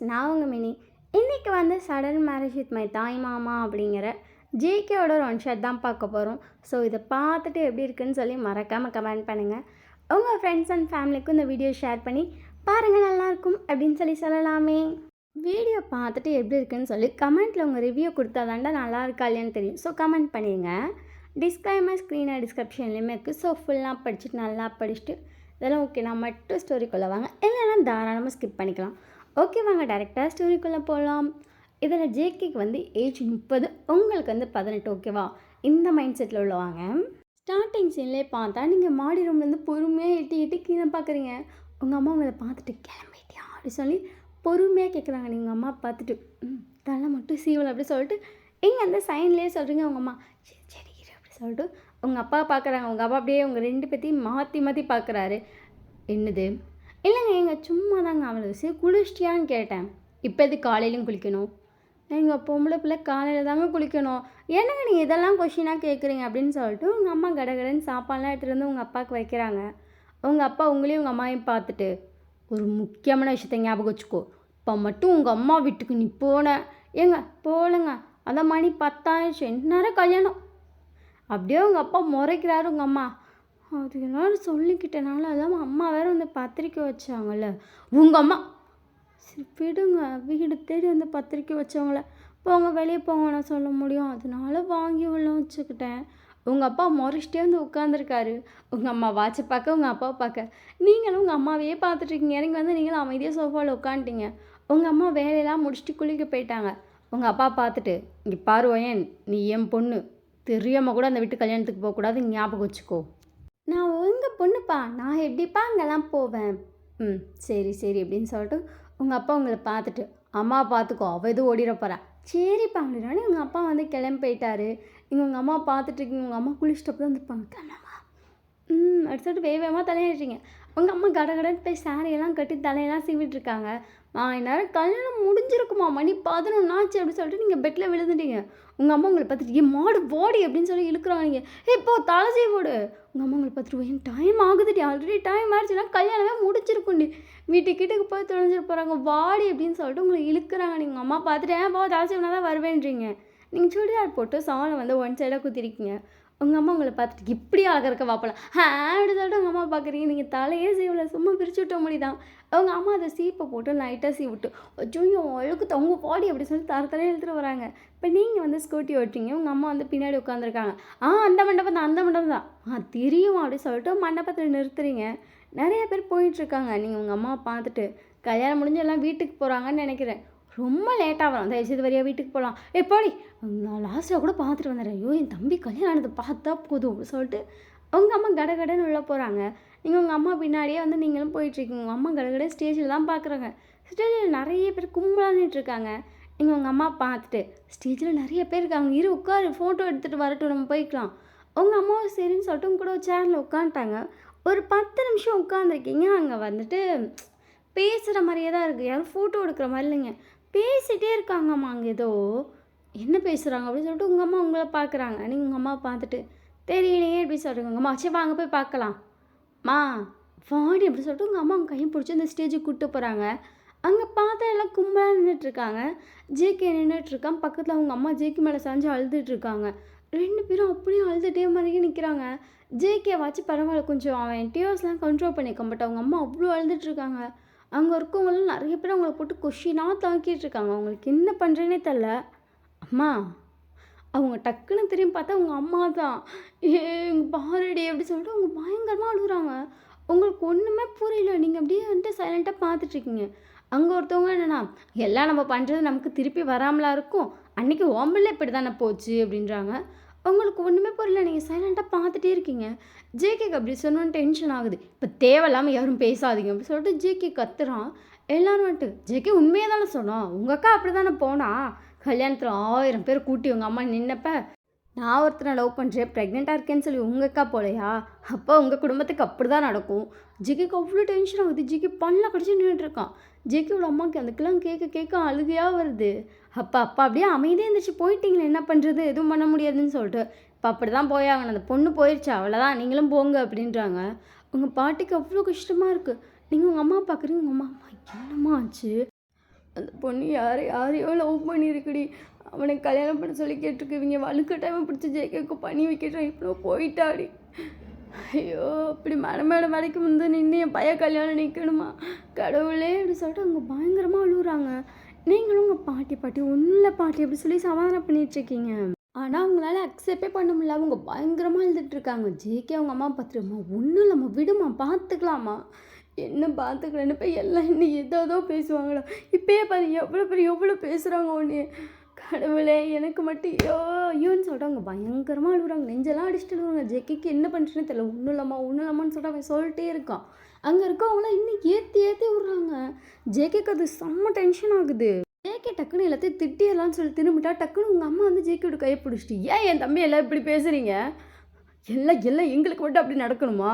நான் உங்கள் மினி. இன்றைக்கி வந்து சடன் மேரேஜ் வித் மை தாய் மாமா அப்படிங்கிற ஜேகேவோட ஒரு ஒன் ஷாட் தான் பார்க்க போகிறோம். ஸோ இதை பார்த்துட்டு எப்படி இருக்குன்னு சொல்லி மறக்காமல் கமெண்ட் பண்ணுங்கள். உங்கள் ஃப்ரெண்ட்ஸ் அண்ட் ஃபேமிலிக்கும் இந்த வீடியோ ஷேர் பண்ணி பாருங்கள், நல்லாயிருக்கும் அப்படின்னு சொல்லலாமே. வீடியோ பார்த்துட்டு எப்படி இருக்குன்னு சொல்லி கமெண்ட்டில் உங்கள் ரிவ்யூ கொடுத்தா தாண்டா நல்லா இருக்கா இல்லையான்னு தெரியும். ஸோ கமெண்ட் பண்ணிடுங்க. டிஸ்க்ளைமர் ஸ்க்ரீனை டிஸ்கிரிப்ஷன்லேயுமே இருக்குது. ஸோ ஃபுல்லாக படிச்சுட்டு நல்லா படிச்சுட்டு இதெல்லாம் ஓகே நான் மட்டும் ஸ்டோரிக்குள்ளே வாங்க, இல்லைன்னா தாராளமாக ஸ்கிப் பண்ணிக்கலாம். ஓகே வாங்க டேரெக்டாக ஸ்டோரிக்குள்ளே போகலாம். இதில் ஜேகேக்கு வந்து ஏஜ் 30, உங்களுக்கு வந்து 18. ஓகேவா? இந்த மைண்ட் செட்டில் உள்ளவாங்க. ஸ்டார்டிங் சீன்லேயே பார்த்தா நீங்கள் மாடி ரூம்லேருந்து பொறுமையாக எட்டி கீழே பார்க்குறீங்க. உங்கள் அம்மா உங்களை பார்த்துட்டு கிளம்பிட்டியா அப்படி சொல்லி பொறுமையாக கேட்குறாங்க. நீங்கள் அம்மா பார்த்துட்டு தலை மட்டும் சீவலை அப்படி சொல்லிட்டு இங்கே அந்த சைன்லேயே சொல்கிறீங்க. உங்கள் அம்மா சரி சரி அப்படி சொல்லிட்டு உங்கள் அப்பா பார்க்குறாங்க. உங்கள் அப்பா அப்படியே உங்கள் ரெண்டு பேத்தையும் மாற்றி பார்க்குறாரு. என்னது? இல்லைங்க எங்கள் சும்மா தாங்க அவளை சரி குளிச்சிட்டியான்னு கேட்டேன். இப்போ எது காலையிலையும் குளிக்கணும்? எங்கள் பொம்பளை பிள்ளை காலையில் தாங்க குளிக்கணும். என்னங்க நீங்கள் இதெல்லாம் கொஷினாக கேட்குறீங்க அப்படின்னு சொல்லிட்டு உங்கள் அம்மா கடகடன்னு சாப்பாடெலாம் எடுத்துகிட்டு வந்து உங்கள் அப்பாவுக்கு வைக்கிறாங்க. உங்கள் அப்பா உங்களையும் உங்கள் அம்மாவையும் பார்த்துட்டு ஒரு முக்கியமான விஷயத்த ஞாபகம் வச்சுக்கோ, இப்போ மட்டும் உங்கள் அம்மா வீட்டுக்கு நீ போன ஏங்க போகலங்க, அதான் மணி 10 ஆயிடுச்சு, நேரம் கல்யாணம் அப்படியே உங்கள் அப்பா முறைக்கிறாரு. உங்கள் அம்மா அது எல்லாரும் சொல்லிக்கிட்டனால அதான் அம்மா வேறு வந்து பத்திரிக்கை வச்சாங்கல்ல. உங்கள் அம்மா சரி விடுங்க, வீடு தேடி வந்து பத்திரிக்கை வச்சவங்கள போங்க வெளியே போங்க நான் சொல்ல முடியும், அதனால வாங்கி உள்ள வச்சுக்கிட்டேன். உங்கள் அப்பா முறைச்சிட்டே வந்து உட்காந்துருக்காரு. உங்கள் அம்மா வாட்சை பார்க்க உங்கள் அப்பாவை பார்க்க நீங்களும் உங்கள் அம்மாவையே பார்த்துட்ருக்கீங்க. இறங்கி வந்து நீங்களும் அமைதியாக சோஃபாவில் உட்காந்துட்டீங்க. உங்கள் அம்மா வேலையெல்லாம் முடிச்சுட்டு குளிக்க போயிட்டாங்க. உங்கள் அப்பா பார்த்துட்டு இங்கே பாருவோயன், நீ என் பொண்ணு, தெரியாமல் கூட அந்த வீட்டு கல்யாணத்துக்கு போகக்கூடாது, ஞாபகம் வச்சுக்கோ. நான் உங்கள் பொண்ணுப்பா, நான் எப்படிப்பா அங்கெல்லாம் போவேன்? சரி அப்படின்னு சொல்லிட்டு உங்கள் அப்பா உங்களை பார்த்துட்டு அம்மா பார்த்துக்கோ, அவள் எதுவும் ஓடிட போகிறா. சரிப்பா அப்படின்னா உங்கள் அப்பா வந்து கிளம்பி போயிட்டாரு. நீங்கள் உங்கள் அம்மா பார்த்துட்ருக்கீங்க. உங்கள் அம்மா குளிச்சிட்டப்போ தான் வந்துருப்பாங்க. கிளம்பா அப்படி சொல்லிட்டு வேகமாக தலையிடுறீங்க. உங்கள் அம்மா கடகடன்னு போய் சாரியெல்லாம் கட்டி தலையெல்லாம் சீவிட்டுருக்காங்க. இந்நேரம் கல்யாணம் முடிஞ்சிருக்குமா, மணி 11 ஆச்சு அப்படி சொல்லிட்டு நீங்கள் பெட்டில் விழுந்துட்டீங்க. உங்கள் அம்மா உங்களை பார்த்துட்டு ஏன் மாடு பாடி அப்படின்னு சொல்லி இழுக்கிறாங்க. நீங்கள் இப்போ தலை சீ போடு. உங்கள் அம்மா உங்களை பார்த்துட்டு ஏன் டைம் ஆகுதுடி, ஆல்ரெடி டைம் ஆயிடுச்சுன்னா கல்யாணமே முடிச்சிருக்குண்டி, வீட்டுக்கு போய் தொலைஞ்சிட்டு போகிறாங்க வாடி அப்படின்னு சொல்லிட்டு உங்களை இழுக்கிறாங்க. நீங்கள் உங்கள் அம்மா பார்த்துட்டு ஏன் தலை சீவனா தான் வருவேன்றீங்க. நீங்கள் சுடிதார் போட்டு சாலை வந்து ஒன் சைடாக குத்திருக்கீங்க. உங்கள் அம்மா உங்களை பார்த்துட்டு இப்படி அழகாக இருக்க வாப்பலாம் அப்படி சொல்லிட்டு உங்கள் அம்மா பார்க்குறீங்க. நீங்கள் தலையே சீவலை, சும்மா பிரித்து விட்ட முடிதான். அவங்க அம்மா அதை சீப்பை போட்டு லைட்டாக சீவிட்டு அச்சோ அழுக்கு தொங்க பாடி அப்படி சொல்லி தரையை எழுத்துட்டு வராங்க. இப்போ நீங்கள் வந்து ஸ்கூட்டி ஓட்டுறீங்க. உங்கள் அம்மா வந்து பின்னாடி உட்காந்துருக்காங்க. அந்த மண்டபம் தான் தெரியும் அப்படி சொல்லிட்டு மண்டபத்தில் நிறுத்துறீங்க. நிறைய பேர் போயிட்டுருக்காங்க. நீங்கள் உங்கள் அம்மாவை பார்த்துட்டு கல்யாணம் முடிஞ்சு எல்லாம் வீட்டுக்கு போகிறாங்கன்னு நினைக்கிறேன். ரொம்ப லேட்டாக வரும், தயவுசெய்து வரையா வீட்டுக்கு போகலாம். எப்படி நான் லாஸ்ட்டாக கூட பார்த்துட்டு வந்துடுறேன். ஐயோ என் தம்பி கல்யாணம் ஆனது பார்த்தா போதும் அப்படின்னு சொல்லிட்டு உங்கள் அம்மா கடகடன்னு உள்ளே போகிறாங்க. நீங்கள் உங்கள் அம்மா பின்னாடியே வந்து நீங்களும் போயிட்டுருக்கீங்க. உங்கள் அம்மா கடகட ஸ்டேஜில் தான் பார்க்குறாங்க. ஸ்டேஜில் நிறைய பேர் கும்பலான்னுட்டுருக்காங்க. நீங்கள் உங்கள் அம்மா பார்த்துட்டு ஸ்டேஜில் நிறைய பேர் இருக்காங்க, இரு உட்காரு ஃபோட்டோ எடுத்துகிட்டு வரட்டும் நம்ம போய்க்கலாம். உங்கள் அம்மாவும் சரின்னு சொல்லிட்டு உங்க கூட சேரில் உட்காந்துட்டாங்க. ஒரு 10 நிமிஷம் உட்காந்துருக்கீங்க. அங்கே வந்துட்டு பேசுகிற மாதிரியே தான் இருக்குது, யாரும் ஃபோட்டோ எடுக்கிற மாதிரி இல்லைங்க. பேசிகிட்டே இருக்காங்கம்மா. அங்கே ஏதோ என்ன பேசுகிறாங்க அப்படின்னு சொல்லிட்டு உங்கள் அம்மா உங்களை பார்க்குறாங்க. நீங்கள் உங்கள் அம்மா பார்த்துட்டு தெரியலையே எப்படி சொல்கிறீங்க. உங்கள் அம்மா சரி வாங்க போய் பார்க்கலாம் மா வாடி அப்படி சொல்லிட்டு உங்கள் அம்மா அவங்க கையை பிடிச்சி அந்த ஸ்டேஜுக்கு கூப்பிட்டு போகிறாங்க. அங்கே பார்த்தா எல்லாம் கும்பலாக நின்றுட்டுருக்காங்க. ஜேகே நின்றுட்டுருக்கான். பக்கத்தில் அவங்க அம்மா ஜேகே மேலே சாஞ்சு அழுதுட்டுருக்காங்க. 2 பேரும் அப்படியே அழுதுகிட்டே மாதிரியே நிற்கிறாங்க. ஜேகே வாச்சு பரவாயில்ல, கொஞ்சம் அவன் டியோஸ்லாம் கண்ட்ரோல் பண்ணியிருக்கான். பட் அவங்க அம்மா அவ்வளோ அழுதுட்டுருக்காங்க. அங்கே இருக்கவங்களும் நிறைய பேர் அவங்கள போட்டு கொஷினாக தாக்கிட்டு இருக்காங்க. அவங்களுக்கு என்ன பண்ணுறேன்னே தெரில. அம்மா அவங்க டக்குன்னு திரும்பி பார்த்தா உங்கள் அம்மா தான். எங்கள் பாரடி அப்படி சொல்லிட்டு அவங்க பயங்கரமாக அழுகுறாங்க. உங்களுக்கு ஒன்றுமே புரியல. நீங்கள் அப்படியே வந்துட்டு சைலண்ட்டாக பார்த்துட்ருக்கீங்க. அங்கே ஒருத்தவங்க என்னென்னா எல்லாம் நம்ம பண்ணுறது நமக்கு திருப்பி வராமலா இருக்கும், அன்றைக்கி ஓம்பில் இப்படி தானே போச்சு அப்படின்றாங்க. உங்களுக்கு ஒன்றுமே புரியல. நீங்கள் சைலண்ட்டாக பார்த்துட்டே இருக்கீங்க. ஜேகேக்கு அப்படி சொன்னோன்னு டென்ஷன் ஆகுது. இப்போ தேவையில்லாமல் யாரும் பேசாதீங்க அப்படி சொல்லிட்டு ஜேகே கத்துறான். எல்லோரும் வந்துட்டு ஜேகே உண்மையாக தானே சொன்னோம், உங்கள் அக்கா அப்படி தானே போனா, கல்யாணத்தில் 1000 பேர் கூட்டி உங்கள் அம்மா நின்னப்ப நான் ஒருத்தனை லவ் பண்ணுறேன் ப்ரெக்னெண்ட்டாக இருக்கேன்னு சொல்லி உங்கள் அக்கா போலையா, அப்போ உங்கள் குடும்பத்துக்கு அப்படி தான் நடக்கும். ஜிகேக்கு அவ்வளோ டென்ஷன் ஆகுது. ஜிகே பண்ணல கடிச்சு நின்றுட்டுருக்கான். ஜிகேவோட அம்மாவுக்கு அதுக்கெல்லாம் கேட்க அழுகையாக வருது. அப்பா அப்படியே அமைதியாக இருந்துச்சு போயிட்டீங்களே, என்ன பண்ணுறது, எதுவும் பண்ண முடியாதுன்னு சொல்லிட்டு இப்போ அப்படி தான் போயாகணும், அந்த பொண்ணு போயிடுச்சு அவ்வளோதான், நீங்களும் போங்க அப்படின்றாங்க. உங்கள் பாட்டிக்கு அவ்வளோ கஷ்டமாக இருக்குது. நீங்கள் உங்கள் அம்மா பார்க்குறீங்க. உங்கள் அம்மா என்னம்மா ஆச்சு? அந்த பொண்ணு யாரையோ லவ் பண்ணியிருக்குடி. அவனை கல்யாணம் பண்ண சொல்லி கேட்டிருக்கு. இவங்க வலுக்கட்டாயமாக பிடிச்சி ஜேகேக்கு பண்ணி வைக்கிறேன். இப்போ போயிட்டாடி. ஐயோ! அப்படி மேடம் வேலைக்கு வந்து நின்று என் பையன் கல்யாணம் நிற்கணுமா? கடவுளே! அப்படி சொல்லிட்டு அவங்க பயங்கரமாக அழுகுறாங்க. நீங்களும் உங்கள் பாட்டி ஒன்றும் இல்லை பாட்டி அப்படி சொல்லி சமாதானம் பண்ணிகிட்ருக்கீங்க. ஆனால் அவங்களால அக்செப்டே பண்ண முடியல. அவங்க பயங்கரமாக எழுதிட்டுருக்காங்க. ஜேகே அவங்க அம்மா பார்த்துருமா, ஒன்றும் இல்லைம்மா, விடுமா, பார்த்துக்கலாமா. என்ன பார்த்துக்கலன்னு போய் எல்லாம் இன்னும் ஏதோ பேசுவாங்களா? இப்போயே பாரு எவ்வளோ பேசுகிறாங்க ஒன்று. கடவுளே! எனக்கு மட்டும் ஐயோன்னு சொல்லிட்டு அவங்க பயங்கரமாக அழுகுறாங்க. நெஞ்செல்லாம் அடிச்சுட்டு அழுகுறாங்க. ஜேகேக்கு என்ன பண்ணுறேன்னு தெரியல. ஒன்றும் இல்லைம்மான்னு சொல்லிட்டு அவன் சொல்லிட்டே இருக்கான். அங்கே இருக்கவங்களாம் இன்னும் ஏற்றி விட்றாங்க. ஜேகேக்கு அது செம்ம டென்ஷன் ஆகுது. ஜேகே டக்குன்னு எல்லாத்தையும் திட்டிடலான்னு சொல்லி திரும்பிட்டா, டக்குன்னு உங்கள் அம்மா வந்து ஜேகேயோட கையை பிடிச்சிட்டு, ஏன் என் தம்பி எல்லாம் இப்படி பேசுகிறீங்க? எல்லாம் எங்களுக்கு மட்டும் அப்படி நடக்கணுமா?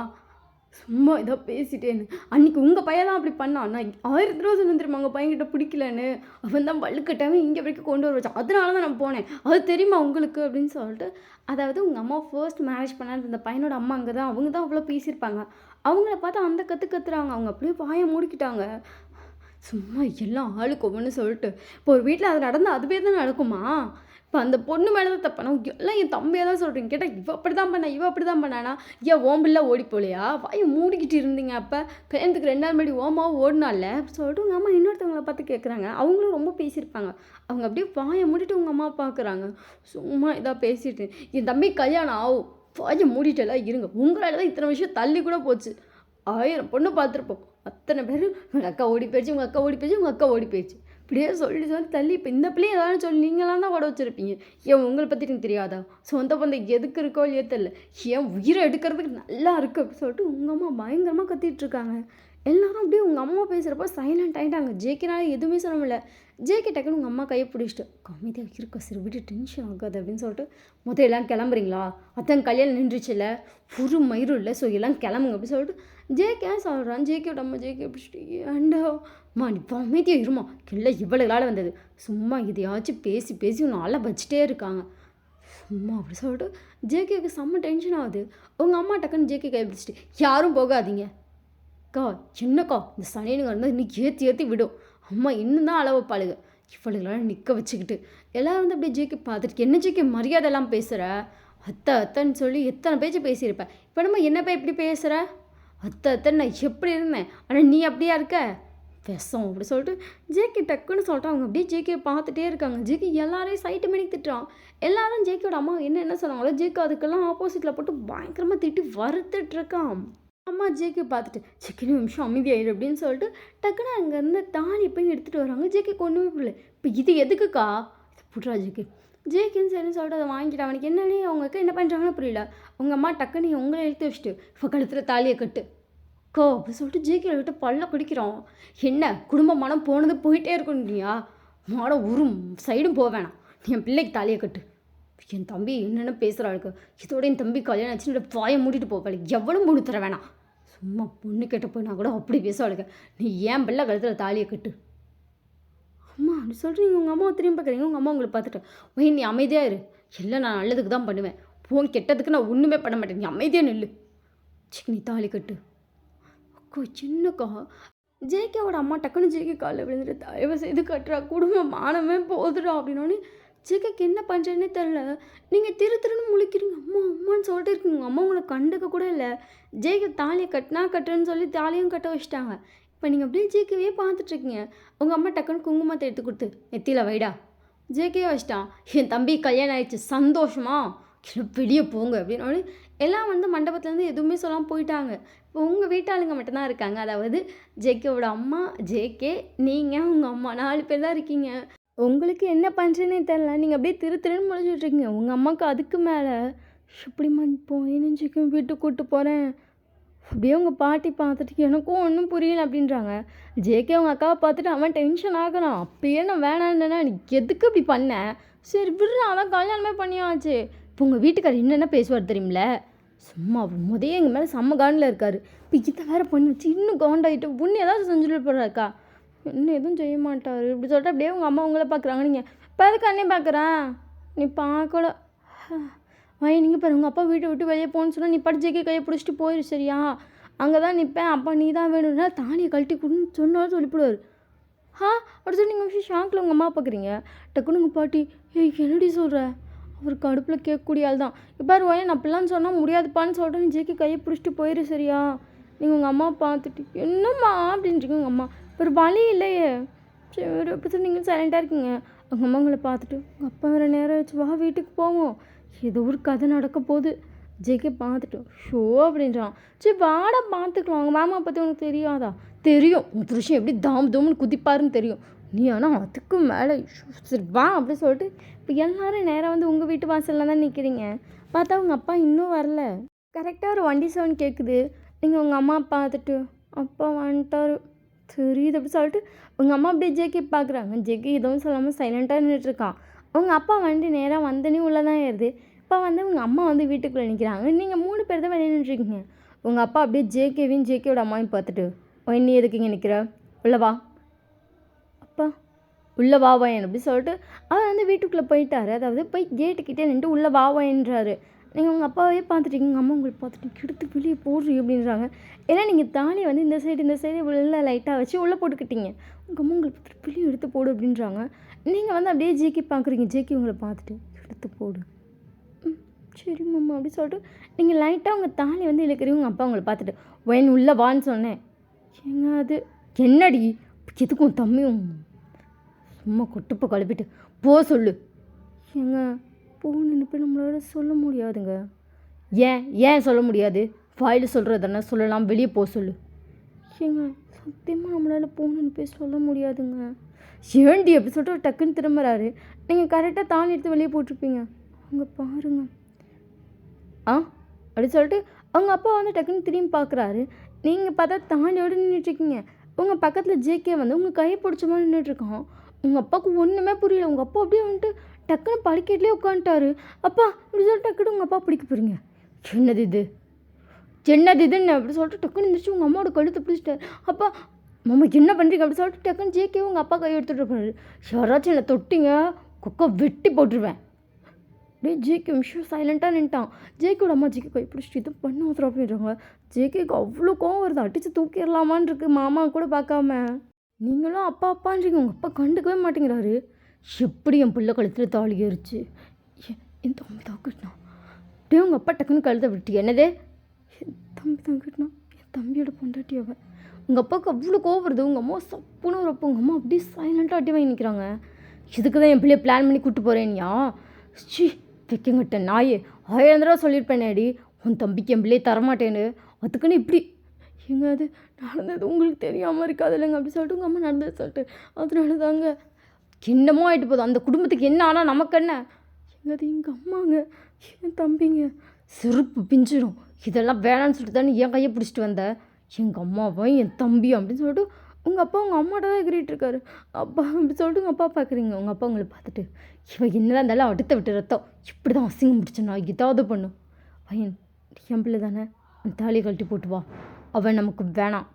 சும்மா ஏதோ பேசிட்டேன்னு. அன்றைக்கி உங்கள் பையன் தான் அப்படி பண்ணான். நான் 1000 தடவை சொன்னேன் தெரியுமா உங்கள் பையன்கிட்ட பிடிக்கலன்னு. அவன் தான் வலுக்கட்டாமல் இங்கே வரைக்கும் கொண்டு வர வச்சான். அதனால தான் நான் போனேன். அது தெரியுமா உங்களுக்கு அப்படின்னு சொல்லிட்டு, அதாவது உங்கள் அம்மா ஃபர்ஸ்ட் மேரேஜ் பண்ணாது இந்த பையனோட அம்மா அங்கே தான், அவங்க தான் அவ்வளோ பேசியிருப்பாங்க. அவங்கள பார்த்து அந்த கற்றுறாங்க. அவங்க அப்படியே வாயை மூடிக்கிட்டாங்க. சும்மா எல்லாம் ஆளுக்கு ஒவ்வொன்று சொல்லிட்டு, இப்போ ஒரு வீட்டில் அது நடந்தால் அதுவே தான் நடக்குமா? இப்போ அந்த பொண்ணு மேலே தான் தப்பானா? எல்லாம் என் தம்பியாக தான் சொல்கிறீங்க. கேட்டால் இவ அப்படி தான் பண்ணானா? ஏன் ஓம்பில்லாம் ஓடி போலையா? வாயை மூடிக்கிட்டு இருந்தீங்க. அப்போ கல்யாணத்துக்கு 2 நாள் முன்னாடி ஓமாவும் ஓடினால சொல்லிட்டு உங்கள் அம்மா இன்னொருத்தவங்களை பார்த்து கேட்குறாங்க. அவங்களும் ரொம்ப பேசியிருப்பாங்க. அவங்க அப்படியே வாயை மூடிட்டு உங்கள் அம்மா பார்க்குறாங்க. சும்மா இதாக பேசிட்டு என் தம்பி கல்யாணம் ஆகும், வாயை மூடிட்டெல்லாம் இருங்க. உங்களால் தான் இத்தனை விஷயம் தள்ளி கூட போச்சு. 1000 பொண்ணு பார்த்துருப்போம். அத்தனை பேர் உங்கள் அக்கா ஓடி போயிடுச்சு. இப்படியே சொல்லி தள்ளி இப்போ இந்த பிள்ளையும் ஏதாவது சொல்லி நீங்களாம் தான் ஓட வச்சுருப்பீங்க. ஏன் உங்களை பற்றி எனக்கு தெரியாதா? சொந்த பந்தம் எதுக்கு இருக்கோ இல்லையோ தெரியல, ஏன் உயிரை எடுக்கிறதுக்கு நல்லா இருக்குது அப்படின்னு சொல்லிட்டு உங்கள் அம்மா பயங்கரமாக கத்திட்டுருக்காங்க. எல்லாரும் அப்படியே உங்கள் அம்மா பேசுகிறப்ப சைலண்ட் ஆகிட்டாங்க. ஜேகேனால எதுவுமே சொல்ல முடியல. ஜேகே டக்குன்னு உங்கள் அம்மா கையை பிடிச்சிட்டு, கம்மியாக இருக்க சரி விட்டு டென்ஷன் ஆகாது அப்படின்னு சொல்லிட்டு, எல்லாம் கிளம்புறீங்களா? அதான் கல்யாணம் நின்றுச்சுல்ல, ஒரு மயிரும் இல்லை, ஸோ எல்லாம் கிளம்புங்க அப்படின்னு சொல்லிட்டு ஜேகே சொல்கிறான். ஜேகேயோட அம்மா ஜேகே பிடிச்சிட்டு, ஏண்டாம்மா நீ அமைதியாக இருமா, இல்லை இவ்வளோகளால் வந்தது, சும்மா இதையாச்சும் பேசி நல்லா வச்சுட்டே இருக்காங்க. சும்மா அப்படி சொல்லிட்டு ஜேகேக்கு செம்ம டென்ஷன் ஆகுது. உங்கள் அம்மா டக்குன்னு ஜேகே கை பிடிச்சிட்டு, யாரும் போகாதீங்க அக்கா, என்னக்கா இந்த சனியனுங்க இருந்தால் இன்னும் ஏற்றி விடும். அம்மா இன்னும் தான் அளவு பாளுங்க. இவளுங்களாம் நிற்க வச்சுக்கிட்டு எல்லோரும் வந்து அப்படியே ஜேகே பார்த்துட்டு, என்ன ஜேகே மரியாதைலாம் பேசுகிற? அத்தைன்னு சொல்லி எத்தனை பேச்சு பேசியிருப்பேன். இப்போ நம்ம என்ன போய் இப்படி பேசுகிற? அத்தை நான் எப்படி இருந்தேன், ஆனால் நீ அப்படியா இருக்க விஷம் அப்படி சொல்லிட்டு ஜேகே டக்குன்னு சொல்லிட்டு அவங்க அப்படியே ஜேகே பார்த்துட்டே இருக்காங்க. ஜேகே எல்லாரையும் சைட்டு மணி திட்டுறான். எல்லாரும் ஜேகேயோட அம்மா என்ன சொன்னாங்களோ ஜேகே அதுக்கெல்லாம் ஆப்போசிட்டில் போட்டு பயங்கரமாக திட்டி வறுத்துட்ருக்கான். அம்மா ஜேகே பார்த்துட்டு, செகண்ட் நிமிஷம் அமைதியாயிரு அப்படின்னு சொல்லிட்டு டக்குன்னு அங்கேருந்து தாலி போய் எடுத்துகிட்டு வராங்க. ஜேகேக்கு ஒன்றுமே புரியல. இப்போ இது எதுக்குக்கா? இது புட்றா ஜேகேன்னு சரின்னு சொல்லிட்டு அதை வாங்கிட்டு அவனுக்கு என்னன்னே அவங்க அக்கா என்ன பண்ணுறாங்கன்னு புரியல. உங்கள் அம்மா டக்குன்னு உங்களை எழுத்து வச்சுட்டு இப்போ கழுத்தில் தாலியை கட்டு கோ அப்படி சொல்லிட்டு ஜேகே விட்டு பல்ல குடிக்கிறோம். என்ன குடும்ப மனம் போனது போயிட்டே இருக்கணும்யா, மாட ஒரு சைடும் போக வேணாம், நீ என் பிள்ளைக்கு தாலியை கட்டு. என் தம்பி என்னென்ன பேசுகிறாளுக்கு, இதோட என் தம்பி கல்யாணம் ஆச்சுன்னு வாயை மூடிட்டு போவாள், எவ்வளோ மூணு தர வேணாம். சும்மா பொண்ணு கெட்ட போயினா கூட அப்படி பேசுவாளுங்க. நீ ஏன் பிள்ளை கழுத்தில் தாலியை கட்டு. அம்மா அப்படி சொல்கிறீங்க. உங்கள் அம்மா திரும்பி பார்க்குறீங்க. உங்கள் அம்மா உங்களை பார்த்துட்டு, ஒய் நீ அமைதியாக இரு, எல்லாம் நான் நல்லதுக்கு தான் பண்ணுவேன், போன் கெட்டதுக்கு நான் ஒன்றுமே பண்ண மாட்டேன், நீ அமைதியாக நில்லு, நீ தாலி கட்டு. அக்கா சின்னக்கா. ஜேகேவோட அம்மா டக்குன்னு ஜேகே காலில் விழுந்துட்டு, தயவு செய்து கட்டுறா, குடும்பம் மானமே போதுடா அப்படின்னோடனே ஜேகேக்கு என்ன பண்ணுறேன்னே தெரில. நீங்கள் திருன்னு முழிக்கிறீங்க. அம்மான்னு சொல்லிட்டு இருக்கீங்க. உங்கள் அம்மா உங்களை கண்டுக்க கூட இல்லை. ஜேகே தாலியை கட்டுன்னு சொல்லி தாலியும் கட்ட வச்சிட்டாங்க. இப்போ நீங்கள் அப்படியே ஜேகேவே பார்த்துட்ருக்கீங்க. உங்கள் அம்மா டக்குன்னு குங்குமத்தை எடுத்து கொடுத்து நெத்தியில் வைடா. ஜேகே வச்சிட்டான். என் தம்பி கல்யாணம் ஆயிடுச்சு, சந்தோஷமா வெளியே போங்க அப்படின்னோடனே எல்லாம் வந்து மண்டபத்துலேருந்து எதுவுமே சொல்லாமல் போயிட்டாங்க. இப்போ உங்கள் வீட்டாளுங்க மட்டும்தான் இருக்காங்க. அதாவது ஜேகேவோட அம்மா, ஜேகே, நீங்கள், உங்கள் அம்மா 4 பேர் தான் இருக்கீங்க. உங்களுக்கு என்ன பண்ணுறேன்னே தெரில. நீங்கள் அப்படியே திருன்னு முழிச்சிட்ருக்கீங்க. உங்கள் அம்மாவுக்கு அதுக்கு மேலே எப்படிம்மா போய் நெஞ்சுக்கும் வீட்டுக்கு கூப்பிட்டு போகிறேன். அப்படியே உங்கள் பாட்டி பார்த்துட்டு எனக்கும் ஒன்றும் புரியல அப்படின்றாங்க. ஜேகே அவங்க அக்காவை பார்த்துட்டு அவன் டென்ஷன் ஆகிறான். அப்பயே நான் வேணான்னா நீ எதுக்கு இப்படி பண்ண? சரி விடுறா, அதான் கல்யாணமே பண்ணியாச்சு. இப்போ உங்கள் வீட்டுக்காரர் என்னென்ன பேசுவார் தெரியுமில்ல, சும்மா முதே எங்கள் மேலே செம்ம காண்டில் இருக்கார். இப்போ இதை வேறு பண்ணி வச்சு இன்னும் காண்டாகிட்டு ஒன்று ஏதாவது செஞ்சுட்டு போகிறாக்கா, இன்னும் எதுவும் செய்ய மாட்டார் இப்படி சொல்லிட்டு அப்படியே உங்கள் அம்மா உங்களை பார்க்குறாங்க. நீங்கள் இப்போ அதுக்கு அண்ணே பார்க்குறேன், நீ பார்க்கல நீங்கள் பாரு, உங்கள் அப்பா வீட்டை விட்டு வெளியே போகணுன்னு சொன்னால் நீ படிச்சேக்கே கையை பிடிச்சிட்டு போயிரு சரியா, அங்கே தான் நிற்பேன், அப்பா நீ தான் வேணும்னா தாலியை கழட்டி கொடுன்னு சொன்னாலும் சொல்லிவிடுவார். அடுத்து நீங்கள் விஷயம் ஷாக்கில் உங்கள் அம்மா பார்க்குறீங்க. டக்குன்னு உங்கள் பாட்டி, ஏய் என்னடி சொல்கிற, அவருக்கு அடுப்பில் கேட்கக்கூடிய ஆள் தான். இப்போ நான் அப்படிலாம் சொன்னால் முடியாதுப்பான்னு சொல்லிட்டு நீ ஜேகே கையை பிடிச்சிட்டு போயிரு சரியா. நீங்கள் உங்கள் அம்மா பார்த்துட்டு என்னம்மா அப்படின்றீங்க உங்கள் அம்மா. ஒரு வழி இல்லையே. சரி அப்படி சொல்லி நீங்கள் சைலண்ட்டாக இருக்கீங்க. உங்கள் அம்மா உங்களை பார்த்துட்டு உங்கள் அப்பா வேறு நேரம் வச்சு வா வீட்டுக்கு போவோம், ஏதோ ஒரு கதை நடக்க போகுது. ஜேகே பார்த்துட்டு ஷோ அப்படின்றான். சரி வாடா பார்த்துக்கலாம், உங்கள் மாமா பற்றி உனக்கு தெரியாதா? தெரியும், உங்கள் புருஷன் எப்படி தோம்னு குதிப்பாருன்னு தெரியும். நீ ஆனால் அதுக்கு மேலே சரி வா அப்படி சொல்லிட்டு இப்போ எல்லோரும் நேராக வந்து உங்கள் வீட்டு வாசலில் தான் நிற்கிறீங்க. பார்த்தா உங்கள் அப்பா இன்னும் வரல. கரெக்டாக ஒரு வண்டி சவுண்ட் கேட்குது. நீங்கள் உங்கள் அம்மா பார்த்துட்டு அப்பா வந்துட்டாரு தெரியுது அப்படி சொல்லிட்டு உங்கள் அம்மா அப்படியே ஜேகே பார்க்குறாங்க. ஜேகே எதுவும் சொல்லாமல் சைலண்ட்டாக நின்றுட்டுருக்கான். உங்கள் அப்பா வண்டி நேராக வந்தனே உள்ளே தான் ஏறுது. இப்போ வந்து உங்கள் அம்மா வந்து வீட்டுக்குள்ளே நிற்கிறாங்க. நீங்கள் 3 பேர் தான் வெளியே நின்றுருக்கீங்க. உங்கள் அப்பா அப்படியே ஜேகேவோட அம்மாவையும் பார்த்துட்டு நீ எதுக்கு இங்கே நிற்கிற, உள்ள வா அப்பா, உள்ளே வாவாயன் அப்படி சொல்லிட்டு அவர் வந்து வீட்டுக்குள்ளே போயிட்டாரு. அதாவது போய் கேட்டுக்கிட்டே நின்று உள்ளே வாவாயன்றாரு. நீங்கள் உங்கள் அப்பாவே பார்த்துட்டீங்க. உங்கள் அம்மா உங்களை பார்த்துட்டு எடுத்து வெளியே போடுறீ அப்படின்றாங்க. ஏன்னா நீங்கள் தாலி வந்து இந்த சைடு உள்ள லைட்டாக வச்சு உள்ளே போட்டுக்கிட்டீங்க. உங்கள் அம்மா உங்களை பார்த்துட்டு வெளியே எடுத்து போடு அப்படின்றாங்க. நீங்கள் வந்து அப்படியே ஜேகே பார்க்குறீங்க. ஜேகே உங்களை பார்த்துட்டு எடுத்து போடு, சரி மாமா அப்படி சொல்லிட்டு நீங்கள் லைட்டாக உங்கள் தாலி வந்து இழுக்கிறீங்க. உங்கள் அப்பா உங்களை பார்த்துட்டு ஒயன் உள்ளே வான்னு சொன்னேன். ஏங்க அது என்னடி எதுக்கும் தம்பியும் சும்மா கொட்டுப்போ கழுப்பிட்டு போ சொல்லு. ஏங்க போன்னு போய் நம்மளால சொல்ல முடியாதுங்க. ஏன் சொல்ல முடியாது? வாயில் சொல்கிறதுனா சொல்லலாம், வெளியே போக சொல்லு. ஏங்க சத்தியமாக நம்மளால் போகணுன்னு போய் சொல்ல முடியாதுங்க. ஏண்டி அப்படி சொல்லிட்டு டக்குன்னு திரும்புறாரு. நீங்கள் கரெக்டாக தாலி எடுத்து வெளியே போட்டிருப்பீங்க. அவங்க பாருங்க அப்படி சொல்லிட்டு அவங்க அப்பா வந்து டக்குன்னு திரும்பி பார்க்குறாரு. நீங்கள் பார்த்தா தாலியோடு நின்றுட்டுருக்கீங்க. உங்கள் பக்கத்தில் ஜேகே வந்து உங்கள் கையை பிடிச்ச மாதிரி நின்றுட்டுருக்கான். உங்கள் அப்பாவுக்கு ஒன்றுமே புரியல. உங்கள் அப்பா அப்படியே வந்துட்டு டக்குன்னு படிக்கட்டிலே உட்காந்துட்டாரு. அப்பா இப்படி சொல்லிட்டு டக்குன்னு உங்கள் அப்பா பிடிக்க போகிறீங்க. என்னது இதுன்னு அப்படி சொல்லிட்டு டக்குன்னு இருந்துச்சு உங்கள் அம்மாவோட கழுத்தை பிடிச்சிட்டாரு. அப்பா மாமா என்ன பண்ணுறீங்க அப்படி சொல்லிட்டு டக்குன்னு ஜேகே உங்கள் அப்பா கை எடுத்துகிட்டு போகிறாரு. யாராச்சும் என்னை தொட்டிங்க கொக்கை வெட்டி போட்டுருவேன். அப்படியே ஜேகே விஷயம் சைலண்ட்டாக நின்ட்டான். ஜேகேவோட அம்மா ஜேகே கை பிடிச்சிட்டு இது பண்ண ஊத்துறா அப்படின்றாங்க. ஜேகேக்கு அவ்வளோ கோவம் வருது. அடித்து தூக்கிடலாமான்னு இருக்கு மாமா கூட பார்க்காம. நீங்களும் அப்பா அப்பான்றீங்க. உங்கள் அப்பா கண்டுக்கவே மாட்டேங்கிறாரு. எப்படி என் பிள்ளை கழுத்தில் தாலி ஏறிச்சு, என் தம்பி தான் கட்டினான். அப்படியே உங்கள் அப்பா டக்குன்னு கழுத்தை விட்டு என்னதே என் தம்பி தான் கட்டினான், என் தம்பியோட பொண்டாட்டி அவன். உங்கள் அப்பாவுக்கு அவ்வளோ கோவம் வருது. உங்கள் அம்மா சப்புன்னு ஒரு அப்போ உங்கள் அம்மா அப்படியே சைலண்ட்டாக அட்டி வாங்கி நிற்கிறாங்க. இதுக்கு தான் என் பிள்ளைய பிளான் பண்ணி கூப்பிட்டு போகிறேன்யா. சி வைக்கங்கிட்ட நாயே 1000 தடவை சொல்லியிருப்பேனேடி உன் தம்பிக்கு என் பிள்ளையை தரமாட்டேன்னு. அதுக்குன்னு இப்படி எங்க அது நடந்தது உங்களுக்கு தெரியாமல் இருக்காது இல்லைங்க அப்படி சொல்லிட்டு உங்கள் அம்மா நடந்தது சொல்லிட்டு அதனால தாங்க என்னமோ ஆகிட்டு போதும். அந்த குடும்பத்துக்கு என்ன ஆனால் நமக்கு என்ன. எங்க அது எங்கள் அம்மாங்க என் தம்பிங்க செருப்பு பிஞ்சிடும். இதெல்லாம் வேணான்னு சொல்லிட்டு தானே என் கையை பிடிச்சிட்டு வந்தேன். எங்கள் அம்மாவும் என் தம்பியும் அப்படின்னு சொல்லிட்டு உங்கள் அப்பா உங்கள் அம்மாட்ட தான் எகிரிட்டு இருக்காரு. அப்பா அப்படி சொல்லிட்டு உங்கள் அப்பா பார்க்குறீங்க. உங்கள் அப்பா உங்களை பார்த்துட்டு இவன் என்னதான் இருந்தாலும் அடுத்த விட்டு ரத்தம் இப்படி தான் அசிங்கம் பிடிச்சனா ஏதாவது பண்ணும். பையன் என் பிள்ளை தானே, தாலி கழட்டி போட்டு வா, அவன் நமக்கு வேணாம்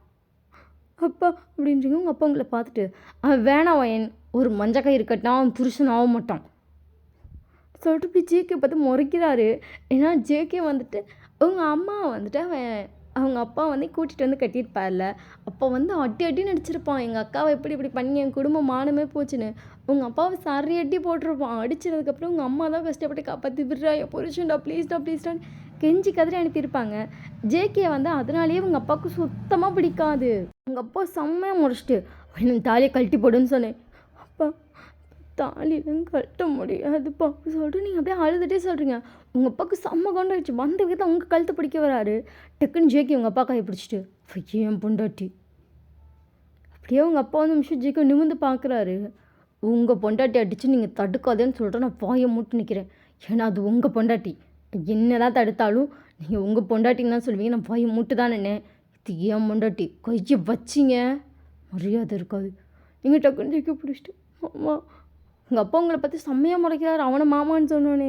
அப்பா அப்படின்றீங்க. உங்கள் அப்பா உங்களை பார்த்துட்டு அவன் வேணாம் வயன், ஒரு மஞ்சக்காய் இருக்கட்டான், அவன் புருஷன் ஆக மாட்டான் சொல்லிட்டு போய் ஜேகே பார்த்து முறைக்கிறாரு. ஏன்னா ஜேகே வந்துட்டு உங்கள் அம்மா வந்துட்டு அவங்க அப்பா வந்து கூட்டிகிட்டு வந்து கட்டியிருப்பார்ல, அப்போ வந்து அடி நடிச்சிருப்பான். எங்கள் அக்காவை இப்படி பண்ணி என் குடும்பம் மானமே போச்சுன்னு உங்கள் அப்பாவை சரி அடி போட்டிருப்பான். அடிச்சதுக்கப்புறம் உங்கள் அம்மா தான் கஷ்டப்பட்டு காப்பாற்றி விடுறா என் புருஷன்டா ப்ளீஸ்டான்னு கெஞ்சி கதறி அனுப்பியிருப்பாங்க. ஜேகே வந்து அதனாலேயே உங்கள் அப்பாவுக்கு சுத்தமாக பிடிக்காது. உங்கள் அப்பா செம்மையாக முடிச்சுட்டு எனக்கு தாலியை கழட்டி போடுன்னு சொன்னேன். அப்பா தாலிலாம் கட்ட முடியாதுப்பா சொல்லிட்டு நீங்கள் அப்படியே அழுதுகிட்டே சொல்கிறீங்க. உங்கள் அப்பாவுக்கு செம்ம கொண்டாயிடுச்சு. வந்த விதத்தை உங்கள் கழுத்தை பிடிக்க வராரு. டக்குன்னு ஜேகே உங்கள் அப்பா கையை பிடிச்சிட்டு ஏன் பொண்டாட்டி அப்படியே உங்கள் அப்பா வந்து நிமிஷம் ஜேகே நிமிந்து பார்க்குறாரு. உங்கள் பொண்டாட்டி அடித்து நீங்கள் தடுக்காதேன்னு சொல்லிட்டு நான் வாயை மூட்டு நிற்கிறேன். ஏன்னா அது உங்கள் பொண்டாட்டி. என்ன தான் தடுத்தாலும் நீங்கள் உங்கள் பொண்டாட்டின்னு தான் சொல்லுவீங்க. நான் வாயை மூட்டு தான் நின்னேன். இது ஏன் பொண்டாட்டி கையை வச்சிங்க மரியாதை இருக்காது. நீங்கள் டக்குன்னு ஜேகே பிடிச்சிட்டு அம்மா உங்கள் அப்பா உங்களை பற்றி செம்மையாக முறைக்கிறாரு. அவனை மாமான்னு சொன்னோன்னே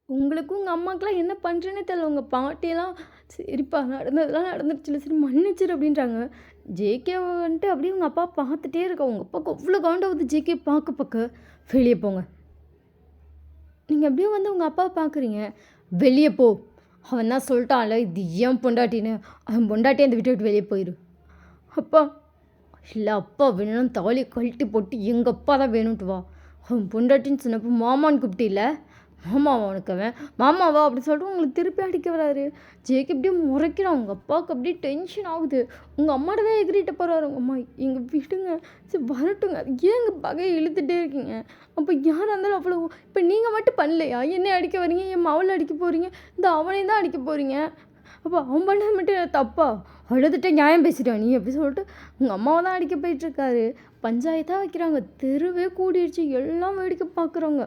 உங்களுக்கும் உங்கள் அம்மாக்கெலாம் என்ன பண்ணுறேன்னே தெரியல. உங்கள் பாட்டியெல்லாம் சரிப்பா நடந்ததெல்லாம் நடந்துருச்சுல சரி மன்னிச்சிரு அப்படின்றாங்க. ஜேகே வந்துட்டு அப்படியே உங்கள் அப்பா பார்த்துட்டே இருக்கா. உங்கள் அப்பாவுக்கு அவ்வளோ காண்டாவது ஜேகே பார்க்க வெளியே போங்க. நீங்கள் அப்படியே வந்து உங்கள் அப்பாவை பார்க்குறீங்க. வெளியே போ, அவன் தான் சொல்லிட்டான்ல இது ஏன் பொண்டாட்டின்னு, அவன் பொண்டாட்டியே அந்த விட்டு வெளியே போயிரு. அப்பா இல்லை அப்பா வேணும்னா தாலியை கழட்டி போட்டு எங்கள் அப்பா தான் வேணும்ட்டு வா. அவன் பொண்டாட்டின்னு சொன்னப்போ மாமான்னு கூப்பிட்டில்ல, மாமாவா உனக்கு அவன்? மாமாவா அப்படி சொல்லிட்டு உங்களுக்கு திருப்பி அடிக்க வராரு. ஜேக்கு இப்படியே முறைக்கிறான். உங்கள் அப்பாவுக்கு அப்படியே டென்ஷன் ஆகுது. உங்கள் அம்மாட்ட தான் எகிரிட்ட போகிறாரு. உங்கள் அம்மா எங்க விடுங்க, சரி வரட்டுங்க, ஏன் எங்கள் பகையை இழுத்துட்டே இருக்கீங்க? அப்போ யாராக இருந்தாலும் அவ்வளோ இப்போ நீங்கள் மட்டும் பண்ணலையா? என்னை அடிக்க வரீங்க, என் மவளை அடிக்க போகிறீங்க, இந்த அவனையும் தான் அடிக்க போகிறீங்க. அப்போ அவன் பண்ணது மட்டும் தப்பா? அழுதுகிட்டே நியாயம் பேசிட்டான் நீ அப்படி சொல்லிட்டு உங்கள் அம்மாவை தான் அடிக்க போயிட்டுருக்காரு. பஞ்சாயத்தாக வைக்கிறாங்க, தெருவே கூடிடுச்சு, எல்லாம் வேடிக்கை பார்க்குறவங்க.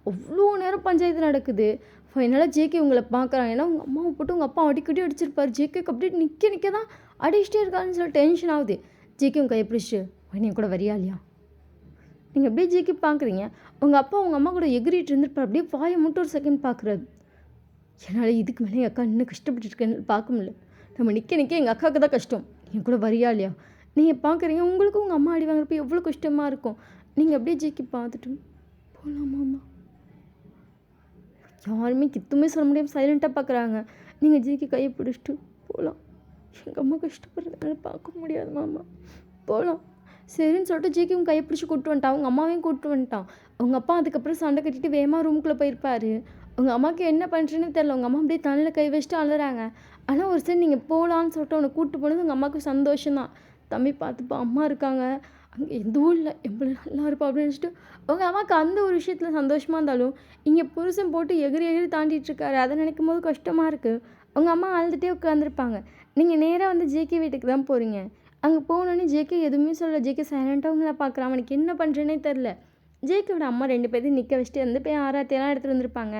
அவ்வளோ நேரம் பஞ்சாயத்து நடக்குது. ஃபைனலாக ஜேகே உங்களை பார்க்குறாங்க. ஏன்னா உங்கள் அம்மாவை போட்டு உங்கள் அப்பா அடிக்கடி அடிச்சிருப்பார். ஜேகேக்கு அப்படியே நிற்க தான் அடிச்சிட்டே இருக்காருன்னு சொல்லி டென்ஷன் ஆகுது. ஜேகே உங்கள் கையை பிடிச்சிட்டு நீங்கள் கூட வரியா இல்லையா? நீங்கள் அப்படியே ஜேகே பார்க்குறீங்க. உங்கள் அப்பா உங்கள் அம்மா கூட எகிரிட்டு இருந்துருப்பார். அப்படியே வாயை மட்டும் ஒரு செகண்ட் பார்க்குறது. என்னால் இதுக்கு மேலே எங்கள் அக்கா இன்னும் கஷ்டப்பட்டு இருக்கேன்னு பார்க்க முடியல. நம்ம நிற்க எங்கள் அக்காவுக்கு தான் கஷ்டம். என் கூட வரியா இல்லையா? நீங்கள் பார்க்குறீங்க, உங்களுக்கும் உங்கள் அம்மா அடி வாங்குறப்ப எவ்வளோ கஷ்டமாக இருக்கும். நீங்கள் அப்படியே ஜேக்கி பார்த்துட்டு போகலாமாம்மா? யாருமே கித்துமே சொல்ல முடியாமல் சைலண்ட்டாக பார்க்குறாங்க. நீங்கள் ஜேக்கி கையை பிடிச்சிட்டு போகலாம். எங்கள் அம்மா கஷ்டப்படுறதுனால பார்க்க முடியாது மாமா, போகலாம். சரின்னு சொல்லிட்டு ஜேக்கி உங்கள் கையை பிடிச்சி கூப்பிட்டு வந்துட்டான். அவங்க அம்மாவையும் கூப்பிட்டு வந்துட்டான். அவங்க அப்பா அதுக்கப்புறம் சண்டை கட்டிட்டு வேகமாக ரூமுக்குள்ளே போயிருப்பார். உங்கள் அம்மாவுக்கு என்ன பண்ணுறேன்னு தெரில. உங்கள் அம்மா அப்படியே தலையில் கை வச்சுட்டு அழுறாங்க. ஆனால் ஒரு சரி நீங்கள் போகலான்னு சொல்லிட்டு அவனை கூப்பிட்டு போனது உங்கள் அம்மாவுக்கு சந்தோஷம்தான். தம்பி பார்த்துப்பா, அம்மா இருக்காங்க, அங்கே எதுவும் இல்லை, எப்படி நல்லா இருப்பா அப்படின்னு நினச்சிட்டு உங்கள் அம்மாவுக்கு அந்த ஒரு விஷயத்தில் சந்தோஷமாக இருந்தாலும் இங்கே புருஷன் போட்டு எகிரி தாண்டிட்டுருக்காரு. அதை நினைக்கும் போது கஷ்டமாக இருக்குது. உங்கள் அம்மா அழுதுகிட்டே உட்காந்துருப்பாங்க. நீங்கள் நேராக வந்து ஜேகே வீட்டுக்கு தான் போகிறீங்க. அங்கே போனோன்னே ஜேகே எதுவுமே சொல்லலை. ஜேகே சைலண்ட்டாக உங்களை பார்க்குறான். அவனுக்கு என்ன பண்ணுறேனே தெரில. ஜேகேவோட அம்மா 2 பேர்த்தையும் நிற்க வச்சுட்டு வந்து போய் ஆராத்தியெல்லாம் எடுத்துகிட்டு வந்திருப்பாங்க.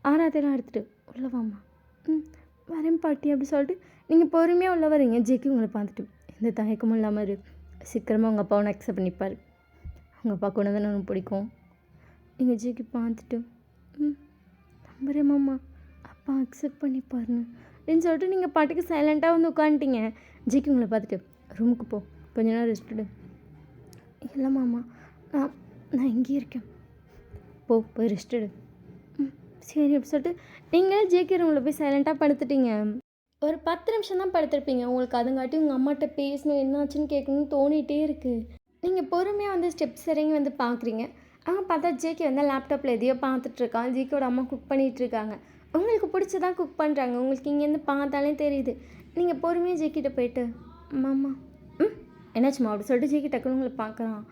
ஆராத்தியெல்லாம் எடுத்துகிட்டு உள்ளவாம்மா, வரேன் பாட்டி அப்படி சொல்லிட்டு நீங்கள் பொறுமையாக உள்ள வரீங்க. ஜேகே உங்களை பார்த்துட்டு எந்த தயக்கமும் இல்லாமல் இரு, சீக்கிரமாக உங்கள் அப்பாவை அக்செப்ட் பண்ணிப்பார். உங்கள் அப்பா கொண்டு தான் எனக்கு பிடிக்கும். நீங்கள் ஜேகே பார்த்துட்டு நம்புறேன் மாமா, அப்பா அக்செப்ட் பண்ணிப்பாருன்னு அப்படின்னு சொல்லிட்டு நீங்கள் பாட்டுக்கு சைலண்ட்டாக வந்து உட்காந்துட்டீங்க. ஜேகே உங்களை பார்த்துட்டு ரூமுக்கு போ, கொஞ்ச நேரம் ரெஸ்ட் எடு. இல்லை மாமா, நான் இங்கேயே இருக்கேன், போய் ரெஸ்ட் எடு. சரி அப்படி சொல்லிட்டு நீங்களே ஜேகே ரூமில் போய் சைலண்ட்டாக படுத்துட்டீங்க. ஒரு 10 நிமிஷம் தான் படுத்துருப்பீங்க. உங்களுக்கு அதுங்காட்டி உங்கள் அம்மாட்ட பேசணும், என்னாச்சுன்னு கேட்கணும்னு தோணிகிட்டே இருக்குது. நீங்கள் பொறுமையாக வந்து ஸ்டெப்ஸ் இறங்கி வந்து பார்க்குறீங்க. அங்கே பார்த்தா ஜேகே வந்து லேப்டாப்பில் எதையோ பார்த்துட்ருக்கான். ஜேகேவோட அம்மா குக் பண்ணிகிட்ருக்காங்க. உங்களுக்கு பிடிச்சதான் குக் பண்ணுறாங்க. உங்களுக்கு இங்கேருந்து பார்த்தாலே தெரியுது. நீங்கள் பொறுமையாக ஜேகிட்ட போயிட்டு அம்மா என்னாச்சுமா அப்படி சொல்லிட்டு ஜேகே டக்குன்னு உங்களை பார்க்குறான்.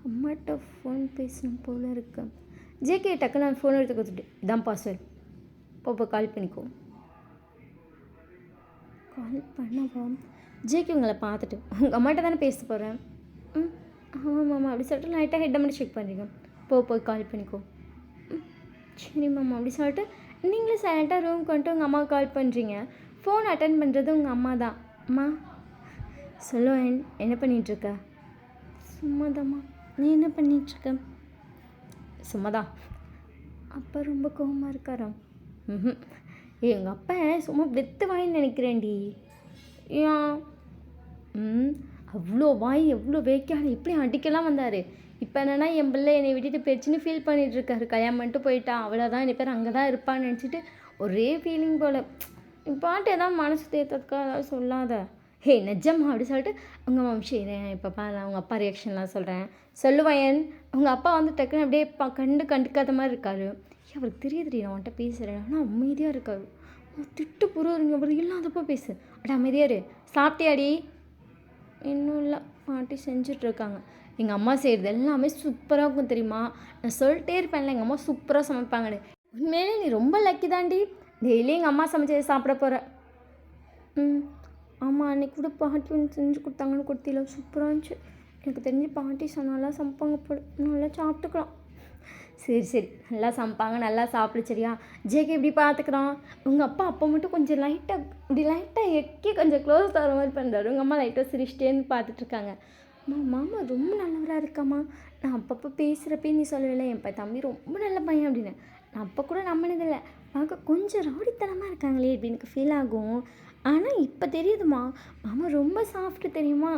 அம்மாட்ட ஃபோன் பேசணும் போல இருக்கு. ஜேகே டக்குன்னு ஃபோன் எடுத்து கொடுத்துட்டு இதான் பாஸ்வேர்ட், போப்போ கால் பண்ணிக்கோ. கால் பண்ணவா? ஜேகே உங்களை பார்த்துட்டு உங்கள் அம்மாட்ட தானே பேச போகிறேன். ஆமாம் மாமா அப்படி சொல்லிட்டு லைட்டாக ஹெட்டை மட்டும் செக் பண்ணுறீங்க. போய் கால் பண்ணிக்கோ. சரி மாமா அப்படி சொல்லிட்டு நீங்களும் சைலண்ட்டாக ரூமுக்கு வந்துட்டு உங்கள் அம்மாவுக்கு கால் பண்ணுறீங்க. ஃபோன் அட்டன் பண்ணுறது உங்கள் அம்மா தான். அம்மா சொல்லுவேன், என்ன பண்ணிகிட்ருக்க? சும்மாதாம்மா. நீ என்ன பண்ணிகிட்ருக்க? சும்மாதான். அப்பா ரொம்ப கோவமாக இருக்காரா? எங்கள் அப்பா சும்மா வெத்து வாயின்னு நினைக்கிறேன்டி. ஏன்? அவ்வளோ வாய் எவ்வளோ வேக்கான எப்படி அடிக்கலாம் வந்தார். இப்போ என்னென்னா என் பிள்ளை என்னை விட்டுட்டு போயிடுச்சுன்னு ஃபீல் பண்ணிகிட்ருக்காரு. கல்யாணம் பண்ணிட்டு போயிட்டான், அவ்வளோதான், என் பேர் அங்கே தான் இருப்பான்னு நினச்சிட்டு ஒரே ஃபீலிங் போல். பாட்டு எதாவது மனசு தேர்த்ததுக்காக ஏதாவது சொல்லாத. ஹே நிஜமா அப்படி சொல்லிட்டு உங்கள் வம்சி இப்போ நான் உங்கள் அப்பா ரியாக்ஷன்லாம் சொல்கிறேன். சொல்லுவேன். உங்கள் அப்பா வந்து டக்குன்னு அப்படியே கண்டுக்காத மாதிரி இருக்காரு. அவருக்கு தெரியுதுடி நான் அவன்கிட்ட பேசுகிறேன், ஆனால் அமைதியாக இருக்காரு. திட்டு புருவருங்க, அவர் இல்லாதப்போ பேசு. அட அமைதியாக இரு. சாப்பிட்டியாடி? இன்னும் இல்லை, பாட்டி செஞ்சிட்ருக்காங்க. எங்கள் அம்மா செய்கிறது எல்லாமே சூப்பராக இருக்கும் தெரியுமா? நான் சொல்லிட்டே இருப்பேன்ல எங்கள் அம்மா சூப்பராக சமைப்பாங்கன்னு. உண்மையிலே நீ ரொம்ப லக்கி தாண்டி, டெய்லி எங்கள் அம்மா சமைச்சதை சாப்பிட போகிற. ஆமாம், அன்றைக்கி கூட பாட்டி ஒன்று செஞ்சு கொடுத்தாங்கன்னு கொடுத்தில சூப்பராக இருந்துச்சு. எனக்கு தெரிஞ்சு பாட்டி நல்லா சமைப்பாங்க போல, நல்லா சாப்பிட்டுக்கலாம். சரி நல்லா சமைப்பாங்க, நல்லா சாப்பிடு சரியா? ஜேகே இப்படி பார்த்துக்கிறான். உங்கள் அப்பா அப்போ மட்டும் கொஞ்சம் லைட்டாக எக்கி கொஞ்சம் க்ளோஸ் தர மாதிரி பண்ணுறாரு. உங்கள் அம்மா லைட்டாக சிரிச்சிட்டேன்னு பார்த்துட்ருக்காங்க. மாமா ரொம்ப நல்லவராக இருக்காம்மா, நான் அப்பப்போ பேசுகிறப்பே நீ சொல்லலை என் தம்பி ரொம்ப நல்ல பையன் அப்படின்னு. நான் அப்போ கூட நம்பினதில்லை, பார்க்க கொஞ்சம் ரவுடித்தனமாக இருக்காங்களே அப்படின்னு எனக்கு ஃபீல் ஆகும். ஆனால் இப்போ தெரியுதுமா, மாமா ரொம்ப சாஃப்ட்டு தெரியுமா?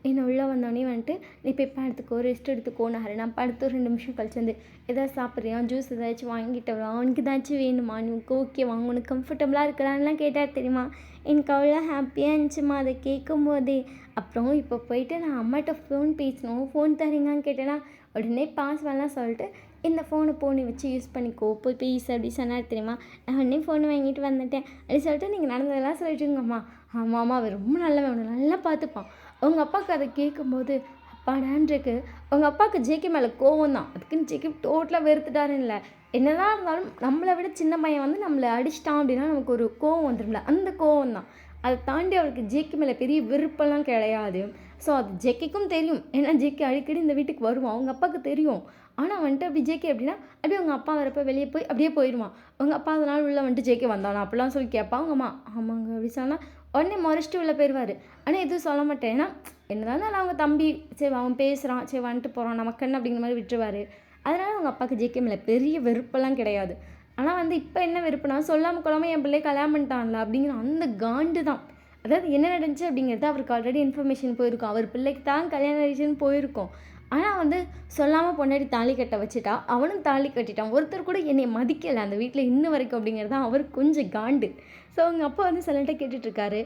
என்ன உள்ளே வந்தோடனே வந்துட்டு, "நீ போய் படுத்துக்கோ, ரெஸ்ட் எடுத்துக்கோன்னாரு." நான் படுத்து ஒரு 2 நிமிஷம் கழிச்சு வந்து, "எதாவது சாப்பிட்றியா? ஜூஸ் ஏதாச்சும் வாங்கிட்டு வரவா? உனக்கு ஏதாச்சும் வேணுமா? உனக்கு ஓகேவா? உனக்கு கம்ஃபர்டபுளாக இருக்கலான்லாம் கேட்டார் தெரியுமா?" எனக்கு அவ்வளோ ஹாப்பியாக இருந்துச்சுமா அதை கேட்கும்போதே. அப்புறம் இப்போ போயிட்டு நான் அம்மாட்ட ஃபோன் பேசணும், ஃபோன் தரீங்களான்னு கேட்டேன்னா, உடனே பாஸ்வேர்ட்லாம் சொல்லிட்டு, "இந்த ஃபோனை நீ வச்சு யூஸ் பண்ணிக்கோ, போய் பேசு" அப்படி சொன்னார் தெரியுமா? நான் உடனே ஃபோன் வாங்கிட்டு வந்துட்டேன். அப்படி சொல்லிட்டு நீங்கள் நடந்ததெல்லாம் சொல்லிட்டுங்கம்மா. ஆமாம்மா, அவன் ரொம்ப நல்லவன், அவனை நல்லா பார்த்துப்பான். அவங்க அப்பாவுக்கு அதை கேட்கும்போது அப்பாடான்ருக்கு. அவங்க அப்பாவுக்கு ஜேகே மேலே கோவம் தான். அதுக்குன்னு ஜேகே டோட்டலாக வெறுத்துட்டாருன்னு இல்லை. என்னதான் இருந்தாலும் நம்மளை விட சின்ன பையன் வந்து நம்மளை அடிச்சிட்டான் அப்படின்னா நமக்கு ஒரு கோவம் வந்துடும்ல, அந்த கோவம் தான். அதை தாண்டி அவருக்கு ஜேகே மேலே பெரிய விருப்பம்லாம் கிடையாது. ஸோ அது ஜேகேக்கும் தெரியும். ஏன்னா ஜேகே அடிக்கடி இந்த வீட்டுக்கு வருவான், அவங்க அப்பாவுக்கு தெரியும். ஆனால் வந்துட்டு அப்படி ஜேகே எப்படின்னா, அப்படியே அவங்க அப்பா வரப்போ வெளியே போய் அப்படியே போயிடுவான். அவங்க அப்பா அதனால் உள்ளே வந்துட்டு ஜேகே வந்தானா அப்படிலாம் சொல்லி கேட்பான். அவங்க அம்மா ஆமாங்க அப்படி சொன்னால் உடனே முறைச்சிட்டு உள்ளே போயிடுவார். ஆனால் எதுவும் சொல்ல மாட்டேன். ஏன்னா என்னதான் அவங்க தம்பி, சரி அவன் பேசுகிறான், சரி வந்துட்டு போகிறான், நமக்கு என்ன அப்படிங்கிற மாதிரி விட்டுருவார். அதனால் அவங்க அப்பாவுக்கு ஜேகே மேலே பெரிய வெறுப்பெல்லாம் கிடையாது. ஆனால் வந்து இப்போ என்ன வெறுப்புனா, சொல்லாமல் கொள்ளாமல் என் பிள்ளைய கல்யாணம் பண்ணிட்டான்ல அப்படிங்கிற அந்த காண்டு தான். அதாவது என்ன நடந்துச்சு அப்படிங்கிறது அவருக்கு ஆல்ரெடி இன்ஃபர்மேஷன் போயிருக்கும். அவர் பிள்ளைக்கு தான் கல்யாணம் ஆயிடுச்சுன்னு போயிருக்கும். ஆனால் வந்து சொல்லாமல் பொண்டாட்டி தாலி கட்ட வச்சுட்டா, அவனும் தாலி கட்டிட்டான். ஒருத்தர் கூட என்னை மதிக்கலை அந்த வீட்டில் இன்ன வரைக்கும் அப்படிங்கிறது தான் அவருக்கு கொஞ்சம் காண்டு. ஸோ அவங்க அப்பா வந்து சிலன்ட்ட கேட்டுட்ருக்காரு.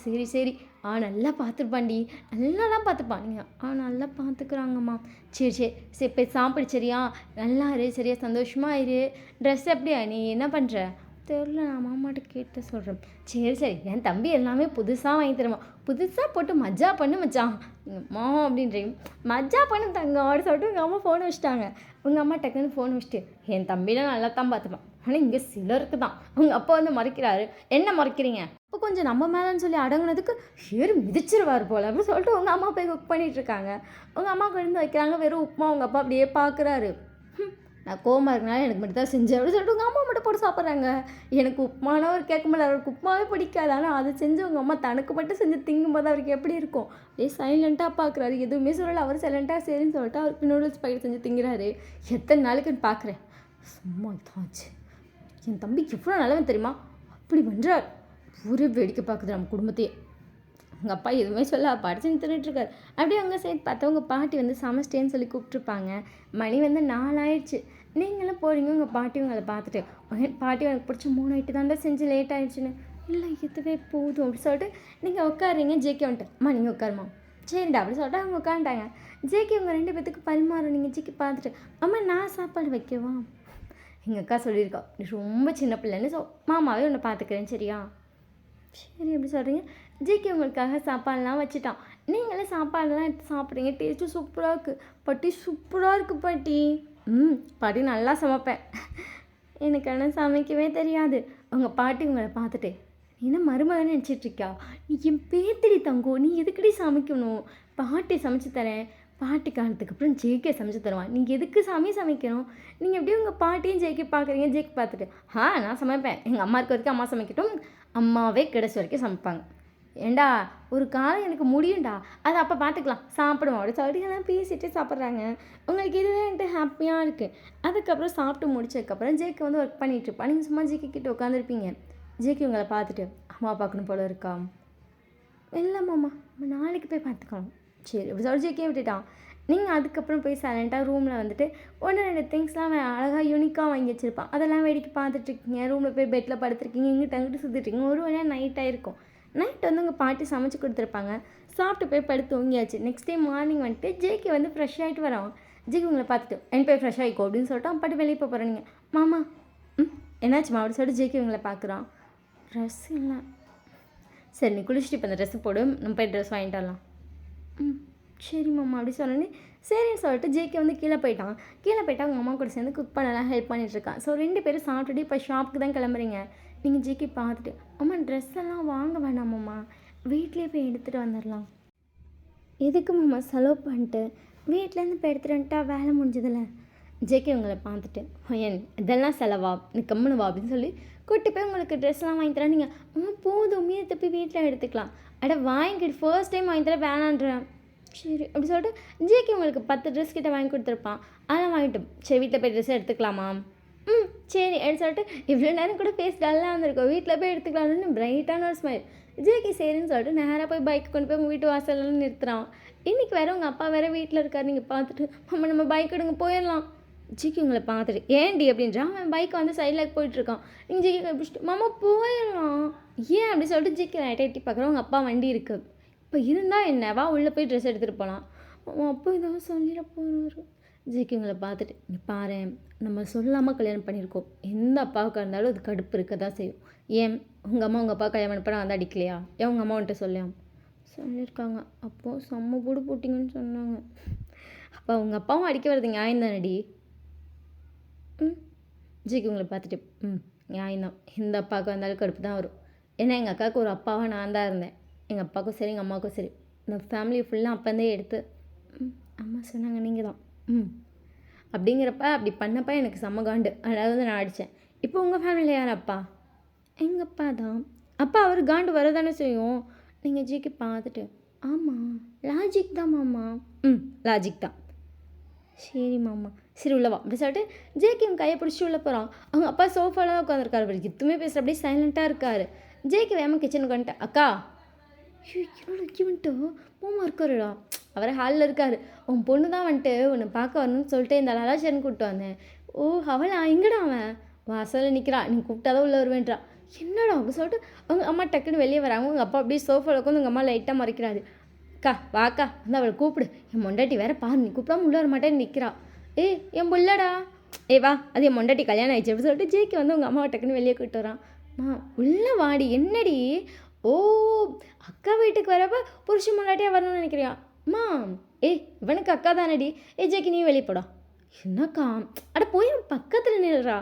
சரி சரி, நல்லா பார்த்துருப்பான்டி, நல்லா தான் பார்த்துப்பான். நீங்கள் நல்லா பார்த்துக்குறாங்கம்மா. சரி சரி சரி, போய் சாப்பிடு சரியா, நல்லா இரு சரியா, சந்தோஷமாக இரு. ட்ரெஸ் எப்படியா, நீ என்ன பண்ணுற? தெரில, நான் மாமாட்ட கேட்டு சொல்கிறேன். சரி சரி, என் தம்பி எல்லாமே புதுசாக வாங்கி தருவான், புதுசாக போட்டு மஜா பண்ணு மச்சான். அம்மா அப்படின்றீங்க, மஜா பண்ணு தங்கம் அப்படி சொல்லிட்டு உங்கள் அம்மா ஃபோன் வச்சுட்டாங்க. உங்கள் அம்மா டக்குன்னு ஃபோன் வச்சுட்டு, என் தம்பிலாம் நல்லா தான் பார்த்துப்பான். ஆனால் இங்கே சிலருக்கு தான் அவங்க அப்பா வந்து மறைக்கிறாரு. என்ன மறைக்கிறீங்க? இப்போ கொஞ்சம் நம்ம மேலேன்னு சொல்லி அடங்குனதுக்கு ஏறி மிதிச்சிருவார் போல் அப்படின்னு சொல்லிட்டு உங்கள் அம்மா போய் குக் பண்ணிகிட்ருக்காங்க. உங்கள் அம்மா கொண்டு வைக்கிறாங்க வெறும் உப்புமா. உங்கள் அப்பா அப்படியே பார்க்குறாரு. நான் கோவமாக இருக்கனால எனக்கு மட்டும் தான் செஞ்சேன் அப்படின்னு சொல்லிட்டு உங்கள் அம்மா மட்டும் போட்டு சாப்பிட்றாங்க. எனக்கு உப்புமானா அவர் கேட்க முடியல, அவருக்கு உப்புமாவே பிடிக்காது. ஆனால் அதை செஞ்சு உங்கள் அம்மா தனக்கு மட்டும் செஞ்சு திங்கும்போது அவருக்கு எப்படி இருக்கும்? அப்படியே சைலண்ட்டாக பார்க்குறாரு, எதுவுமே சொல்லலை. அவர் சைலண்ட்டாக சரின்னு சொல்லிட்டு அவருக்கு நூடுல்ஸ் பாக்கெட் செஞ்சு திங்கிறாரு. எத்தனை நாளைக்குன்னு பார்க்குறேன், சும்மா இதாச்சு. என் தம்பி எவ்வளோ நல்லவன் தெரியுமா, அப்படி பண்ணுறார். ஊரே வேடிக்கை பார்க்குது நம்ம குடும்பத்தையே. உங்கள் அப்பா எதுவுமே சொல்ல படிச்சுன்னு தின்னுட்டுருக்காரு. அப்படியே அவங்க சைட் பார்த்தா உங்கள் பாட்டி வந்து சமைச்சிட்டேன்னு சொல்லி கூப்பிட்ருப்பாங்க. மணி வந்து 4 ஆயிடுச்சு. நீங்களும் போகிறீங்க, உங்கள் பாட்டி உங்களை பார்த்துட்டு, பாட்டி எனக்கு பிடிச்ச 3 ஐட்டு தான் செஞ்சு லேட் ஆகிடுச்சுன்னு. இல்லை இதுவே போதும் அப்படி சொல்லிட்டு நீங்கள் உட்காருறீங்க. ஜேகே வந்துட்டு, அம்மா நீங்கள் உட்காருமா. சரிடா அப்படி சொல்லிட்டு அவங்க உட்காந்துட்டாங்க. ஜேகே உங்கள் 2 பேத்துக்கு பரிமாறும். ஜேகே பார்த்துட்டு, அம்மா நான் சாப்பாடு வைக்கவா? எங்கள் அக்கா சொல்லியிருக்கா, நீ ரொம்ப சின்ன பிள்ளைன்னு. ஸோ மாமாவே உன்னை பார்த்துக்கிறேன் சரியா? சரி எப்படி சொல்கிறீங்க. ஜேகே உங்களுக்காக சாப்பாடுலாம் வச்சுட்டான். நீங்களே சாப்பாடுலாம் எடுத்து சாப்பிட்றீங்க. டேஸ்ட்டு சூப்பராக இருக்குது. பாட்டி சூப்பராக இருக்குது பாட்டி. பாட்டி நல்லா சமைப்பேன். எனக்கு ஆனால் சமைக்கவே தெரியாது. உங்கள் பாட்டி உங்களை பார்த்துட்டு, நீ என்ன மருமகன்னு நினச்சிட்ருக்கியா? நீ என் பேத்திடி தங்கம், நீ எதுக்குடி சமைக்கணும்? பாட்டி சமைச்சு தரேன். பாட்டி காலத்துக்கு அப்புறம் ஜேகே சமைச்சு தருவான். நீங்கள் எதுக்கு சமைக்கணும்? நீங்கள் எப்படி உங்கள் பாட்டியும் ஜேகே பார்க்குறீங்க? ஜேகே பார்த்துட்டு, நான் சமைப்பேன். எங்கள் அம்மா இருக்க வரைக்கும் அம்மா சமைக்கட்டும், அம்மாவே கிடைச்ச வரைக்கும் சமைப்பாங்க. ஏண்டா ஒரு காலம் எனக்கு முடியும்டா, அதை அப்போ பார்த்துக்கலாம், சாப்பிடுவோம் அப்படி சொல்லிட்டு எல்லாம் பேசிகிட்டே சாப்பிட்றாங்க. உங்களுக்கு இதுவே என்கிட்ட ஹாப்பியாக இருக்குது. அதுக்கப்புறம் சாப்பிட்டு முடிச்சதுக்கப்புறம் ஜேகே வந்து ஒர்க் பண்ணிகிட்ருப்பா. நீங்கள் சும்மா ஜேகே கிட்டே உட்காந்துருப்பீங்க. ஜேகே உங்களை பார்த்துட்டு, அம்மா பார்க்கணும் போல இருக்கா? இல்லை மாமா, நம்ம நாளைக்கு போய் பார்த்துக்கலாம். சரி அப்படி சொல்லி ஜேகே விட்டுட்டான். நீங்கள் அதுக்கப்புறம் போய் சைலண்ட்டாக ரூமில் வந்துட்டு 1-2 திங்ஸ்லாம் அழகாக யூனிக்காக வாங்கி வச்சுருப்பான். அதெல்லாம் வேடிக்கை பார்த்துட்ருக்கீங்க. ரூமில் போய் பெட்டில் படுத்துருக்கீங்க, இங்கிட்ட அங்கிட்டு சுற்றிட்டுருக்கீங்க. ஒரு வழியாக நைட் ஆகிருக்கும். நைட் வந்து உங்கள் பாட்டி சமைச்சு கொடுத்துருப்பாங்க. சாப்பிட்டு போய் படுத்து தூங்கியாச்சு. நெக்ஸ்ட் டே மார்னிங் வந்துட்டு ஜேகே வந்து ஃப்ரெஷ் ஆகிட்டு வரான். ஜேகே உங்களை பார்த்துட்டு, என் போய் ஃப்ரெஷ் ஆகிக்கோ அப்படின்னு சொல்லிட்டு அவன் பாட்டு வெளியே போய் போகிறேன். நீங்கள் மாமா என்னாச்சுமா அப்படி சொல்லிட்டு ஜேகே உங்களை பார்க்குறான். ட்ரெஸ் இல்லை. சரி நீ குளிச்சுட்டு இப்போ அந்த ட்ரெஸ்ஸு போடு, நம்ம போய் ட்ரெஸ் வாங்கிட்டு வரலாம். சரி மாமா அப்படி சொன்னோன்னே சரின்னு சொல்லிட்டு ஜேகே வந்து கீழே போயிட்டான். அவங்க அம்மா கூட சேர்ந்து குக் பண்ணலாம் ஹெல்ப் பண்ணிகிட்ருக்கான். ஸோ 2 பேரும் சாப்பிட்டுட்டு இப்போ ஷாப்புக்கு தான் கிளம்புறீங்க. நீங்கள் ஜேகே பார்த்துட்டு, அம்மா ட்ரெஸ் எல்லாம் வாங்க வேணாமாம்மா, வீட்லேயே போய் எடுத்துகிட்டு வந்துடலாம். எதுக்கு மாமா செலவு பண்ணிட்டு, வீட்டிலேருந்து இப்போ எடுத்துகிட்டு வந்துட்டா வேலை முடிஞ்சதில்ல. ஜேகே உங்களை பார்த்துட்டு, என் இதெல்லாம் செலவா, நீ கம்முனு வா அப்படின்னு சொல்லி கூட்டி போய் உங்களுக்கு ட்ரெஸ்லாம் வாங்கி தரேன். நீங்கள் போதும் மீதி போய் வீட்டில் எடுத்துக்கலாம். வாங்கிட்டு ஃபர்ஸ்ட் டைம் வாங்கி தர வேணான்றேன். சரி அப்படி சொல்லிட்டு ஜேகே உங்களுக்கு 10 ட்ரெஸ் கிட்ட வாங்கி கொடுத்துருப்பான். அதெல்லாம் வாங்கிட்டு, சரி வீட்டில் போய் ட்ரெஸ் எடுத்துக்கலாமா? சரி அப்படின்னு சொல்லிட்டு இவ்வளோ நேரம் கூட ஃபேஸ் டல்லாக வந்திருக்கோம், வீட்டில் போய் எடுத்துக்கலாம்னு பிரைட்டான ஒரு ஸ்மைல். ஜேகே சரின்னு சொல்லிட்டு நேராக போய் பைக் கொண்டு போய் உங்கள் வீட்டு வாசல்லாம் நிறுத்துறான். இன்றைக்கி வேறு உங்கள் அப்பா வேறு வீட்டில் இருக்கார். நீங்கள் பார்த்துட்டு அம்மா நம்ம பைக் எடுங்க போயிடலாம். ஜிக்கி உங்களை பார்த்துட்டு ஏன்டி அப்படின்றான். அவன் பைக் வந்து சைடில் போயிட்டுருக்கான். நீங்கள் ஜிக்கி கழிப்பிச்சிட்டு மாமா போயிடலாம் ஏன் அப்படி சொல்லிட்டு ஜிக்கி லைட்டை எட்டி பார்க்குறோம். உங்கள் அப்பா வண்டி இருக்குது, இப்போ இருந்தால் என்னவா உள்ளே போய் ட்ரெஸ் எடுத்துகிட்டு போகலாம். அவன் அப்போ ஏதாவது சொல்லிட போகிறாரு. ஜிக்கி உங்களை பார்த்துட்டு இங்கே பாரு, நம்ம சொல்லாமல் கல்யாணம் பண்ணியிருக்கோம், எந்த அப்பாவுக்காக இருந்தாலும் அது கடுப்பு இருக்க தான் செய்யும். ஏன் உங்கள் அம்மா உங்கள் அப்பா கல்யாணம் பண்ண வந்து அடிக்கலையா? ஏன் உங்கள் அம்மா வந்துட்டு சொல்லியாம் சொல்லியிருக்காங்க. அப்போது செம்ம போடு போட்டிங்கன்னு சொன்னாங்க. அப்போ உங்கள் அப்பாவும் அடிக்க வர்றது நியாயம் தானடி? ஜிக்கு உங்களை பார்த்துட்டு நியாயம்தான், எந்த அப்பாவுக்கு வந்தாலும் கடுப்பு தான் வரும். ஏன்னா எங்கள் அக்காவுக்கு ஒரு அப்பாவாக நான் தான் இருந்தேன். எங்கள் அப்பாவுக்கும் சரி எங்கள் அம்மாவுக்கும் சரி இந்த ஃபேமிலி ஃபுல்லாக அப்போந்தே எடுத்து அம்மா சொன்னாங்க நீங்கள் தான் அப்படிங்கிறப்ப அப்படி பண்ணப்போ எனக்கு செம்ம காண்டு. அதாவது வந்து நான் அடித்தேன். இப்போ உங்கள் ஃபேமிலியில் யார் அப்பா? எங்கள் அப்பா தான். அப்பா அவர் காண்டு வரதானே செய்யும். நீங்கள் ஜிக்கு பார்த்துட்டு ஆமாம் லாஜிக் தான் மாமா. லாஜிக் தான். சரி மாமா, சரி உள்ளவா அப்படி சொல்லிட்டு ஜேகே கையை பிடிச்சி உள்ளே போகிறான். அவங்க அப்பா சோஃபாவில் தான் உட்காந்துருக்காரு. அவர் எதுவுமே பேசுகிற அப்படியே சைலண்ட்டாக இருக்கார். ஜேகே வேகமாக கிச்சனுக்கு வந்துட்டேன். அக்கா என்னோட வந்துட்டு மாமா இருக்காருடா. அவர் ஹாலில் இருக்கார். உன் பொண்ணு தான் வந்துட்டு உன்னை பார்க்க வரணும்னு சொல்லிட்டு இந்த லலாச்சேன்னு கூப்பிட்டு வந்தேன். ஓ அவளா, எங்கடா அவன்? வாசலில் நிற்கிறான், நீ கூப்பிட்டாதான் உள்ளே வருவேன்றா. என்னடா அப்படி சொல்லிட்டு அவங்க அம்மா டக்குன்னு வெளியே வராங்க. உங்கள் அப்பா அப்படியே சோஃபாவில் உட்காந்து உங்கள் அம்மா லைட்டாக மறைக்கிறாரு. அக்கா வாக்கா வந்து அவளை கூப்பிடு, என் மொண்டாட்டி வேற பாரு, நீ கூப்பிடாம உள்ளே வர மாட்டேன்னு நிற்கிறா. என் புள்ளடா, வா அது என் மொண்டாட்டி கல்யாணம் ஆயிடுச்சு அப்படி சொல்லிட்டு ஜேகே வந்து உங்கள் அம்மாவை டக்குன்னு வெளியே கூப்பிட்டு வரான். உள்ளே வாடி. என்னடி? ஓ அக்கா வீட்டுக்கு வரப்போ புருஷன் முன்னாடியே வரணும்னு நினைக்கிறியா? அம்மா இவனுக்கு அக்கா தானடி. ஜேகே நீ வெளியே போடா. என்னக்கா? அட போய் பக்கத்தில் நில்றா.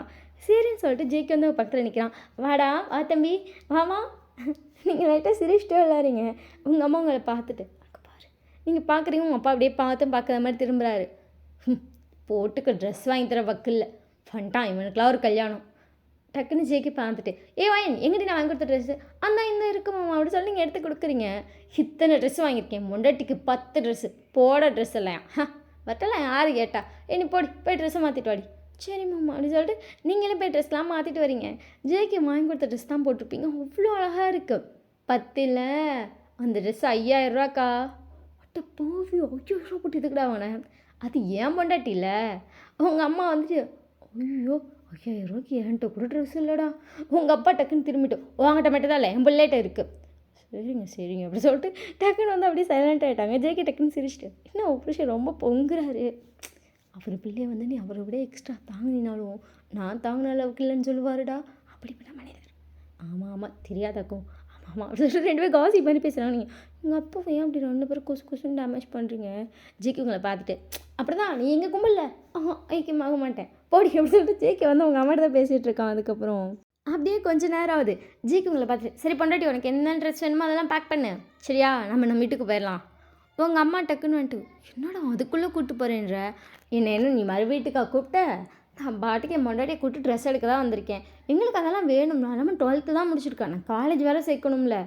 சரின்னு சொல்லிட்டு ஜேகே வந்து பக்கத்தில் நிற்கிறான். வாடா வா தம்பி வாமா. நீங்கள் லைட்டாக சிரிச்சிட்டே விளாட்றீங்க. உங்கள் அம்மா உங்களை பார்த்துட்டு அங்கே பாரு, நீங்கள் பார்க்குறீங்க. உங்கள் அப்பா அப்படியே பார்க்குற மாதிரி திரும்புகிறாரு. போட்டுக்க ட்ரெஸ் வாங்கி தர வக்கில்ல ஃபன்ட்டான், இவனுக்குலாம் ஒரு கல்யாணம். டக்குன்னு ஜேகே பார்த்துட்டு வாயன் எங்கிட்ட நான் வாங்கி கொடுத்த ட்ரெஸ்ஸு அந்த இந்த இருக்கு மாமா அப்படி சொல்லி நீங்கள் எடுத்து கொடுக்குறீங்க. இத்தனை ட்ரெஸ்ஸு வாங்கியிருக்கேன், மொண்டாட்டிக்கு 10 ட்ரெஸ்ஸு போட ட்ரெஸ் எல்லாம் வரட்டெல்லாம் யார் கேட்டா? நீ போய் ட்ரெஸ்ஸை மாற்றிட்டு வாடி. சரி மாமா அப்படி சொல்லிட்டு நீங்களே போய் ட்ரெஸ்லாம் மாற்றிட்டு வரீங்க. ஜேகே வாங்கி கொடுத்த ட்ரெஸ் தான் போட்டிருப்பீங்க, அவ்வளோ அழகாக இருக்குது. 10 இல்லை அந்த ட்ரெஸ்ஸு 5000 ரூபாக்கா. அட்ட போவி 5000 ரூபா போட்டு இதுக்கடா வாங்கினேன். அது ஏன் பொண்டாட்டி இல்லை. உங்கள் அம்மா வந்துட்டு ஐயோ 5000 ரூபாய்க்கு என்கிட்ட கூட ட்ரெஸ் இல்லைடா. உங்கள் அப்பா டக்குன்னு திரும்பிட்டு வாங்கிட்ட மட்டும் தான் இல்லை என் பிள்ளைகிட்ட இருக்குது. சரிங்க அப்படி சொல்லிட்டு டக்குன்னு வந்து அப்படியே சைலண்ட் ஆகிட்டாங்க. ஜேகே டக்குன்னு சிரிச்சிட்டு என்ன ஆப்ரேஷன் ரொம்ப பொங்குறாரு. அவர் பிள்ளைய வந்து நீ அவரை விட எக்ஸ்ட்ரா தாங்கினாலும் நான் தாங்கின அளவுக்கு இல்லைன்னு சொல்லுவாருடா. அப்படிப்பட்ட மனிதர். ஆமாம் தெரியாதாக்கும். ஆமாம் அப்படி சொல்லிட்டு 2 பேரும் காசி பண்ணி பேசுகிறாங்க. நீங்கள் உங்கள் அப்பா ஏன் அப்படி 2 பேரும் கொசுன்னு டேமேஜ் பண்ணுறீங்க? ஜேகே உங்களை பார்த்துட்டு அப்படி தான் நீ எங்கே கும்பலில் ஐக்கியமாக மாட்டேன் போடி அப்படி சொல்லிட்டு ஜேகே வந்து உங்கள் அம்மாட்ட தான் பேசிகிட்டு இருக்கான். அதுக்கப்புறம் அப்படியே கொஞ்சம் நேரம் ஆகுது. ஜேகே உங்களை பார்த்துட்டு சரி பொண்டாட்டி உனக்கு என்ன ட்ரெஸ் வேணுமோ அதெல்லாம் பேக் பண்ணு சரியா, நம்ம வீட்டுக்கு போயிடலாம். உங்கள் அம்மா டக்குன்னு வந்துட்டு என்னடா அதுக்குள்ளே கூப்பிட்டு போகிறேன்ற, என்ன நீ மறு வீட்டுக்காக கூப்பிட்ட? நான் பாட்டுக்கு என் பொண்டாட்டியை கூப்பிட்டு ட்ரெஸ் எடுக்க தான் வந்திருக்கேன். எங்களுக்கு அதெல்லாம் வேணும்னா நம்ம 12th தான் முடிச்சிருக்கேன், நான் காலேஜ் வேறு சேர்க்கணும்ல.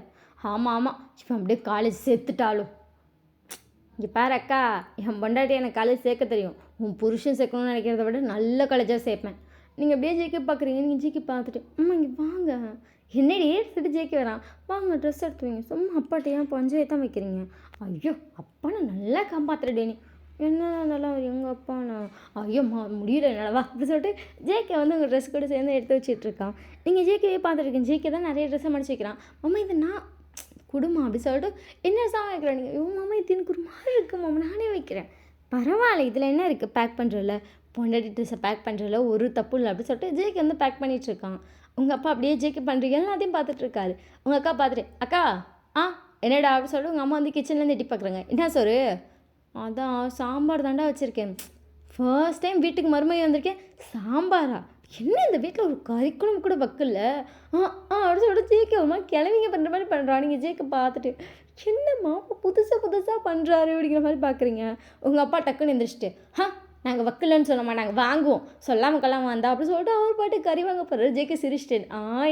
ஆமாம் இப்போ அப்படியே காலேஜ் சேர்த்துட்டாலும் இங்கே பாரு அக்கா, என் பொண்டாட்டி எனக்கு காலேஜ் சேர்க்க தெரியும், உன் புருஷன் சேர்க்கணும்னு நினைக்கிறத விட நல்ல காலேஜாக சேர்ப்பேன். நீங்கள் அப்படியே ஜேகே பார்க்குறீங்க. நீங்கள் ஜேகே பார்த்துட்டு இங்கே வாங்க என்னடி எடுத்துட்டு ஜேகே வரான். வாங்க ட்ரெஸ் எடுத்து வைங்க. சும்மா அப்பாட்ட ஏன் பஞ்சாயத்து தான் வைக்கிறீங்க? ஐயோ அப்பா நான் நல்லா காப்பாற்றுறடே. நீ என்ன நல்லா எங்கள் அப்பா நான் ஐயோ முடியல நல்லவா அப்படி சொல்லிட்டு ஜேகே வந்து உங்கள் ட்ரெஸ் கூட சேர்ந்து எடுத்து வச்சிட்ருக்கான். நீங்கள் ஜேகேவே பார்த்துருக்கீங்க. ஜேகே தான் நிறைய ட்ரெஸ்ஸை மடிச்சு வைக்கிறான். மாமா இது நான் குடுமா அப்படி சொல்லிட்டு என்ன ட்ரெஸ்ஸாக வைக்கிறேன் நீங்கள்? ஐயோ மாமா இது எனக்கு ஒரு மாதிரி இருக்குது மாமா நானே வைக்கிறேன். பரவாயில்ல இதில் என்ன இருக்குது, பேக் பண்ணுறல பொண்டாட்டி ட்ரெஸ்ஸை பேக் பண்ணுறல ஒரு தப்பு இல்லை அப்படி சொல்லிட்டு ஜேகே வந்து பேக் பண்ணிகிட்ருக்கான். உங்கள் அப்பா அப்படியே ஜேகே பண்ணுறீங்க எல்லாத்தையும் பார்த்துட்ருக்காரு. உங்கள் அக்கா பார்த்துட்டு அக்கா என்னடா அப்படி சொல்லிட்டு உங்கள் அம்மா வந்து கிச்சன்லேருந்து எட்டி பார்க்குறாங்க. என்ன சோறு? அதான் சாம்பார் தாண்டா வச்சுருக்கேன். ஃபர்ஸ்ட் டைம் வீட்டுக்கு மருமகன் வந்திருக்கேன், சாம்பாரா? என்ன இந்த வீட்டில் ஒரு கறிக்குழம்பு கூட வக்கில்ல? அப்படி சொல்லிட்டு ஜேகே அம்மா கிளவிங்க பண்ணுற மாதிரி பண்ணுறான். நீங்கள் ஜேகே பார்த்துட்டு என்னம்மா புதுசாக பண்ணுறாரு அப்படிங்கிற மாதிரி பார்க்குறீங்க. உங்கள் அப்பா டக்குன்னு எந்திரிச்சிட்டு நாங்கள் வக்கலன்னு சொல்ல மாட்டாங்க வாங்குவோம் சொல்லாமல் கொள்ளாமல் வந்தா அப்படி சொல்லிட்டு அவர் பாட்டு கறி வாங்க போகிறாரு. ஜேகே சிரிச்சிட்டேன்.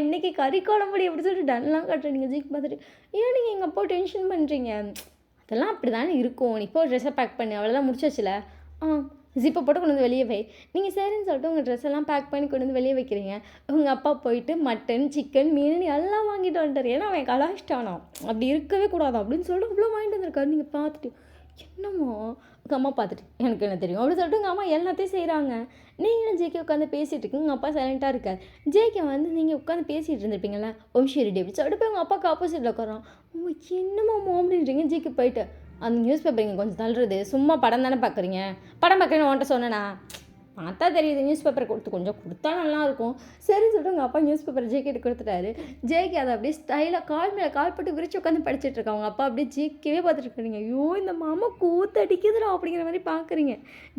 இன்றைக்கி கறி குழம்புடி அப்படி சொல்லிட்டு டன்லாம் காட்டுறீங்க. ஜேகே பார்த்துட்டு ஏன் நீங்கள் எங்கள் அப்பா டென்ஷன் பண்ணுறீங்க? அதெல்லாம் அப்படி தானே இருக்கும். நீ இப்போ ட்ரெஸ்ஸை பேக் பண்ணு அவ்வளோதான் முடிச்சாச்சுல. ஜிப்பை போட்டு கொண்டு வந்து வெளியே வை. நீங்கள் சரின்னு சொல்லிட்டு உங்கள் ட்ரெஸ் எல்லாம் பேக் பண்ணி கொண்டு வந்து வெளியே வைக்கிறீங்க. உங்கள் அப்பா போயிட்டு மட்டன், சிக்கன், மீன் எல்லாம் வாங்கிட்டு வந்துட்டார். ஏன்னா அவன் கலாச்சிட்டானா, அப்படி இருக்கவே கூடாது அப்படின்னு சொல்லிட்டு அவ்வளோ வாங்கிட்டு வந்திருக்காரு. நீங்கள் பார்த்துட்டு என்னம்மா உங்கள் அம்மா பார்த்துட்டு எனக்கு என்ன தெரியும் அப்படின்னு சொல்லிட்டு உங்கள் அம்மா எல்லாத்தையும் செய்கிறாங்க. நீங்களும் ஜேகே உட்காந்து பேசிகிட்டு இருக்கீங்க. உங்கள் அப்பா சைலண்ட்டாக இருக்கார். ஜேகே வந்து நீங்கள் உட்காந்து பேசிகிட்டு இருந்திருப்பீங்களா, ஷெரிடி அப்படி சொல்லிட்டு போய் உங்கள் அப்பாவுக்கு ஆப்போசிட்டில் உட்காரோம். என்னம்மா அப்படின்றீங்க. ஜேகே போயிட்டு அந்த நியூஸ் பேப்பர் இங்கே கொஞ்சம் தள்ளுறது, சும்மா படம் தானே பார்க்குறீங்க, படம் பார்க்குறேன்னு உன்ட்ட சொன்னேனா, பார்த்தா தெரியுது நியூஸ் பேப்பரை கொஞ்சம் கொடுத்தா நல்லாயிருக்கும். சரின்னு சொல்லிட்டு உங்கள் அப்பா நியூஸ் பேப்பர் ஜேகேட்டு கொடுத்துட்டாரு. ஜேகே அதை அப்படியே ஸ்டைலாக கால் மேலே கால் போட்டு விரிச்சு உட்காந்து படிச்சுட்டு இருக்கா. அவங்க அப்பா அப்படியே ஜேகேவே பார்த்துட்டு இருக்காங்க. ஐயோ இந்த மாமா கூத்து அடிக்குதுடா அப்படிங்கிற மாதிரி பார்க்குறீங்க.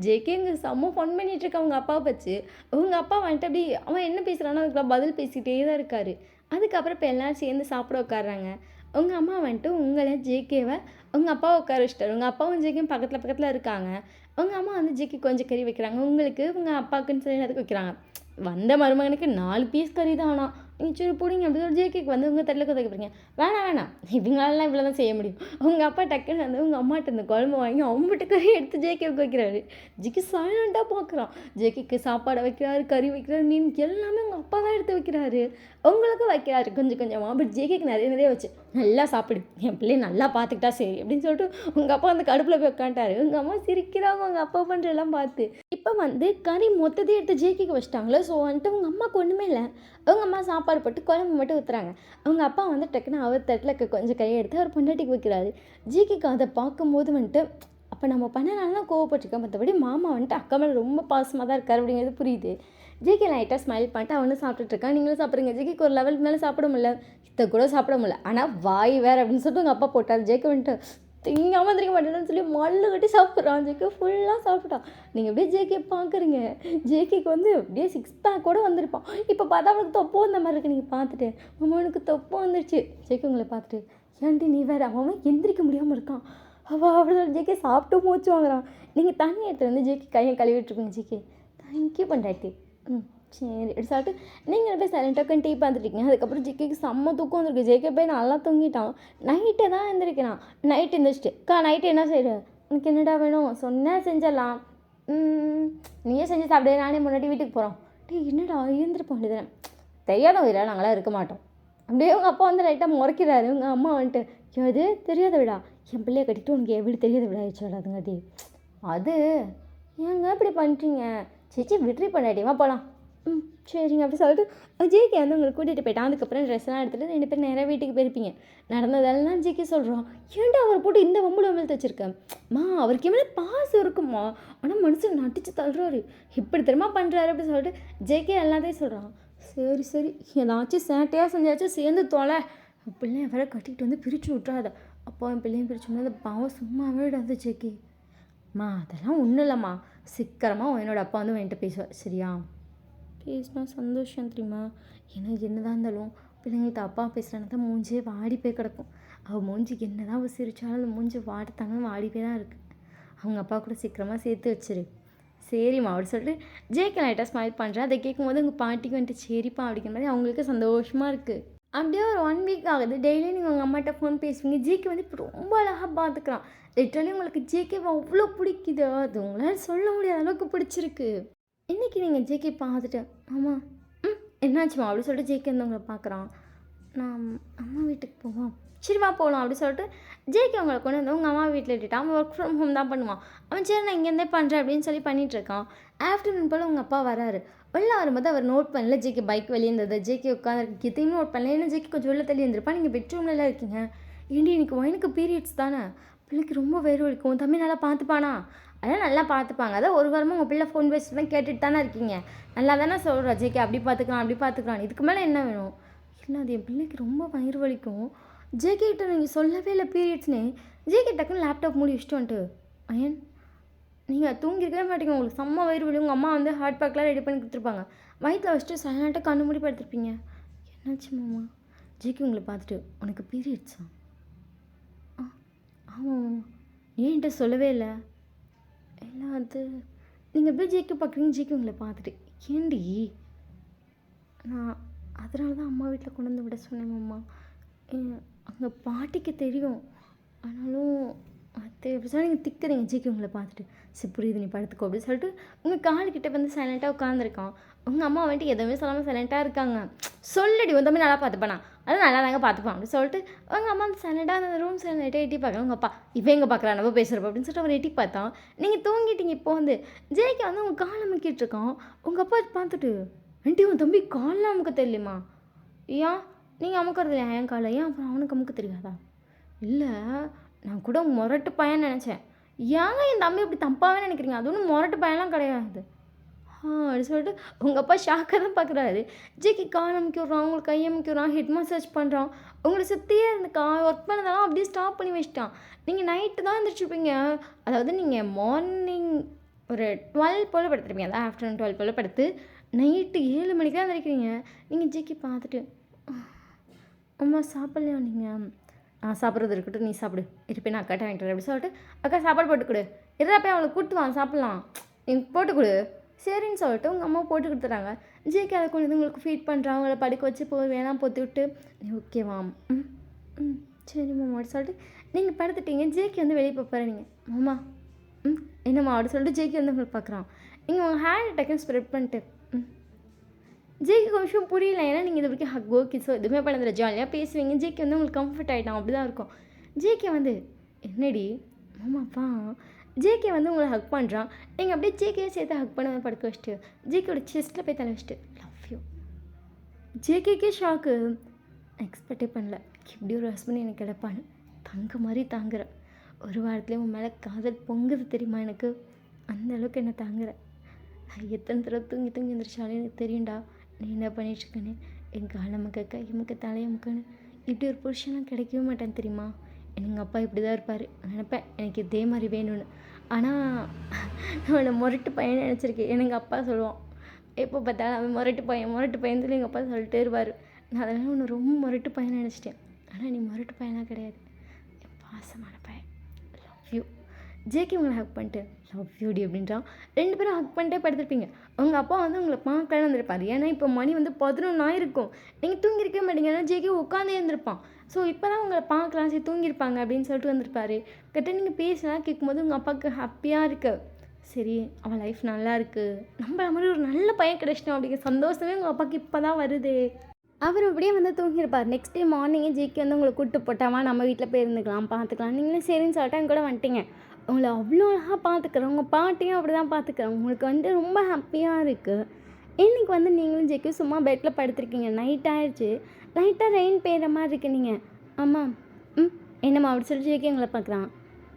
ஜேகே இங்கே செம்ம ஃபன் பண்ணிகிட்டு இருக்கா அவங்க அப்பாவை வச்சு. உங்கள் அப்பா வந்துட்டு அப்படி அவன் என்ன பேசுகிறானோ அதுக்கெல்லாம் பதில் பேசிக்கிட்டே தான் இருக்காரு. அதுக்கப்புறம் இப்போ எல்லோரும் சேர்ந்து சாப்பிட உட்காடுறாங்க. உங்கள் அம்மா வந்துட்டு உங்களை ஜேகேவை உங்கள் அப்பாவை உட்கார வச்சுட்டாரு. உங்கள் அப்பாவும் ஜேகேயும் பக்கத்தில் பக்கத்தில் இருக்காங்க. உங்கள் அம்மா வந்து ஜேகே கொஞ்சம் கறி வைக்கிறாங்க, உங்களுக்கு உங்கள் அப்பாவுக்குன்னு சொல்லி அதுக்கு வைக்கிறாங்க. வந்த மருமகனுக்கு 4 பீஸ் கறி தான். ஆனால் நீங்கள் சரி பிடிங்க அப்படி சொல்லி ஜேகேக்கு வந்து உங்கள் தட்டில் கொதிக்க போகிறீங்க. வேணாம் இவங்களாலாம் இவ்வளோ தான் செய்ய முடியும். உங்கள் அப்பா டக்குன்னு வந்து உங்கள் அம்மாட்ட இந்த குழம்பு வாங்கி அம்பிட்டு கறி எடுத்து ஜேகேவுக்கு வைக்கிறாரு. ஜேகே சைலண்ட்டாக பார்க்குறான். ஜேகேக்கு சாப்பாடை வைக்கிறாரு, கறி வைக்கிறாரு, மீன் எல்லாமே உங்கள் அப்பா தான் எடுத்து வைக்கிறாரு. உங்களுக்கும் வைக்கிறாரு கொஞ்சம் கொஞ்சமாக. பட் ஜேகேக்கு நிறைய வச்சு நல்லா சாப்பிடு, என் பிள்ளைய நல்லா பார்த்துக்கிட்டா சரி அப்படின்னு சொல்லிட்டு உங்கள் அப்பா அந்த கடுப்பில் போய் உட்காந்துட்டாரு. உங்கள் அம்மா சிரிக்கிறாங்க உங்கள் அப்பா பண்ணுறதெல்லாம் பார்த்து. இப்போ வந்து கறி மொத்தத்தையும் எடுத்து ஜேகேக்கு வச்சிட்டாங்களே. ஸோ வந்துட்டு உங்கள் அம்மாவுக்கு ஒன்றுமே இல்லை. அவங்க அம்மா சாப்பாடு போட்டு குழம்பு மட்டும் ஊற்றுறாங்க. அவங்க அப்பா வந்து டக்குன்னு அவர் தட்டில் கொஞ்சம் கையை எடுத்து அவர் பொண்டாட்டிக்கு வைக்கிறாரு. ஜேகேக்கு அதை பார்க்கும்போது வந்துட்டு அப்போ நம்ம பண்ணனால கோவப்பட்டிருக்கோம், மற்றபடி மாமா வந்துட்டு அக்கா மேலே ரொம்ப பாசமாக தான் இருக்கார் அப்படிங்கிறது புரியுது. ஜேகே லைட்டாக ஸ்மைல் பண்ணிட்டு அவனும் சாப்பிட்டுட்ருக்கான். நீங்களும் சாப்பிட்றீங்க. ஜேகேக்கு ஒரு லெவலுக்கு மேலே சாப்பிட முடியல, இதை கூட சாப்பிட முடியல, ஆனால் வாய் வேறு அப்படின்னு சொல்லிட்டு உங்கள் அப்பா போட்டார். ஜேகே வந்துட்டு திங்காமல் திரிக்க மாட்டேன்னு சொல்லி மல்லு கட்டி சாப்பிட்றான். ஜேகே ஃபுல்லாக சாப்பிட்டான். நீங்கள் அப்படியே ஜேகே பார்க்குறீங்க. ஜேகேக்கு வந்து அப்படியே 6 பேக்கோட வந்திருப்பான். இப்போ பார்த்தா அவனுக்கு தொப்போ இந்த மாதிரி இருக்குது. நீங்கள் பார்த்துட்டு அவனுக்கு தொப்போ வந்துருச்சு. ஜேகே உங்களை பார்த்துட்டு ஏன்டி நீ வேறு அவன் எந்திரிக்க முடியாமல் இருக்கான் அப்படி சொல்லி ஜேகே சாப்பிட்டு மூச்சு வாங்குறான். நீங்கள் தண்ணி எடுத்துகிட்டு வந்து ஜேகே கையை கழுவிட்டுருப்பீங்க. JK thank you பண்டாட்டி. சரி அப்படி சொல்லிட்டு நீங்கள் போய் சைலண்ட்டாக உட்காந்து டீ பார்த்துருக்கீங்க. அதுக்கப்புறம் ஜேகேக்கு செம்ம தூக்கம் வந்துருக்கு. ஜேகே போய் நல்லா தூங்கிட்டான். நைட்டே தான் எழுந்திரிக்கிறான். நைட்டு எழுந்திரிச்சிட்டு நைட்டு என்ன செய்கிற, உனக்கு என்னடா வேணும் சொன்னால் செஞ்சிடலாம், நீயே செஞ்சு சாப்பிடு, நானே முன்னாடி வீட்டுக்கு போகிறோம். என்னடா எழுந்திருப்போம் வேண்டியது தெரியாத உயிரா நாங்களாம் இருக்க மாட்டோம். அப்படியே உங்கள் அப்பா வந்து லைட்டாக முறைக்கிறாரு. உங்கள் அம்மா வந்துட்டு எது தெரியாத விடா, என் பிள்ளைய கட்டிட்டு உனக்கு எப்படி தெரியாத விடா ஆயிடுச்சாடாதுங்காட்டி அது ஏங்க இப்படி பண்ணுறீங்க, சேச்சி விட்ரி பண்ணாட்டியமா போகலாம். சரிங்க அப்படி சொல்லிட்டு ஜேகே வந்து உங்களை கூட்டிகிட்டு போயிட்டான். அதுக்கப்புறம் ட்ரெஸ்லாம் எடுத்துகிட்டு 2 பேர் நேராக வீட்டுக்கு போயிருப்பீங்க. நடந்ததெல்லாம் ஜேகே சொல்கிறோம். ஏன்டா அவரை போட்டு இந்த வம்புல வச்சுருக்கேன் அவருக்கு எவ்வளோ பாசம் இருக்குமா, ஆனால் மனுஷன் நட்டிச்சு தள்ளுறாரு, இப்படி திரும்ப பண்ணுறாரு அப்படி சொல்லிட்டு ஜேகே எல்லாத்தையும் சொல்கிறான். சரி ஏதாச்சும் சேட்டையாக செஞ்சாச்சும் சேர்ந்து தொலை, பிள்ளைய வேற கட்டிக்கிட்டு வந்து பிரித்து விட்றாத. அப்போ என் பிள்ளையும் பிரித்து விடாத, பாவம் சும்மாவே விடாது ஜேகே. அதெல்லாம் ஒன்றும் இல்லைம்மா, சீக்கிரமாக என்னோடய அப்பா வந்து என்கிட்ட பேசுவார் சரியா. பேசினா சந்தோஷம் தெரியுமா, ஏன்னா என்னதான் இருந்தாலும் பிள்ளைங்கள்ட்ட அப்பா பேசுகிறான்னு தான் மூஞ்சியே வாடி போய் கிடக்கும். அவள் மூஞ்சிக்கு என்ன தான் அவள் சிரிச்சாலும் அந்த மூஞ்சி வாடித்தாங்க வாடி போய் தான் இருக்குது. அவங்க அப்பா கூட சீக்கிரமாக சேர்த்து வச்சிரு. சரிம்மா அப்படி சொல்லிட்டு ஜேகே லைட்டாக ஸ்மைல் பண்ணுறேன். அதை கேட்கும்போது உங்கள் பாட்டிக்கு வந்துட்டு சரிப்பா அப்படிங்கிற மாதிரி அவங்களுக்கு சந்தோஷமாக இருக்குது. அப்படியே ஒரு 1 வீக் ஆகுது. டெய்லியும் நீங்கள் உங்கள் அம்மாட்ட ஃபோன் பேசுவீங்க. ஜேகே வந்து இப்போ ரொம்ப அழகாக பார்த்துக்கிறான். லிட்டரலி உங்களுக்கு ஜேகேவை அவ்வளோ பிடிக்குது, அது உங்களால் சொல்ல முடியாத அளவுக்கு பிடிச்சிருக்கு. இன்றைக்கி நீங்கள் ஜேகே பார்த்துட்டு ஆமாம் என்னாச்சுமா அப்படி சொல்லிட்டு ஜேகே வந்து உங்களை பார்க்குறான். நான் அம்மா வீட்டுக்கு போவோம், சரிவா போகலாம் அப்படி சொல்லிட்டு ஜேகே அவங்களை கொண்டு வந்து உங்கள் அம்மா வீட்டில் விட்டுட்டான். அவன் ஒர்க் ஃப்ரம் ஹோம் தான் பண்ணுவான். அவன் சரி நான் இங்கேருந்தே பண்ணுறேன் அப்படின்னு சொல்லி பண்ணிகிட்ருக்கான். ஆஃப்டர்நூன் போல் உங்கள் அப்பா வராரு. வெளில வரும்போது அவர் நோட் பண்ணல ஜேகே பைக் வெளியே இருந்தது. ஜேகே உட்காந்துருக்கு எதையும் நோட் பண்ணல. ஏன்னா ஜேகே கொஞ்சம் வெளில தள்ளி இருந்திருப்பா. நீங்கள் பெட்ரூம்லலாம் இருக்கீங்க. ஏண்டி எனக்கு ஒயினுக்கு பீரியட்ஸ் தானே, பிள்ளைக்கு ரொம்ப வேறு வலிக்கும், தம்பி நல்லா பார்த்துப்பானா, அதெல்லாம் நல்லா பார்த்துப்பாங்க. அதான் ஒரு வாரமாக உங்கள் பிள்ளை ஃபோன் பேசிட்டு தான் கேட்டுட்டு தானே இருக்கீங்க. நல்லா தானே சொல்கிறா ஜேகே, அப்படி பார்த்துக்கலாம் இதுக்கு மேலே என்ன வேணும். இல்லை அது என் பிள்ளைக்கு ரொம்ப வயிறு வலிக்கும். ஜேகே கிட்ட நீங்கள் சொல்லவே இல்லை பீரியட்ஸ்னே. ஜேகே டக்குன்னு லேப்டாப் மூடி வச்சுட்டு வந்துட்டு ஐயன் நீங்கள் தூங்கிருக்கவே மாட்டீங்க, உங்களுக்கு செம்ம வயிறு வலி, உங்கள் அம்மா வந்து ஹார்ட் பேக்லாம் ரெடி பண்ணி கொடுத்துருப்பாங்க, வயிற்றில் வச்சுட்டு சைலண்ட்டாக கண்ணு மூடி படுத்துருப்பீங்க. என்னாச்சு மாமா. ஜேகே உங்களை பார்த்துட்டு உனக்கு பீரியட்ஸா, ஆமாம் ஏன்ட்ட சொல்லவே இல்லை. எல்லாம் அது நீங்கள் எப்படி ஜேகே பார்க்குறீங்க. ஜேகே உங்களை பார்த்துட்டு ஏண்டி, நான் அதனால தான் அம்மா வீட்டில் கொண்டு வந்து விட சொன்னேன் மாமா. அங்கே பாட்டிக்கு தெரியும், ஆனாலும் அது எப்படி சொன்னால் நீங்கள் திக்குறீங்க ஜிகே உங்களை பார்த்துட்டு. சரி புரியுது நீ படுத்துக்கோ அப்படின்னு சொல்லிட்டு உங்கள் காலுக்கிட்ட வந்து சைலண்ட்டாக உட்காந்துருக்கான். உங்கள் அம்மா வந்துட்டு எதுவுமே சொல்லாமல் சைலண்ட்டாக இருக்காங்க. சொல்லுடி உன் தம்பி நல்லா பார்த்துப்பானா, அதான் நல்லா தாங்க பார்த்துப்பான் அப்படின்னு சொல்லிட்டு உங்கள் அம்மா வந்து சைலண்ட்டாக அந்த ரூம் சைலண்ட்டாக எட்டி பார்க்குறாங்க. உங்கள் அப்பா இப்போ எங்கே பார்க்குறா நம்ம பேசுகிறப்ப அப்படின்னு சொல்லிட்டு அவர் எட்டி பார்த்தா நீங்கள் தூங்கிட்டீங்க. இப்போ வந்து ஜேகே வந்து உங்கள் காலை அமுக்கிட்டு இருக்கான். உங்கள் அப்பா பார்த்துட்டு ஆண்டி உன் தம்பி காலில் அமுக்க தெரியலையுமா? ஏன் நீங்கள் அமுக்கிறது இல்லையா என் காலை? ஏன் அப்புறம் அவனுக்கு அமுக்க தெரியாதா? இல்லை நான் கூட முரட்டு பையன் நினச்சேன். ஏங்க என் தம்பி இப்படி தப்பாகவே நினைக்கிறீங்க? அது ஒன்றும் முரட்டு பையன்லாம் கிடையாது. அப்படி சொல்லிட்டு உங்கள் அப்பா ஷாக்காக தான் பார்க்குறாரு. ஜிகே கால் அமுக்கி விட்றான், உங்களுக்கு கை அமுக்கி விட்றான், ஹெட் மசாஜ் பண்ணுறான். உங்களை சுற்றியே இந்த ஒர்க் பண்ணதெல்லாம் அப்படியே ஸ்டாப் பண்ணி வச்சிட்டான். நீங்கள் நைட்டு தான் எழுந்திரிச்சிருப்பீங்க. அதாவது நீங்கள் மார்னிங் ஒரு 12 போல் படுத்துருப்பீங்க. அதான் ஆஃப்டர்நூன் 12 போல் படுத்து நைட்டு 7 மணிக்கு தான் எழுந்திரிக்கிறீங்க. நீங்கள் ஜிகே பார்த்துட்டு அம்மா சாப்பிட்லையா நீங்கள்? சாப்பிட்றது இருக்கட்டும் நீ சாப்பிடு, இருப்பேன் நான் அக்காட்ட வாங்கிட்டு வரேன் அப்படி சொல்லிட்டு அக்கா சாப்பாடு போட்டு கொடு, இருப்பேன் அவளை கூப்பிட்டு வாங்க சாப்பிட்லாம், நீ போட்டு கொடு சரின்னு சொல்லிட்டு உங்கள் அம்மா போட்டு கொடுத்துட்றாங்க. ஜேகே அதை கொண்டு வந்து உங்களுக்கு ஃபீட் பண்ணுறான். அவங்கள படுக்க வச்சு வேணாம் பொத்தி விட்டு நீ ஓகேவா ம் ம் சரி மாமா அப்படி சொல்லிட்டு நீங்கள் படுத்துட்டீங்க. ஜேகே வந்து வெளியே போகிற நீங்கள் மாமா என்னம்மா அப்படி சொல்லிட்டு ஜேகே வந்து உங்களுக்கு பார்க்குறான். நீங்கள் உங்கள் ஹேண்ட் டக்குன்னு ஸ்ப்ரெட் பண்ணிட்டு ஜேகே கொஞ்சம் புரியல. ஏன்னா நீங்கள் இது வரைக்கும் ஹக்கோ கிஸோ எதுவுமே பண்ணதில்ல, ஜாலியாக பேசுவீங்க. ஜேகே வந்து உங்களுக்கு கம்ஃபர்ட் ஆகிட்டான், அப்படி தான் இருக்கும். ஜேகே வந்து என்னடி மாமாப்பா ஜேகே வந்து உங்களை ஹக் பண்ணுறான். நீங்கள் அப்படியே ஜேகே சேர்த்து ஹக் பண்ண படுக்க வச்சுட்டு ஜேகேயோட செஸ்ட்டில் போய் தலை வச்சுட்டு லவ் யூ. ஜேகேக்கே ஷாக்கு, எக்ஸ்பெக்டே பண்ணல இப்படி ஒரு ஹஸ்பண்ட் எனக்கு கிடப்பான்னு. தங்க மாதிரி தாங்குறேன். ஒரு வாரத்துலேயே உன் மேலே காதல் பொங்குது தெரியுமா எனக்கு, அந்த அளவுக்கு என்ன தாங்குறேன். நான் எத்தனை தடவை தூங்கி தூங்கி எழுந்திரிச்சாலும் எனக்கு தெரியும்டா நீ என்ன பண்ணிட்டுருக்கேன்னு. என் காலை முக்க கை முக்க தலையை முக்கன்னு இப்படி ஒரு புருஷனும் கிடைக்கவே மாட்டேன் தெரியுமா. எங்கள் அப்பா இப்படி தான் இருப்பார். நினப்பேன் எனக்கு இதே மாதிரி வேணும்னு. ஆனால் அவனை முரட்டு பையன் நினச்சிருக்கேன். எனக்கு அப்பா சொல்லுவான் எப்போ பார்த்தாலும் அவன் முரட்டு பையன் சொல்லி எங்கள் அப்பா சொல்லிட்டே இருப்பார். நான் அதனால் உன்னை ரொம்ப முரட்டு பையன் நினச்சிட்டேன். ஆனால் நீ முரட்டு பையனாக கிடையாது, என் பாசமான பையன். Love you. ஜேகே உங்களை ஹக் பண்ணிட்டு லவ் யூடி அப்படின்றான். 2 பேரும் ஹக் பண்ணிட்டே படுத்துருப்பீங்க. உங்கள் அப்பா வந்து உங்களை பார்க்கலான்னு வந்திருப்பார். ஏன்னா இப்போ மணி வந்து 11 ஆயிருக்கும். நீங்கள் தூங்கியிருக்கவே மாட்டீங்க. ஏன்னா ஜேகே உட்காந்தே இருந்திருப்பான். ஸோ இப்போ தான் உங்களை பார்க்கலாம் சரி தூங்கியிருப்பாங்க அப்படின்னு சொல்லிட்டு வந்திருப்பாரு. கிட்ட நீங்கள் பேசலாம் கேட்கும்போது உங்கள் அப்பாவுக்கு ஹாப்பியாக இருக்கு. சரி அவன் லைஃப் நல்லா இருக்குது, நம்மள மாதிரி ஒரு நல்ல பையன் கிடைச்சிட்டோம் அப்படிங்கிற சந்தோஷமே உங்கள் அப்பாவுக்கு இப்போ தான் வருது. அவர் அப்படியே வந்து தூங்கியிருப்பார். நெக்ஸ்ட் டே மார்னிங்கே ஜேகே வந்து உங்களை கூப்பிட்டு போட்டாமா நம்ம வீட்டில் போய் இருந்துக்கலாம் பார்த்துக்கலாம். நீங்களும் சரின்னு சொல்லிட்டு அங்கே கூட வந்துட்டீங்க. உங்களை அவ்வளோ அழகாக பார்த்துக்குறேன். உங்கள் பாட்டியும் அப்படி தான் பார்த்துக்குறேன். உங்களுக்கு வந்து ரொம்ப ஹாப்பியாக இருக்குது. இன்றைக்கி வந்து நீங்களும் ஜேகே சும்மா பெட்டில் படுத்துருக்கீங்க. நைட் ஆயிடுச்சு. லைட்டாக ரெயின் பெய்கிற மாதிரி இருக்கு. நீங்கள் ஆமாம் என்னம்மா அப்படி சொல்லிட்டு ஜேகே உங்களை பார்க்குறான்.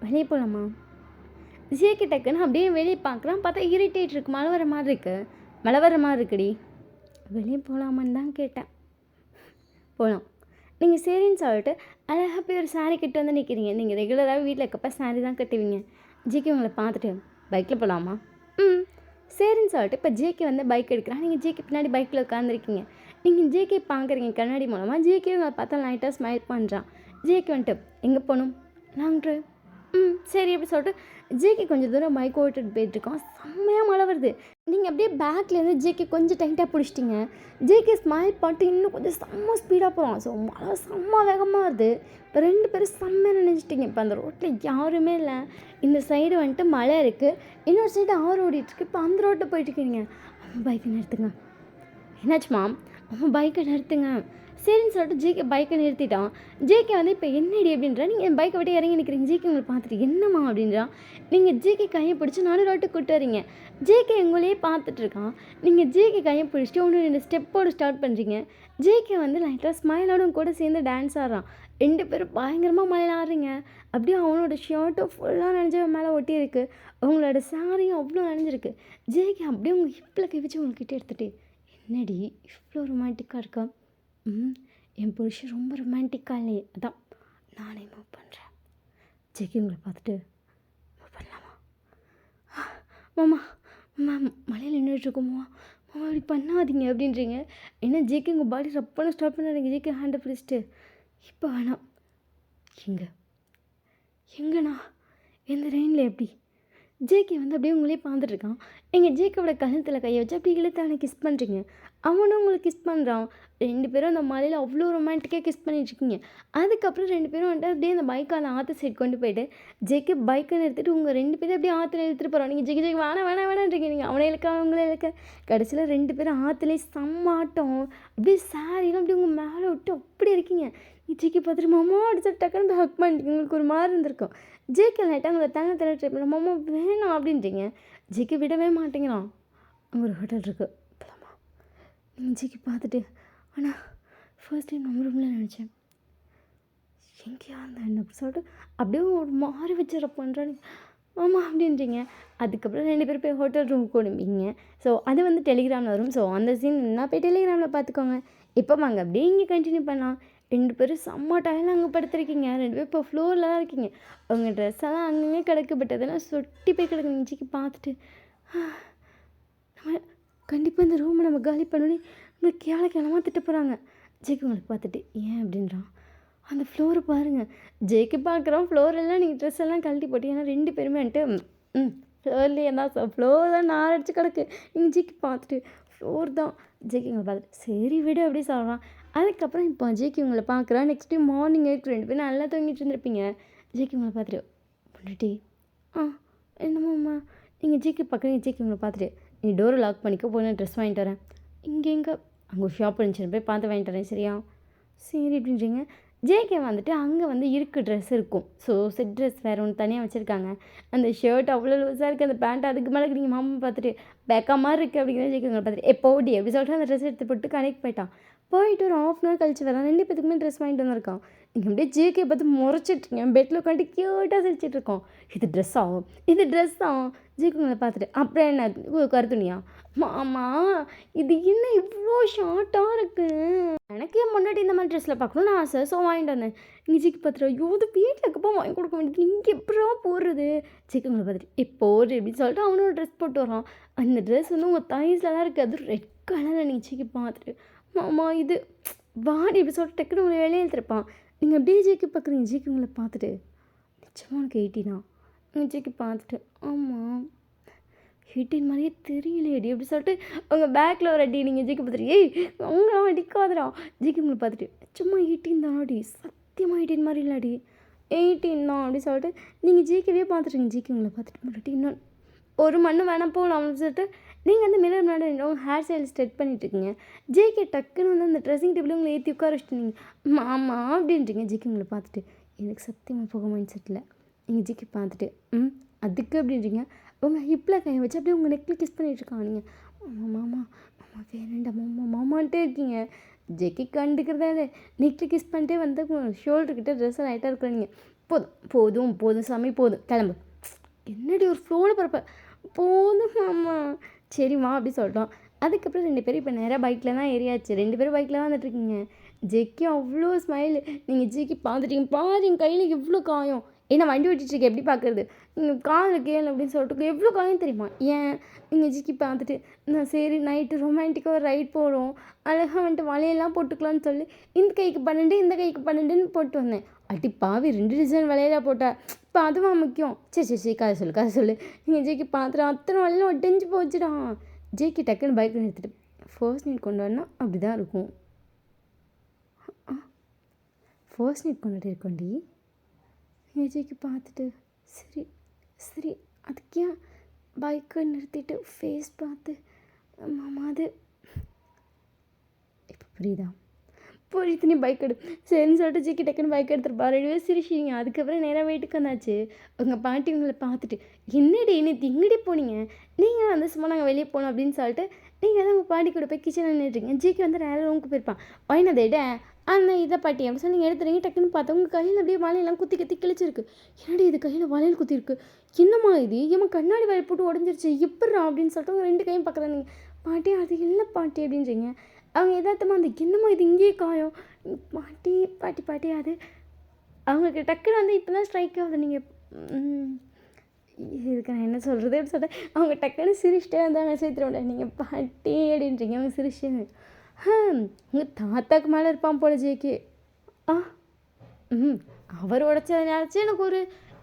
வெளியே போகலாமா? ஜேகே டக்குன்னு அப்படியே வெளியே பார்க்குறான். பார்த்தா இரிட்டேட் இருக்குது, மழை வர மாதிரி இருக்குது. மழை வர மாதிரி இருக்குடி. வெளியே போகலாமான்னு தான் கேட்டேன். போகலாம். நீங்கள் சரின்னு சொல்லிட்டு அழகாக போய் ஒரு சாரீ கட்டி வந்து நிற்கிறீங்க. நீங்கள் ரெகுலராகவே வீட்டில் இருக்கப்போ சாரீ தான் கட்டுவீங்க. ஜேகே உங்களை பார்த்துட்டு பைக்கில் போகலாமா? சரின்னு சொல்லிட்டு இப்போ ஜேகே வந்து பைக் எடுக்கிறான். நீங்கள் ஜேகே பின்னாடி பைக்கில் உட்காந்துருக்கீங்க. நீங்கள் ஜேகே பார்க்குறீங்க கண்ணாடி மூலமாக. ஜேகே உங்களை பார்த்தா லைட்டாக ஸ்மைல் பண்ணுறான். ஜேகே வந்துட்டு எங்கே போகணும்? Long drive. சரி அப்படி சொல்லிட்டு ஜேகே கொஞ்சம் தூரம் பைக் ஓட்டிட்டு போயிட்டுருக்கோம். செம்மையாக மழை வருது. நீங்கள் அப்படியே பேக்லேருந்து ஜேகே கொஞ்சம் டைட்டாக பிடிச்சிட்டிங்க. ஜேகே ஸ்மைல் பண்ணிட்டு இன்னும் கொஞ்சம் செம்ம ஸ்பீடாக போகிறோம். ஸோ மழை செம்ம வேகமாக வருது. இப்போ 2 பேரும் செம்மையாக நினைச்சிட்டிங்க. இப்போ அந்த ரோட்டில் யாருமே இல்லை. இந்த சைடு வந்துட்டு மழை இருக்குது, இன்னொரு சைடு ஆறு ஓடிட்டுருக்கு. இப்போ அந்த ரோட்டில் போயிட்டுருக்கீங்க. பைக்கை நிறுத்துங்க. என்னாச்சுமா? பைக்கை நிறுத்துங்க. சரின்னு சொல்லிட்டு ஜேகே பைக்கை நிறுத்திட்டான். ஜேகே வந்து இப்போ என்னடி அப்படின்றா. நீங்கள் என் பைக்கை விட்டு இறங்கி நிற்கிறீங்க. ஜேகே உங்களை பார்த்துட்டு என்னம்மா அப்படின்றா. நீங்கள் ஜேகே கையை பிடிச்சி நானும் ரோட்டுக்கு கூப்பிட்டு வரீங்க. ஜேகே உங்களையே பார்த்துட்ருக்கான். நீங்கள் ஜேகே கையை பிடிச்சிட்டு 1-2 ஸ்டெப்போடு ஸ்டார்ட் பண்ணுறீங்க. ஜேகே வந்து லைட்டாக ஸ்மைலோட கூட சேர்ந்து டான்ஸ் ஆடுறான். 2 பேரும் பயங்கரமாக மழையில் ஆடுறீங்க. அப்படியே அவனோட ஷர்ட்டும் ஃபுல்லாக நனைஞ்ச மேலே ஒட்டி இருக்குது. அவங்களோட சாரியும் அவ்வளோ நனைஞ்சிருக்கு. ஜேகே அப்படியே உங்கள் ஹிப்பில் கை வச்சு உங்கள்கிட்ட எடுத்துகிட்டு என்னடி இவ்வளோ ரொமான்டிக்காக இருக்கா? என் புருஷன் ரொம்ப ரொமான்டிக்காக இல்லையே, அதான் நானே மூவ் பண்ணுறேன். ஜேகே உங்களை பார்த்துட்டு மூவ் பண்ணலாமா? மாமா மழையில் நின்றுட்டுருக்கோமா? மாமா இப்படி பண்ணாதீங்க அப்படின்றீங்க. ஏன்னா ஜேகே உங்கள் பாடி ரப்பன்னு ஸ்டார்ட் பண்ணாதீங்க. ஜேகே ஹேண்டை பிடிச்சிட்டு இப்போ வேணாம். எங்கண்ணா எந்த ரெயினில் எப்படி? ஜேகே வந்து அப்படியே உங்களே பார்த்துட்ருக்கான். எங்கள் ஜேக்கோட கழுத்தில் கையை வச்சு அப்படி இழுத்து அவனை கிஸ் பண்ணுறீங்க. அவனும் உங்களுக்கு கிஸ் பண்ணுறான். 2 பேரும் அந்த மலையில் அவ்வளோ ரொமான்டிக்காக கிஸ் பண்ணிட்டுருக்கீங்க. அதுக்கப்புறம் 2 பேரும் வந்துட்டு அப்படியே அந்த பைக்கை அந்த ஆற்று சைடு கொண்டு போயிட்டு ஜேக்கு பைக்கை நிறுத்திட்டு உங்கள் 2 பேரும் அப்படியே ஆற்றுல இழுத்துட்டு போகிறோம். நீங்கள் ஜெகி ஜெகி வேணாம் வேணாம் வேணான்றீங்க. நீங்கள் அவனை இழுக்க அவங்கள இழுக்க கடைசியில் 2 பேரும் ஆற்றுலேயே செம்மாட்டம். அப்படியே சாரிலாம் அப்படியே உங்கள் மேலே விட்டு அப்படி இருக்கீங்க. நீ ஜேக்கி பார்த்துட்டு மாமா அடிச்சு டக்குன்னு ஹக் பண்ணிட்டீங்க. உங்களுக்கு ஒரு மாதிரி இருந்திருக்கும். ஜேக்கே லைட்டாக உங்களை தலை ட்ரை பண்ண மாமா வேணாம் அப்படின்றீங்க. ஜேக்கி விடவே மாட்டேங்கிறான். அங்கே ஒரு ஹோட்டல் இருக்குது போலாமா? நீங்கள் ஜேக்கி பார்த்துட்டு ஆனால் ஃபர்ஸ்ட் டைம் நம்ம ரூமில் நினச்சேன் எங்கேயா இருந்தேன் என்ன அப்படி சொல்லிட்டு அப்படியே ஒரு மாறி வச்சுற பண்ணுறாங்க ஆமாம் அப்படின்றீங்க. அதுக்கப்புறம் 2 பேரும் போய் ஹோட்டல் ரூமுக்கு கொடுப்பீங்க. ஸோ அது வந்து டெலிகிராமில் வரும். ஸோ அந்த சீன் என்ன போய் டெலிகிராமில் பார்த்துக்கோங்க. இப்போ வாங்க அப்படியே இங்கே கண்டினியூ பண்ணலாம். 2 பேரும் செம்ம டயர்ல அங்கே படுத்துருக்கீங்க. 2 பேரும் இப்போ ஃப்ளோரில் தான் இருக்கீங்க. அவங்க ட்ரெஸ் எல்லாம் அங்கங்கே கிடக்கு. பட் அதெல்லாம் சொட்டி போய் கிடக்கு. நினச்சிக்கு பார்த்துட்டு நம்ம கண்டிப்பாக இந்த ரூமை நம்ம காலி பண்ணோன்னே நம்மளுக்கு கேளமாக திட்ட போகிறாங்க. ஜேக்கு உங்களுக்கு பார்த்துட்டு ஏன் அப்படின்றான். அந்த ஃப்ளோரை பாருங்கள். ஜேக்கு பார்க்குறோம் ஃப்ளோரெல்லாம் நீங்கள் ட்ரெஸ் எல்லாம் கழட்டி போட்டு ஏன்னா 2 பேருமே வந்துட்டு ஃப்ளோர்லேயே தான் ஃப்ளோர் தான் நான் அடிச்சு கிடக்கு. நீங்கள் ஜேக்கு பார்த்துட்டு ஃப்ளோர் தான். ஜேக்கு உங்களை பார்த்துட்டு சரி விடு அப்படி சொல்கிறான். அதுக்கப்புறம் இப்போ ஜேக்கு உங்களை பார்க்குறான். நெக்ஸ்ட் டே மார்னிங் 2 பேரும் நல்லா தூங்கிட்டு இருந்திருப்பீங்க. ஜேக்கு உங்களை பார்த்துட்டு பொண்ணுட்டி என்னம்மா நீங்கள் ஜேக்கு பார்க்குறீங்க. ஜேக்கு உங்களை பார்த்துட்டு நீ டோரை லாக் பண்ணிக்க போய் ட்ரெஸ் வாங்கிட்டு வரேன். எங்கே அங்கே ஒரு ஷாப் இருந்துச்சு போய் பார்த்து வாங்கிட்டு வரேன் சரியா? சரி அப்படின்றீங்க. ஜேகே வந்துட்டு அங்கே வந்து ட்ரெஸ் இருக்கும். ஸோ செட் ட்ரெஸ் வேறு ஒன்று தனியாக வச்சுருக்காங்க. அந்த ஷர்ட் அவ்வளோ லூஸாக இருக்குது. அந்த பேண்ட் அதுக்கு மேலே நீங்கள் மாமா பார்த்துட்டு பேக்கா மாதிரி இருக்குது அப்படிங்கிற ஜேகே உங்களை பார்த்துட்டு போடி அப்படி சொல்லிட்டு அந்த ட்ரெஸ் எடுத்து போட்டு கனெக்ட் போயிட்டான். போயிட்டு ஒரு 1/2 hour கழிச்சு வரேன். 2 பேத்துக்குமே ட்ரெஸ் வாங்கிட்டு வந்திருக்கான். நீங்கள் அப்படியே ஜேகே பார்த்து முறைச்சிட்ருக்கீங்க. பெட்டில் உட்காந்து க்யூட்டாக சிரிச்சிட்ருக்கோம். இது ட்ரெஸ் ஆகும் இது ட்ரெஸ் ஆகும். ஜேகே உங்களை பார்த்துட்டு அப்புறம் என்ன கருத்துணியா மாமா இது என்ன இவ்வளோ ஷார்ட்டாக இருக்குது. எனக்கு என் முன்னாடி இந்த மாதிரி ட்ரெஸ்ஸில் பார்க்கணும்னு ஆசை. ஸோ வாங்கிட்டு வந்தேன். நீங்கள் ஜிக்கு பார்த்துட்டு ஐயோ இது வீட்டில் இருக்கப்போ வாங்கி கொடுக்க வேண்டியது நீங்கள் எப்படா போடுறது. ஜிக்குங்களை பார்த்துட்டு போடு அப்படின்னு சொல்லிட்டு அவனும் ஒரு ட்ரெஸ் போட்டு வரான். அந்த ட்ரெஸ் வந்து உங்கள் தாய்ஸில் தான் இருக்குது. அது ரெட் கலரில் நீங்கள் ஜிக்கு பார்த்துட்டு மாமா இது வாடி இப்படி சொல்லிட்டு டக்குன்னு உங்களை வேலையை எழுத்துருப்பான். நீங்கள் அப்படியே ஜிக்கு பார்க்குறீங்க. ஜிக்கு உங்களை பார்த்துட்டு நிச்சயமாக உனக்கு 18 நீங்கள் ஜிக்கு பார்த்துட்டு ஆமாம் 18 மாதிரியே தெரியலையடி அப்படி சொல்லிட்டு அவங்க பேக்கில் ஒரு அடி. நீங்கள் ஜிக்கு பார்த்துட்டு அவங்களாம் அடிக்காதடா. ஜிக்கு உங்களை பார்த்துட்டு சும்மா 18 தானாடி சத்தியமாக 18 மாதிரி இல்லாடி 18 தான் அப்படி சொல்லிட்டு நீங்கள் ஜிக்கவே பார்த்துட்டுங்க. ஜிக்கு உங்களை பார்த்துட்டு முன்னாடி இன்னும் ஒரு மண்ணு வேணாம் போகலாம் அப்படின்னு சொல்லிட்டு நீங்கள் வந்து மிரர் முன்னாடி உங்கள் ஹேர் ஸ்டைல் ஸ்ட்ரெட் பண்ணிட்டுருக்கீங்க. ஜேகே டக்குன்னு வந்து அந்த ட்ரெஸ்ஸிங் டேபிள் உங்களை ஏற்றி உட்கார வச்சுட்டு மாமா அப்படின்றீங்க. ஜிக்கு உங்களை பார்த்துட்டு எனக்கு சத்தியமாக போக மைண்ட் செட்டில். நீங்கள் ஜிக்கு பார்த்துட்டு அதுக்கு அப்படின்றீங்க. உங்கள் ஹிப்பில் கையை வச்சு அப்படியே உங்கள் நெக்கில் கிஸ் பண்ணிகிட்ருக்காங்க. நீங்கள் மாமா மாமா மாமா வேணாண்டா மாமா மாமான்ட்டே இருக்கீங்க. ஜெக்கி கண்டுக்கிறதா இல்லை நெக்கில் கிஸ் பண்ணிட்டே வந்து ஷோல்டர்கிட்ட ட்ரெஸ்ஸை லைட்டாக இருக்கிற நீங்கள் போதும் போதும் போதும் சாமி போதும் கிளம்பு. என்னடி ஒரு ஃப்ளோவில் பரப்ப போதும் மாமா சரிம்மா அப்படி சொல்லிட்டோம். அதுக்கப்புறம் 2 பேரும் இப்போ நேராக பைக்கில் தான் ஏறியாச்சு. 2 பேரும் பைக்கில் தான் வந்துட்டுருக்கீங்க. ஜெக்கி அவ்வளோ ஸ்மைலு. நீங்கள் ஜெக்கி பார்த்துட்டீங்க பாரு என் கையில் எவ்வளோ காயம். ஏன்னா வண்டி ஓட்டிகிட்ருக்கேன் எப்படி பார்க்குறது நீங்கள் காதில் கேளு அப்படின்னு சொல்லிட்டு எவ்வளோ காயம் தெரியுமா. ஏன் நீங்கள் ஜிக்கி பார்த்துட்டு நான் சரி நைட்டு ரொமான்டிக்காக ஒரு ரைட் போகிறோம் அழகாக வந்துட்டு வளையெல்லாம் போட்டுக்கலான்னு சொல்லி இந்த கைக்கு 12 இந்த கைக்கு 12ன்னு போட்டு வந்தேன். அடி பாவி 2 டிசைன் வளையலாக போட்டால் இப்போ அதுவா முக்கியம். சரி கதை சொல்லு. நீங்கள் ஜேக்கி பார்த்துட்டு அத்தனை வளையலும் ஒட்டஞ்சு போச்சுடா. ஜேக்கி டக்குன்னு பைக்கில் எடுத்துகிட்டு ஃபர்ஸ்ட் நைட் கொண்டு வரணும் அப்படி தான் இருக்கும். ஃபர்ஸ்ட் நைட் கொண்டாடி இருக்கோண்டி. ஜேக்கி பார்த்துட்டு சரி அதுக்கு ஏன் பைக்கை நிறுத்திட்டு ஃபேஸ் பார்த்து மாமா அது இப்போ புரியுதா புரியுது நீ பைக் எடு சரின்னு சொல்லிட்டு ஜிக்கி டக்குன்னு பைக் எடுத்துருப்பா. 2 பேரும் சிரிச்சிங்க. அதுக்கப்புறம் நேராக வீட்டுக்கு வந்தாச்சு. உங்கள் பாட்டி உங்களை பார்த்துட்டு என்னடி நேற்று எங்கடி போனீங்க நீங்கள் வந்து சும்மா நாங்கள் வெளியே போனோம் அப்படின்னு சொல்லிட்டு நீங்கள் வந்து உங்கள் பாட்டி கூட போய் கிச்சனில் நின்றுட்டுருங்க. ஜிக்கி வந்து வேறு ரூமுக்கு போயிருப்பான். வாங்கினதை இட அந்த இதை பாட்டி அப்படி சொல்லி நீங்கள் எடுத்துறீங்க. டக்குன்னு பார்த்தா உங்கள் கையில் அப்படியே வலையெல்லாம் குத்தி கிழிச்சிருக்கு. என்னடி இது கையில் வளையல் குத்திருக்கு என்னம்மா இது ஏமா கண்ணாடி வலையை போட்டு உடஞ்சிருச்சு எப்பட்றா அப்படின்னு சொல்லிட்டு உங்கள் 2 கையும் பார்க்குறாங்க. பாட்டி அது இல்லை பாட்டி அப்படின்றீங்க. அவங்க எதார்த்தமாக அந்த என்னமோ இது இங்கேயே காயம் பாட்டி அது அவங்களுக்கு டக்குன்னு வந்து இப்போ தான் ஸ்ட்ரைக் ஆகுது. நீங்கள் இதுக்கு நான் என்ன சொல்கிறது அப்படின்னு சொல்லிட்டு அவங்க டக்குன்னு சிரிச்சிட்டே வந்து மெசேஜ் தருவோம்ல நீங்கள் பாட்டி அப்படின்றீங்க. அவங்க சிரிச்சிட்டு உங்கள் தாத்தாக்கு மேலே இருப்பான் போல ஜேக்கே. அவர் உடச்சதுனாச்சு எனக்கு ஒரு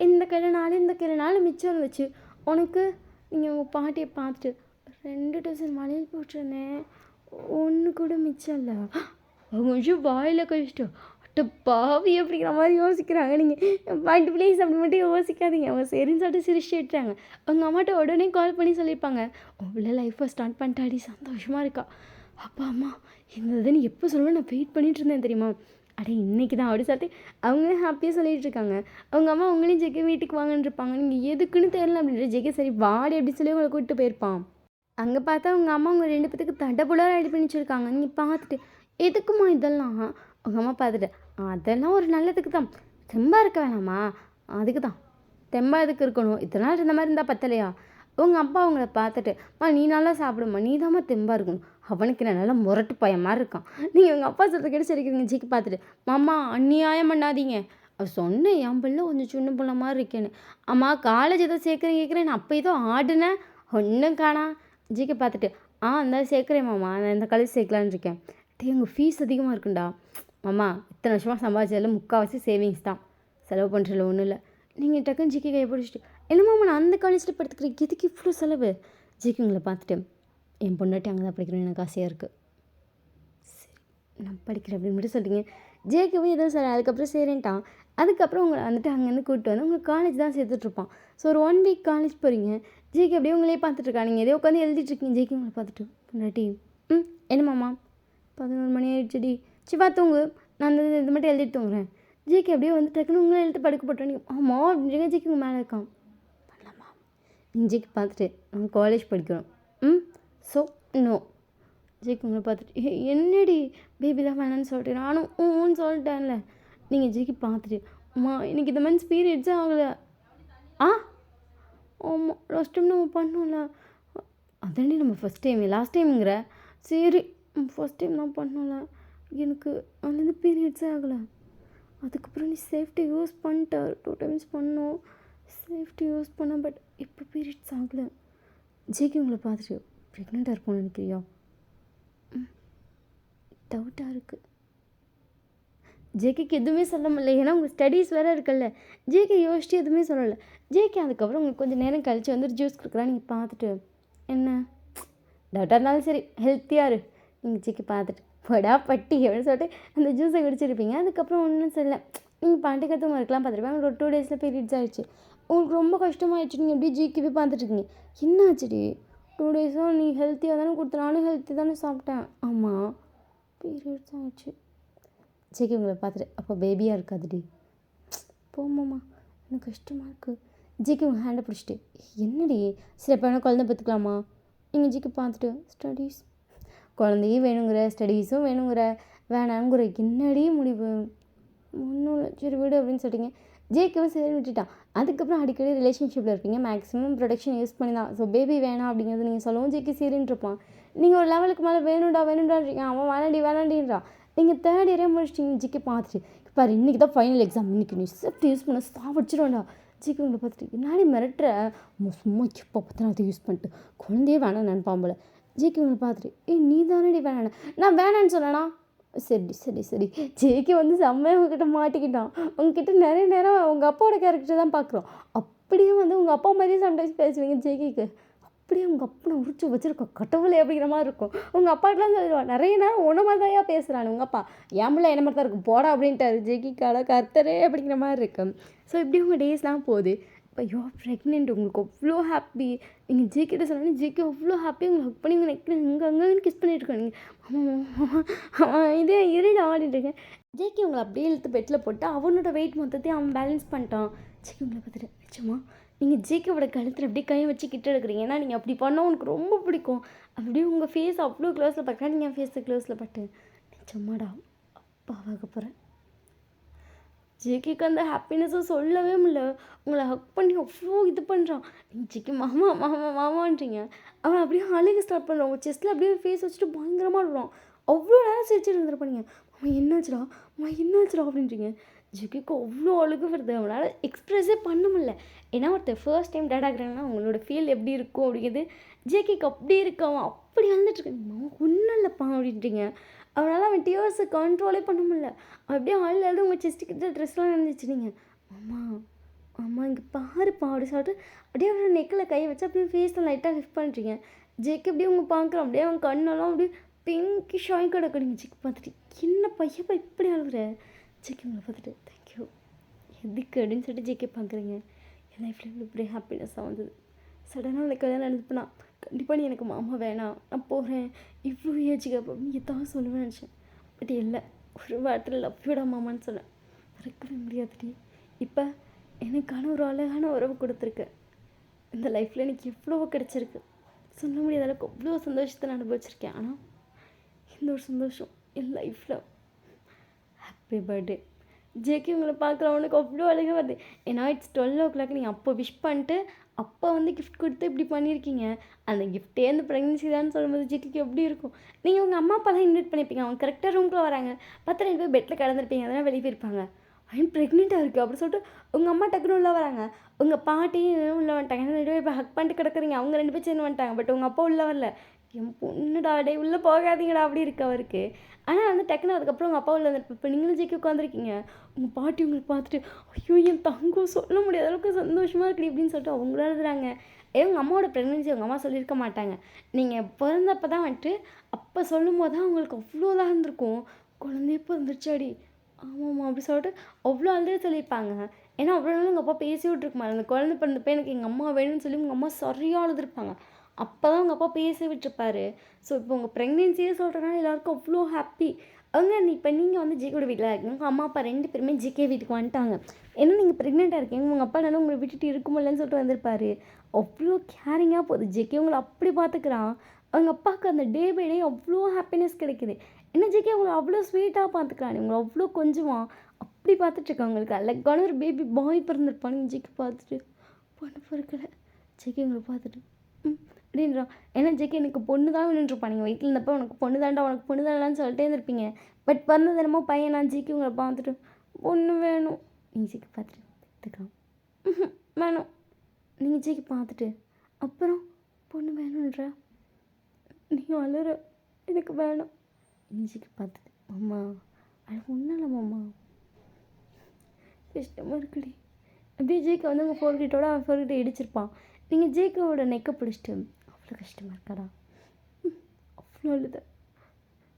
இந்த கையில் 4 இந்த கையில் 4 மிச்சம் இருந்துச்சு. உனக்கு நீங்கள் உங்கள் பாட்டியை பார்த்துட்டு 2 டசன் வளையல் போட்டிருந்தேன், ஒன்று கூட மிச்சம் இல்லை. அவங்க கொஞ்சம் வாயில் கழிச்சிட்டு அட்ட பாவி அப்படிங்கிற மாதிரி யோசிக்கிறாங்க. நீங்கள் பாட்டி ப்ளீஸ் அப்படி மட்டும் யோசிக்காதீங்க. அவங்க சரின்னு சொல்லிட்டு சிரிச்சு விட்டுறாங்க. அவங்க அம்மாட்ட உடனே கால் பண்ணி சொல்லியிருப்பாங்க, உள்ள லைஃப்பை ஸ்டார்ட் பண்ணிட்டாடி, சந்தோஷமாக இருக்கா. அப்பா அம்மா இந்த இதை நீ எப்போ சொல்லுவேன், நான் வெயிட் பண்ணிட்டு இருந்தேன் தெரியுமா, அடே இன்னைக்கு தான் அப்படி சொல்லிட்டு அவங்க ஹாப்பியாக சொல்லிட்டு இருக்காங்க. அவங்க அம்மா உங்களையும் ஜெகே வீட்டுக்கு வாங்கன்னு இருப்பாங்க. நீங்கள் எதுக்குன்னு தெரியல அப்படின்ற ஜெகே சரி வாடி அப்படின்னு சொல்லி உங்களை கூப்பிட்டு போயிருப்பான். அங்கே பார்த்தா உங்கள் அம்மா உங்கள் 2 பேத்துக்கு தடபுலாக ரெடி பண்ணி வச்சுருக்காங்க. நீங்கள் பார்த்துட்டு எதுக்குமா இதெல்லாம், உங்கள் அம்மா பார்த்துட்டு அதெல்லாம் ஒரு நல்லதுக்கு தான், தெம்பாக இருக்க வேணாமா, அதுக்கு தான். தெம்பாக எதுக்கு இருக்கணும், இதெல்லாம் இருந்த மாதிரி இருந்தால் பத்தலையா. உங்கள் அப்பா அவங்கள பார்த்துட்டு நீ நல்லா சாப்பிடுமா, நீ தாம்மா தெம்பாக இருக்கணும், அவனுக்கு நான் நல்லா முரட்டு பையன் மாதிரி இருக்கான். நீங்கள் உங்கள் அப்பா சொல்கிற கேட்டு சரிக்கிறீங்க. ஜிக்கு பார்த்துட்டு மாமா அநியாயம் பண்ணாதீங்க, சொன்னேன் என் பிள்ளை கொஞ்சம் சின்ன பிள்ளை மாதிரி இருக்கேன்னு. அம்மா காலேஜ் ஏதோ கேட்குறேன் நான் அப்போ ஏதோ ஆடுனேன், ஒன்றும் காணா. ஜிக்கு பார்த்துட்டு அந்த சேர்க்குறேன் மாமா, நான் இந்த காலேஜ் சேர்க்கலான்னு இருக்கேன். டே உங்கள் ஃபீஸ் அதிகமாக இருக்குண்டா. மாமா இத்தனை வருஷமாக சம்பாதிச்சதில் முக்கால்வாசி சேவிங்ஸ் தான், செலவு பண்ணுறதுல ஒன்றும் இல்லை. நீங்கள் டக்குன்னு ஜிக்கி கையை பிடிச்சிட்டு இல்லை மாமா நான் அந்த காலேஜில் படுத்துக்கிறேன், எதுக்கு இவ்வளோ செலவு. ஜிக்கி உங்களை பார்த்துட்டு என் பொண்டாட்டி அங்கே தான் படிக்கணும்னு எனக்கு ஆசையாக இருக்குது, சரி நான் படிக்கிறேன் அப்படின்னு மட்டும் சொல்லிங்க. ஜேகேவே ஏதோ சார் அதுக்கப்புறம் சரின்ட்டான். அதுக்கப்புறம் உங்களை வந்துட்டு அங்கேருந்து கூப்பிட்டு வந்து உங்கள் காலேஜ் தான் சேர்த்துட்ருப்பான். ஸோ ஒரு 1 வீக் காலேஜ் போகிறீங்க. ஜேகே அப்படியே உங்களே பார்த்துட்ருக்கா, நீங்கள் எதோ உட்காந்து எழுதிட்டுருக்கீங்க. ஜேகே உங்களை பார்த்துட்டு பொண்டாட்டி என்னம்மாம்மா 11 மணி ஆயிடுச்சுடி, சிவா தூங்கு, நான் இது மட்டும் எழுதிட்டு தூங்குறேன். ஜேகே அப்படியே வந்து டக்குன்னு உங்களை எழுத்து படுக்க போட்டோம். நீங்கள் ஆமாம் அப்படிங்க. ஜேகே உங்கள் மேலே இருக்கான், பண்ணலாமா. ஜேகே பார்த்துட்டு நாங்கள் காலேஜ் படிக்கிறோம், ஸோ நோ. ஜேகே உங்களை பார்த்துட்டு என்னடி பேபி தான் வேணான்னு சொல்லிட்டு நானும் ஊன்னு சொல்லிட்டேன்ல. நீங்கள் ஜேகே பார்த்துட்டு அம்மா எனக்கு இந்த மாதிரி பீரியட்ஸே ஆகலை. ஆமாம் லாஸ்ட் டைம் நம்ம பண்ணோம்ல, அதாண்டி நம்ம ஃபஸ்ட் டைம் லாஸ்ட் டைமுங்கிற, சரி ஃபஸ்ட் டைம் தான் பண்ணோம்ல, எனக்கு அதுலேருந்து பீரியட்ஸே ஆகலை. அதுக்கப்புறம் நீ சேஃப்டி யூஸ் பண்ணிட்ட, 2 டைம்ஸ் பண்ணோம் சேஃப்டி யூஸ் பண்ணேன், பட் இப்போ பீரியட்ஸ் ஆகலை. ஜேகே உங்களை பார்த்துட்டு ப்ரெக்னெண்ட்டாக இருப்போம்னு நினைக்கிறியா, டவுட்டாக இருக்குது. ஜேகேக்கு எதுவுமே சொல்ல முடியல, ஏன்னா உங்கள் ஸ்டடீஸ் வேறு இருக்குல்ல. ஜேகே யோசிச்சு எதுவுமே சொல்லலை. ஜேகே அதுக்கப்புறம் உங்களுக்கு கொஞ்சம் நேரம் கழித்து வந்து ஜூஸ் கொடுக்குறா. நீங்கள் பார்த்துட்டு என்ன டவுட்டாக இருந்தாலும் சரி ஹெல்த்தியாக இரு. நீங்கள் ஜேகே பார்த்துட்டு படா பட்டி அப்படின்னு சொல்லிட்டு அந்த ஜூஸை குடிச்சிருப்பீங்க. அதுக்கப்புறம் ஒன்றும் சொல்லலை, நீங்கள் பாட்டுக்கு தூங்க இருக்கலாம் பார்த்துருப்பேன். ஒரு 2 டேஸில் பீரியட்ஸ் ஆகிடுச்சு. உங்களுக்கு ரொம்ப கஷ்டமாகிடுச்சு. நீங்கள் எப்படியே ஜேகேவே பார்த்துட்ருக்கீங்க. என்ன ஆச்சுடி 2 டேஸாக நீ ஹெல்த்தியாக தானே கொடுத்த, நானும் ஹெல்த்தி தானே சாப்பிட்டேன். ஆமாம் பீரியட்ஸ் ஆகிடுச்சு. ஜேகே உங்களை பார்த்துட்டு அப்போ பேபியாக இருக்காதுடி, போமாம்மா எனக்கு கஷ்டமாக இருக்குது. ஜேகே உங்கள் ஹேண்டை பிடிச்சிட்டு என்னடி சரி எப்போ வேணால் குழந்தை பார்த்துக்கலாமா. நீங்கள் ஜேகே பார்த்துட்டு ஸ்டடீஸ், குழந்தையும் வேணுங்கிற ஸ்டடீஸும் வேணுங்கிற வேணாங்கிற, என்னடி முடிவு, ஒன்றும் இல்லை சரி விடு அப்படின்னு சொல்லிட்டீங்க. ஜேகேவும் சரி விட்டுட்டான். அதுக்கப்புறம் அடிக்கடி ரிலேஷன்ஷிப்பில் இருப்பீங்க, மேக்ஸிமம் ப்ரொடக்ஷன் யூஸ் பண்ணி தான். ஸோ பேபி வேணாம் அப்படிங்கிறது நீங்கள் சொல்லவும் ஜேகே சரின்னு இருப்பான். நீங்கள் ஒரு லெவலுக்கு மேலே வேணும்டான்றீங்க, அவன் வேணாண்டின்றான். நீங்கள் 3rd இயரே முடிச்சிட்டிங்க. ஜிக்கே பார்த்துட்டு பாரு இன்றைக்கி தான் ஃபைனல் எக்ஸாம், இன்றைக்கி நீ சேஃப்டி யூஸ் பண்ண சாவடிச்சிடும்டா. ஜிக்கே உங்களை பார்த்துட்டு என்னாடி மிரட்டுற, சும்மா இப்போ பத்திரம் அதை யூஸ் பண்ணிட்டு குழந்தையே வேணாம் நினைப்பான் போல. ஜிக்கே உங்களை பார்த்துட்டு நீ தானடி வேணாண்ணா, நான் வேணான்னு சொன்னேன்னா, சரி. ஜேகே வந்து செம்மையாக உங்ககிட்ட மாட்டிக்கிட்டான். உங்ககிட்ட நிறைய நேரம் உங்கள் அப்பாவோட கேரக்டர் தான் பார்க்குறோம். அப்படியே வந்து உங்கள் அப்பா மாதிரியே சம்டைம்ஸ் பேசுவீங்க ஜேகேக்கு. அப்படியே உங்கள் அப்பனை உரிச்சு வச்சுருக்க கடவுளே அப்படிங்கிற மாதிரி இருக்கும். உங்கள் அப்பாட்டெலாம் சொல்லிடுவான், நிறைய நேரம் ஒன்று மாதிரி தான் பேசுகிறானு உங்கள் அப்பா, என் பிள்ளை என்ன மாதிரி தான் இருக்கும் போடா அப்படின்ட்டாரு. ஜேகேக்கால கர்த்தரே அப்படிங்கிற மாதிரி இருக்கும். ஸோ இப்படி உங்கள் டேஸ்லாம் போகுது. இப்போ யூ ஆர் ப்ரெக்னென்ட், உங்களுக்கு அவ்வளோ ஹாப்பி. நீங்கள் ஜேகிட்ட சொன்னோன்னே ஜேகே அவ்வளோ ஹாப்பி, உங்களை ஹக் பண்ணி உங்களை நெக்கில் அங்கன்னு கிஸ் பண்ணிட்டுருக்கோம். நீங்கள் இதே இருட ஆடிட்டுருக்கேன். ஜேகே உங்களை அப்படியே இழுத்து பெட்டில் போட்டு அவனோட வெயிட் மொத்தத்தையும் அவன் பேலன்ஸ் பண்ணிட்டான். ஜேகே உங்களை பார்த்துட்டு நிச்சயமா நீங்கள் ஜேகேவோட கழுத்தில் அப்படியே கையை வச்சு கிட்ட எடுக்கிறீங்க. ஏன்னா நீங்கள் அப்படி பண்ணால் உனக்கு ரொம்ப பிடிக்கும். அப்படியே உங்கள் ஃபேஸ் அவ்வளோ க்ளோஸில் பார்க்குறேன், நீங்கள் என் ஃபேஸை க்ளோஸில் பட்டு நிச்சயமாடா அப்பாவாக போகிறேன். ஜேகேக்கு அந்த ஹாப்பினஸை சொல்லவே முடியல. உங்களை ஹக் பண்ணி அவ்வளோ இது பண்ணுறான். நீங்கள் ஜேகே மாமான்றீங்க. அவன் அப்படியே அழுக ஸ்டார்ட் பண்ணுறான். உங்கள் செஸ்ட்டில் அப்படியே ஃபேஸ் வச்சுட்டு பயங்கரமாக விடுறான். அவ்வளோ நேரம் சிரிச்சுட்டு இருந்துருப்பாங்க. அவன் என்னாச்சுடா அப்படின்றீங்க. ஜேகேக்கு அவ்வளோ அழுக வருது. அவனால் எக்ஸ்ப்ரெஸ்ஸே பண்ண முடியல. ஏன்னா ஒருத்தர் ஃபர்ஸ்ட் டைம் டேட் ஆகுறாங்கன்னா அவங்களோட ஃபீல் எப்படி இருக்கும் அப்படிங்கிறது ஜேகேக்கு அப்படி இருக்கு. அவன் அப்படி வந்துட்டுருக்கான். ஒன்றும் இல்லைப்பா அப்படின்றீங்க. அவனால் அவன் டியர்ஸை கண்ட்ரோலே பண்ண முடியல. அப்படியே அழுது உங்கள் செஸ்ட்டுக்கிட்ட ட்ரெஸ்லாம் இருந்துச்சு. நீங்கள் அம்மா அம்மா இங்கே பாருப்பா அப்படி சொல்லிட்டு அப்படியே அவரோட நெக்கில் கை வச்சு அப்படியே ஃபேஸில் லைட்டாக லிஃப்ட் பண்ணுறீங்க. ஜேக்கு அப்படியே அவங்க பார்க்குறோம், அப்படியே அவங்க கண்ணெல்லாம் அப்படியே பிங்கிஷ் ஆகி கிடக்குறீங்க. ஜேக்கு பார்த்துட்டு என்ன பையப்பா இப்படி அழுகுற? ஜேக்கு உங்களை பார்த்துட்டு தேங்க்யூ எதுக்கு அப்படின்னு சொல்லிட்டு ஜேகே பார்க்குறீங்க. என் லைஃப்பில் இப்படி ஹாப்பினஸ்ஸாக வந்தது. சடனாக உனக்கு கல்யாணம் நடந்துப்பேனா கண்டிப்பாக நீ எனக்கு மாமா வேணாம், நான் போகிறேன், இவ்வளோ ஏஜுக்கு அப்படின்னு எதாவது சொல்லுவேன்னு நினச்சேன். பட் இல்லை, ஒரு வாரத்தில் லவ்யூடா மாமான்னு சொன்னேன். மறக்கவே முடியாதுடி. இப்போ எனக்கான ஒரு அழகான உறவு கொடுத்துருக்கு. இந்த லைஃப்பில் எனக்கு எவ்வளவோ கிடச்சிருக்கு. சொல்ல முடியாத அளவுக்கு அவ்வளோ சந்தோஷத்தை நான் அனுபவிச்சிருக்கேன். ஆனால் இந்த ஒரு சந்தோஷம் என் லைஃப்பில். Happy birthday JK. உங்களை பார்க்குறவனுக்கு அவ்வளோ அழகாக வருது. ஏன்னா இட்ஸ் 12 o'clock. நீங்கள் அப்போ விஷ் பண்ணிட்டு அப்போ வந்து கிஃப்ட் கொடுத்து இப்படி பண்ணியிருக்கீங்க. அந்த கிஃப்ட்டே அந்த ப்ரெக்னென்சி தான் சொல்லும்போது ஜேகேக்கு எப்படி இருக்கும்? நீங்கள் உங்கள் அம்மா அப்பாலாம் இன்வைட் பண்ணியிருப்பீங்க. அவங்க கரெக்டாக ரூம்குள்ளே வராங்க. 2 பேர் பெட்டில் கிடந்திருப்பீங்க. அதெல்லாம் வெளியே போயிருப்பாங்க. ஐம் ப்ரெக்னெண்ட்டாக இருக்குது அப்படி சொல்லிட்டு உங்கள் அம்மா டக்குன்னு உள்ளே வராங்க. உங்கள் பாட்டியும் உள்ளே வந்துட்டாங்க. ஏன்னா 2 பேர் இப்போ ஹக் பண்ணிட்டு கிடக்குறீங்க. அவங்க 2 பேர் சேர்ந்து வந்துட்டாங்க. பட் உங்கள் அப்பா உள்ளே வரல. என் பொண்ணுடா டே உள்ளே போகாதீங்கடா அப்படி இருக்கு அவருக்கு. ஆனால் வந்து டக்குன்னு அதுக்கப்புறம் உங்கள் அப்பா உள்ள வந்துட்டு இப்போ நீங்களும் ஜேகே உட்காந்துருக்கீங்க. உங்கள் பாட்டி உங்களுக்கு பார்த்துட்டு ஐயோ என் தங்கம் சொல்ல முடியாத அளவுக்கு சந்தோஷமாக இருக்குது இப்படின்னு சொல்லிட்டு அவங்களும் எழுதுறாங்க. உங்கள் அம்மாவோட ப்ரெக்னென்சி உங்கள் அம்மா சொல்லியிருக்க மாட்டாங்க. நீங்கள் பிறந்தப்போ தான் வந்துட்டு அப்போ சொல்லும் போது தான் அவங்களுக்கு அவ்வளோதான் இருந்திருக்கும். குழந்தைய பிறந்துருச்சாடி ஆமாம்மா அப்படி சொல்லிட்டு அவ்வளோ அழுதே சொல்லியிருப்பாங்க. ஏன்னா அவ்வளோ நாள் உங்கள் அப்பா பேசி விட்ருக்குமாரு. அந்த குழந்தை பிறந்தப்போ எனக்கு எங்கள் அம்மா வேணும்னு சொல்லி உங்கள் அம்மா சரியாக அழுதுருப்பாங்க. அப்போ தான் உங்கள் அப்பா பேச விட்டுருப்பாரு. ஸோ இப்போ உங்கள் ப்ரெக்னென்சியே சொல்கிறனால எல்லாருக்கும் அவ்வளோ ஹாப்பி. அவங்க இப்போ நீங்கள் வந்து ஜேகேயோட வீட்டில் இருக்கீங்க. உங்கள் அம்மா அப்பா 2 பேருமே ஜேகே வீட்டுக்கு வந்துட்டாங்க. ஏன்னா நீங்கள் ப்ரெக்னெண்ட்டாக இருக்கீங்க. உங்கள் அப்பா நல்லா உங்களை விட்டுட்டு இருக்க முடியலன்னு சொல்லிட்டு வந்திருப்பாரு. அவ்வளோ கேரிங்காக போகுது. ஜேகே உங்களை அப்படி பார்த்துக்கிறான். அவங்க அப்பாவுக்கு அந்த டே பை டே அவ்வளோ ஹாப்பினஸ் கிடைக்குது. என்ன ஜேகே உங்களை அவ்வளோ ஸ்வீட்டாக பார்த்துக்கிறான். உங்களை அவ்வளோ கொஞ்சமாக அப்படி பார்த்துட்ருக்காங்க. உங்களுக்கு அழகான ஒரு பேபி பாய் பிறந்திருப்பான்னு ஜேகே பார்த்துட்டு பொண்ணு பிறக்கலை. ஜேகே உங்களை பார்த்துட்டு அப்படின்றான். ஏன்னா ஜேகே எனக்கு பொண்ணு தான் வேணுன்ருப்பான். நீங்கள் வயிற்றில் இருந்தப்போ உனக்கு பொண்ணு தாண்டா உனக்கு பொண்ணு தாண்டான்னு சொல்லிட்டே இருந்திருப்பீங்க. பட் பிறந்த தினமும் பையன் நான் ஜேகே உங்களை பார்த்துட்டு பொண்ணு வேணும். நீங்கள் ஜேகே பார்த்துட்டு எடுத்துக்கலாம் வேணும். நீங்கள் ஜேகே பார்த்துட்டு அப்புறம் பொண்ணு வேணுன்ற நீங்கள் அழுற எனக்கு வேணும். நீங்கள் ஜேகே பார்த்துட்டு மாமா அது ஒன்றும் இல்லை மாமா கஷ்டமாக இருக்குடி. அப்படியே ஜேகே வந்து உங்கள் ஃபோர்கிட்டோட அவன் ஃபோர்கிட்ட இடிச்சிருப்பான். நீங்கள் ஜேகேவோட நெக்கை பிடிச்சிட்டு அவ்வளோ கஷ்டமாக இருக்காடா அவ்வளோ அழுத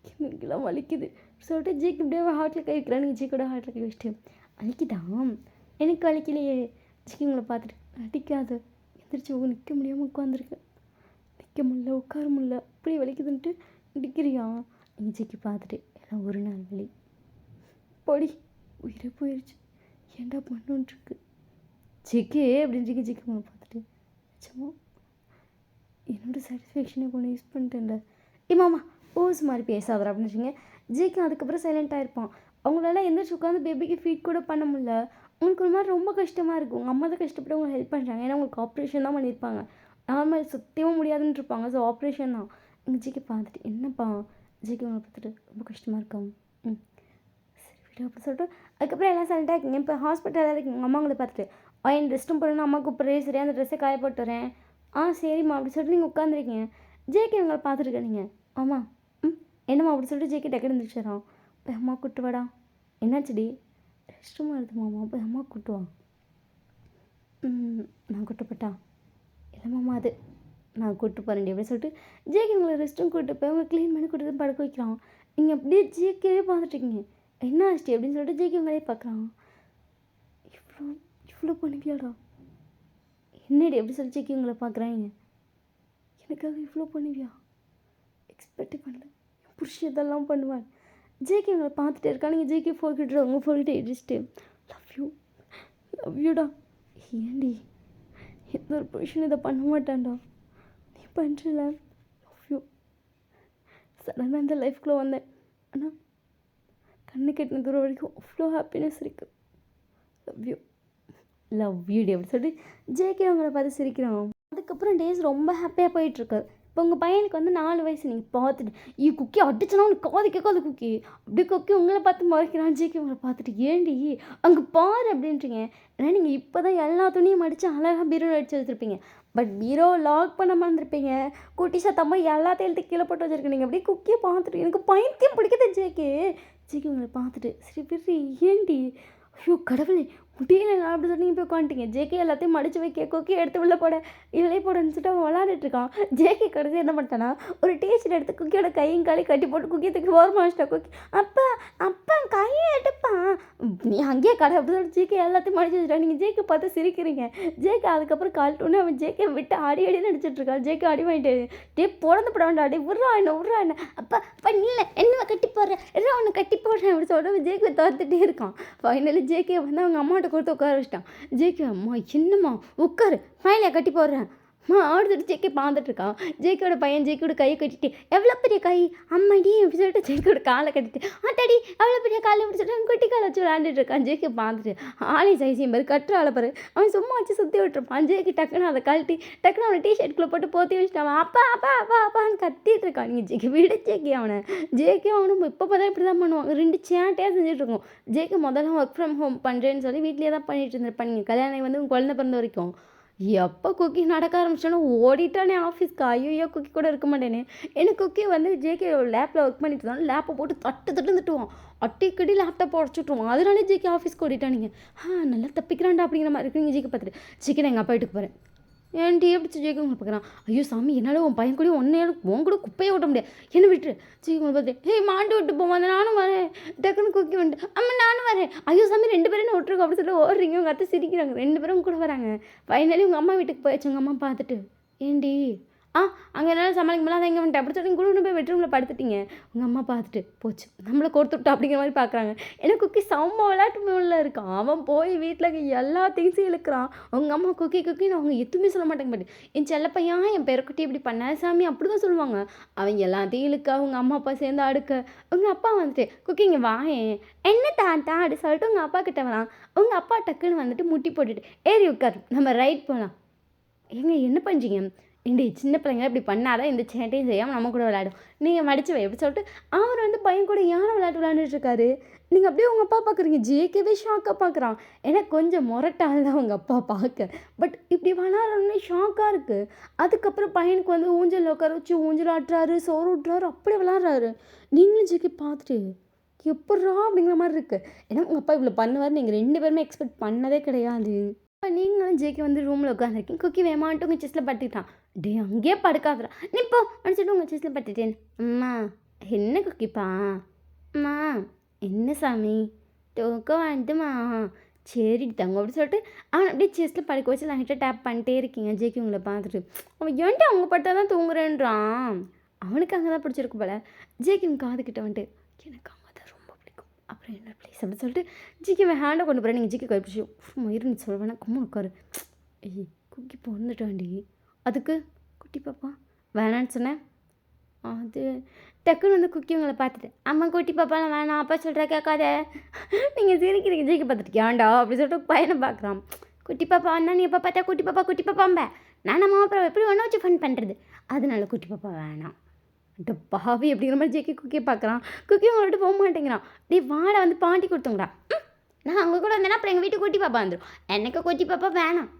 எனக்குலாம் வலிக்குது சொல்லிட்டு ஜேகே இப்படியே ஹார்ட்டில் கை வைக்கிறான். நீங்கள் ஜேகேயோட ஹார்ட்டில் கை வச்சுட்டு வலிக்குதான் எனக்கு வலிக்கலையே. ஜேகே உங்களை பார்த்துட்டு அடிக்காது எந்திரிச்சு நிற்க முடியாமல் உட்காந்துருக்கேன். நிற்க முடியல உட்கார முடியல அப்படி வலிக்குதுன்ட்டு அடிக்கிறியா? நீங்கள் ஜேகே பார்த்துட்டு எல்லாம் ஒரு நாள் வலி பொடி உயிரே போயிடுச்சு ஏன்டா பண்ணுன்ட்ருக்கு ஜேகே அப்படின்றீங்க. ஜேகே உங்களை பார்த்துட்டு சும்மா என்னோடய சாட்டிஸ்ஃபேக்ஷனை கொண்டு யூஸ் பண்ணிட்டேன்ல மாமா ஓஸ் மாதிரி பேசாதரா அப்படின்றீங்க. ஜேகே அதுக்கப்புறம் சைலண்ட்டாக இருப்பான். அவங்களால எந்திரிச்சு உட்காந்து பேபிக்கு ஃபீட் கூட பண்ண முடியல. உங்களுக்கு ஒரு மாதிரி ரொம்ப கஷ்டமாக இருக்குது. உங்கள் அம்மா தான் கஷ்டப்பட்டு அவங்க ஹெல்ப் பண்ணுறாங்க. ஏன்னா உங்களுக்கு ஆப்ரேஷன் தான் பண்ணியிருப்பாங்க. நார்மல் சுத்தமாக முடியாதுன்னு இருப்பாங்க. ஸோ ஆப்ரேஷன் தான். எங்கள் ஜேகே பார்த்துட்டு என்னப்பா ஜேகே உங்களை பார்த்துட்டு ரொம்ப கஷ்டமாக இருக்காங்க. சரி விடு அப்படி சொல்லிட்டு அதுக்கப்புறம் எல்லாம் சைலண்ட்டாக இருக்கீங்க. இப்போ ஹாஸ்பிட்டலில் இருக்கீங்க. உங்கள் அம்மா உங்களை பார்த்துட்டு என் ரெஸ்ட் ரூம் போகிறேன்னு அம்மா கூப்பிட்றேன் சரியா அந்த ட்ரெஸ்ஸை காய போட்டு வரேன். சரிம்மா அப்படி சொல்லிட்டு நீங்கள் உட்காந்துருக்கீங்க. ஜேகே உங்களை பார்த்துருக்கேன் நீங்கள் ஆமா என்னம்மா அப்படி சொல்லிட்டு ஜேகே டக்குனு இருந்துச்சுறான். போய் அம்மா கூப்பிட்டு வாடா. என்னாச்சுடி? ரெஸ்ட் ரூம் வருதுமாம்மா போய் அம்மா கூப்பிட்டு வா. நான் கூப்பிட்டுப்பட்டா இல்லைம்மாம்மா அது நான் கூப்பிட்டு போகிறேன் அப்படின்னு சொல்லிட்டு ஜேகே உங்களை ரெஸ்ட் ரூம் கூப்பிட்டு போய் அவங்க க்ளீன் பண்ணி கூப்பிட்டு படுக்க வைக்கிறான். நீங்கள் அப்படியே ஜேகேவே பார்த்துட்ருக்கீங்க. என்ன ஆச்சு அப்படின்னு சொல்லிட்டு ஜேகே உங்களே பார்க்குறான். இவ்வளோ பண்ணுவியாடா? என்னடி எப்படி சொல்லி ஜேகே உங்களை பார்க்குறாங்க. எனக்காக இவ்வளோ பண்ணுவியா? எக்ஸ்பெக்டே பண்ணல. என் புருஷன் இதெல்லாம் பண்ணுவான். ஜேகே உங்களை பார்த்துட்டே இருக்கா. நீங்கள் ஜேகே ஃபோர்கிட்ட உங்கள் ஃபோர்கிட்ட இடிச்சிட்டு லவ் யூடா. ஏன்டி எந்த ஒரு புருஷன் இதை பண்ண மாட்டான்டா. நீ பண்ணுறல லவ் யூ. சடனாக இந்த லைஃப்குள்ளே வந்தேன். ஆனால் கண்ணு கெட்டின தூரம் வரைக்கும் அவ்வளோ ஹாப்பினஸ் இருக்குது. லவ் யூ டே அப்படி சொல்லிட்டு ஜேகே அவங்கள பார்த்து சிரிக்கிறோம். அதுக்கப்புறம் டேஸ் ரொம்ப ஹாப்பியாக போயிட்டுருக்கு. இப்போ உங்கள் பையனுக்கு வந்து 4 வயசு. நீங்கள் பார்த்துட்டு குக்கி அடிச்சுனா உனக்கு காது கேட்காது குக்கி அப்படி குக்கி உங்களை பார்த்து மறைக்கிறான். ஜேகே உங்களை பார்த்துட்டு ஏண்டி அங்கே பாரு அப்படின்றீங்க. ஏன்னா நீங்கள் இப்போ தான் எல்லா துணியும் மடித்து அழகாக பீரோ அடித்து வச்சுருப்பீங்க. பட் பீரோ லாக் பண்ணாமல் இருந்திருப்பீங்க. குட்டி சத்தமாக எல்லாத்தையும் எழுத்து கீழே போட்டு வச்சுருக்கீங்க. அப்படியே குக்கியை பார்த்துட்டு எனக்கு பைத்தியம் பிடிக்குது ஜேகே. ஜேகே உங்களை பார்த்துட்டு சரி விரி ஏண்டி ஐயோ கடவுளே முடியலங்க அப்படி சொல்லி நீங்கள் போய் உட்காந்துட்டீங்க. ஜேகே எல்லாத்தையும் மடிச்சு வைக்க, கொக்கி எடுத்து உள்ளே போட, இதிலே போடன்னு சொல்லிட்டு அவன் விளாண்டுட்டு இருக்கான். ஜேகே கடைசி என்ன பண்ணிட்டானா, ஒரு டீஷர்ட் எடுத்து குக்கியோட கையும் காலையும் கட்டி போட்டு குக்கியை தூக்கி ஓரமாக வச்சிட்டா. குக்கி அப்பா அப்பா கையை எடுப்பா, நீ அங்கேயே கடை அப்படி சொல்லிட்டு ஜேகே எல்லாத்தையும் மடிச்சு வச்சுட்டா. நீங்கள் ஜேகே பார்த்து சிரிக்கிறீங்க. ஜேகே அதுக்கப்புறம் கால்ட்டோன்னே அவன் ஜேகே விட்டு அடி அடின்னு அடிச்சிட்டு இருக்கான். ஜேகே அடி வாங்கிட்டு டே பொழந்து போட வேண்டாம், டே விட்றா என்ன அப்பா அப்பா இல்லை என்ன கட்டி போடுறேன் எல்லாம் ஒன்று கட்டி போடுறேன் அப்படி சொல்லிட்டு ஜேகே தோர்த்துட்டே இருக்கான். ஃபைனலி ஜேகே வந்து அவங்க அம்மாட்ட கொடுத்து உட்கார வச்சிட்டான். ஜேகே அம்மா என்னம்மா உட்காரு ஃபைனலியாக கட்டி போடுறேன் ஆடுதுட்டு ஜேகே பார்த்துட்டு இருக்கான். ஜேகேயோட பையன் ஜேகேயோட கையை கட்டிட்டு எவ்வளோ பெரிய கை அம்மாடி அப்படி சொல்லிட்டு ஜேகேயோட காலை கட்டிட்டு ஆட்டாடி எவ்வளோ பெரிய காலை அப்படி சொல்லிட்டு குட்டி காலை வச்சு விளையாண்டுட்டு இருக்கான். ஜேகே பார்த்துட்டு ஆளை சைசியம் பாரு கட்டுற ஆளை பாரு அவன் சும்மா வச்சு சுற்றி விட்டுருப்பான். ஜேகே டக்குன்னு அதை கழட்டி டக்குன்னு அவனை டிஷர்ட்குள்ளே போட்டு போற்றி வச்சுட்டு அவன் அப்பா அப்பா அப்பா அப்பான்னு கத்திட்டு இருக்கான். நீங்கள் ஜேகே விட ஜேகே அவனும் இப்போ பார்த்தா இப்படி தான் பண்ணுவாங்க. ரெண்டு சேட்டையாக செஞ்சுட்டு இருக்கோம். ஜேகே முதல்ல ஒர்க் ஃப்ரம் ஹோம் பண்ணுறேன்னு சொல்லி வீட்லேயே தான் பண்ணிட்டு இருந்திருப்பான். நீங்கள் கல்யாணம் வந்து உங்கள் குழந்தை பிறந்த வரைக்கும் எப்போ குக்கி நடக்க ஆரம்பிச்சோன்னா ஓடிட்டானே ஆஃபீஸ்க்கு. ஐயோ குக்கி கூட இருக்க மாட்டேனே. எனக்கு குக்கி வந்து ஜேகே லேப்பில் ஒர்க் பண்ணிட்டு இருந்தாலும் லேப்பை போட்டு தட்டு திட்டுவான். அட்டிக்கடி லேப்டாப் உடச்சுட்ருவான். அதனாலே ஜேகே ஆஃபீஸ்க்கு ஓடிட்டானுங்க. நல்லா தப்பிக்கிறான்டா அப்படிங்கிற மாதிரி இருக்குங்க. ஜேகே பார்த்துட்டு சிக்கன் எங்கள் அப்பா வீட்டுக்கு போகிறேன் ஏன்டி எப்படி ஜேகே உங்களை பார்க்குறான். ஐயோ சாமி என்னால் உன் பையன் கூட உன் கூட குப்பையை ஓட்ட முடியாது என்ன விட்டுரு. ஜேகே உங்களை பார்த்து ஹே மாண்டு விட்டு போவான் நானும் வரேன். டக்குன்னு குக்கி வந்துட்டு அம்மா நானும் வரேன். ஐயோ சாமி 2 பேரும் விட்டுருக்கோம் அப்படி சொல்லி ஓடுறீங்க. உங்கள் அத்தை சிரிக்கிறாங்க. 2 பேரும் கூட வராங்க. ஃபைனலி உங்கள் அம்மா வீட்டுக்கு போயிடுச்சு. உங்கள் அம்மா பார்த்துட்டு ஏண்டி அங்கே என்னால் சமாளிக்க முடியல அதை எங்கே வந்துட்டு அப்படி சொல்லி கூட போய் பெட்ரூமில் படுத்துட்டீங்க. உங்கள் அம்மா பார்த்துட்டு போச்சு நம்மளை கோர்த்துட்டா அப்படிங்கிற மாதிரி பார்க்குறாங்க. ஏன்னா குக்கி செம்ம விளையாட்டு மூலில் இருக்கான். அவன் போய் வீட்டில் எல்லா திங்ஸையும் இழுக்கிறான். உங்கள் அம்மா குக்கின்னு அவங்க எதுவுமே சொல்ல மாட்டாங்க. பட் என் செல்லப்பையன் என் பெருக்குட்டி இப்படி பண்ண சாமி அப்படி தான் சொல்லுவாங்க. அவங்க எல்லாத்தையும் இழுக்க அவங்க அம்மா அப்பா சேர்ந்து அடுக்க. உங்கள் அப்பா வந்துட்டு குக்கிங்க வாயேன் என்ன தாத்தா அப்படி சொல்லிட்டு உங்கள் அப்பா கிட்ட வரான். உங்கள் அப்பா டக்குன்னு வந்துட்டு முட்டி போட்டுட்டு ஏறி உட்காரு நம்ம ரைட் போகலாம். ஏங்க என்ன பண்ணுறீங்க இந்த சின்ன பிள்ளைங்க இப்படி பண்ணாதான் இந்த சேட்டையும் செய்யாமல் நம்ம கூட விளையாடும். நீங்கள் மடிச்சு வை எப்படி சொல்லிட்டு அவர் வந்து பையன் கூட யானை விளையாட்டு விளையாண்டுட்டுருக்காரு. நீங்கள் அப்படியே உங்கள் அப்பா பார்க்குறீங்க. ஜேகேவே ஷாக்காக பார்க்குறான். ஏன்னா கொஞ்சம் முரட்டால் தான் உங்கள் அப்பா பார்க்க. பட் இப்படி விளாட்றோன்னே ஷாக்காக இருக்குது. அதுக்கப்புறம் பையனுக்கு வந்து ஊஞ்சல் உட்கார வச்சு ஊஞ்சல் ஆட்டுறாரு சோறு விட்றாரு அப்படி விளாட்றாரு. நீங்களும் ஜேகே பார்த்துட்டு எப்பட்றா அப்படிங்கிற மாதிரி இருக்குது. ஏன்னா உங்கள் அப்பா இவ்வளோ பண்ணுவார் நீங்கள் 2 பேருமே எக்ஸ்பெக்ட் பண்ணதே கிடையாது. இப்போ நீங்களும் ஜேகே வந்து ரூமில் உட்காந்துருக்கீங்க. குக்கி வேமான்ட்டு உங்கள் செஸ்ட்டில் பட்டுக்கிட்டான். டே அங்கேயே படுக்காதுடா நீ போ அப்படின்னு சொல்லிட்டு உங்கள் செஸ்ட்டில் பட்டுட்டேன். அம்மா என்ன குக்கிப்பா அம்மா என்ன சாமி தூக்கம் வந்துமா சரி தங்க அப்படின்னு சொல்லிட்டு அவன் அப்படியே செஸ்ட்டில் படுக்க வச்சு லைட்டாக டேப் பண்ணிட்டே இருக்கீங்க. ஜேகே உங்களை பார்த்துட்டு அவன் ஏன்ட்டு அவங்க பட்டா தான் தூங்குறேன்றான். அவனுக்கு அங்கே தான் பிடிச்சிருக்கு போல. ஜேகே காதுக்கிட்ட வந்துட்டு எனக்கு அப்புறம் என்ன ப்ளீஸ் அப்படின்னு சொல்லிட்டு ஜிக்கி ஹேண்டை கொண்டு போகிறேன். நீங்கள் ஜிக்கி கைப்பிடிச்சி மயிருந்து சொல்வேன்னா கும்மா உட்காரு. ஏய் குக்கி பொண்ணுட்டாண்டி அதுக்கு குட்டி பாப்பா வேணான்னு சொன்னேன். அது டக்குன்னு வந்து குக்கி உங்களை பார்த்துட்டு அம்மா குட்டி பாப்பாலாம் வேணாம் அப்பா சொல்கிற கேட்காத. நீங்கள் சிரிக்கிறீங்க. ஜிக்கி பார்த்துட்டு ஏன்டா அப்படி சொல்லிட்டு பையனை பார்க்குறான். குட்டி பாப்பா அண்ணா நீ எப்போ பார்த்தா குட்டி பாப்பாம்ப நான் நம்ம அப்புறம் எப்படி ஒன்றா வச்சு ஃபன் பண்ணுறது அதனால குட்டி பாப்பா வேணாம் அட்ட பாவி அப்படிங்கிற மாதிரி ஜேகே குக்கியை பார்க்குறான். குக்கி உங்கள்கிட்ட போக மாட்டேங்கிறான். டே வாடை வந்து பாட்டி கொடுத்தோங்கடா. நான் அவங்க கூட வந்தேன்னா அப்புறம் எங்கள் வீட்டுக்கு குட்டி பாப்பா வந்துடும். எனக்கு குட்டி பாப்பா வேணாம்.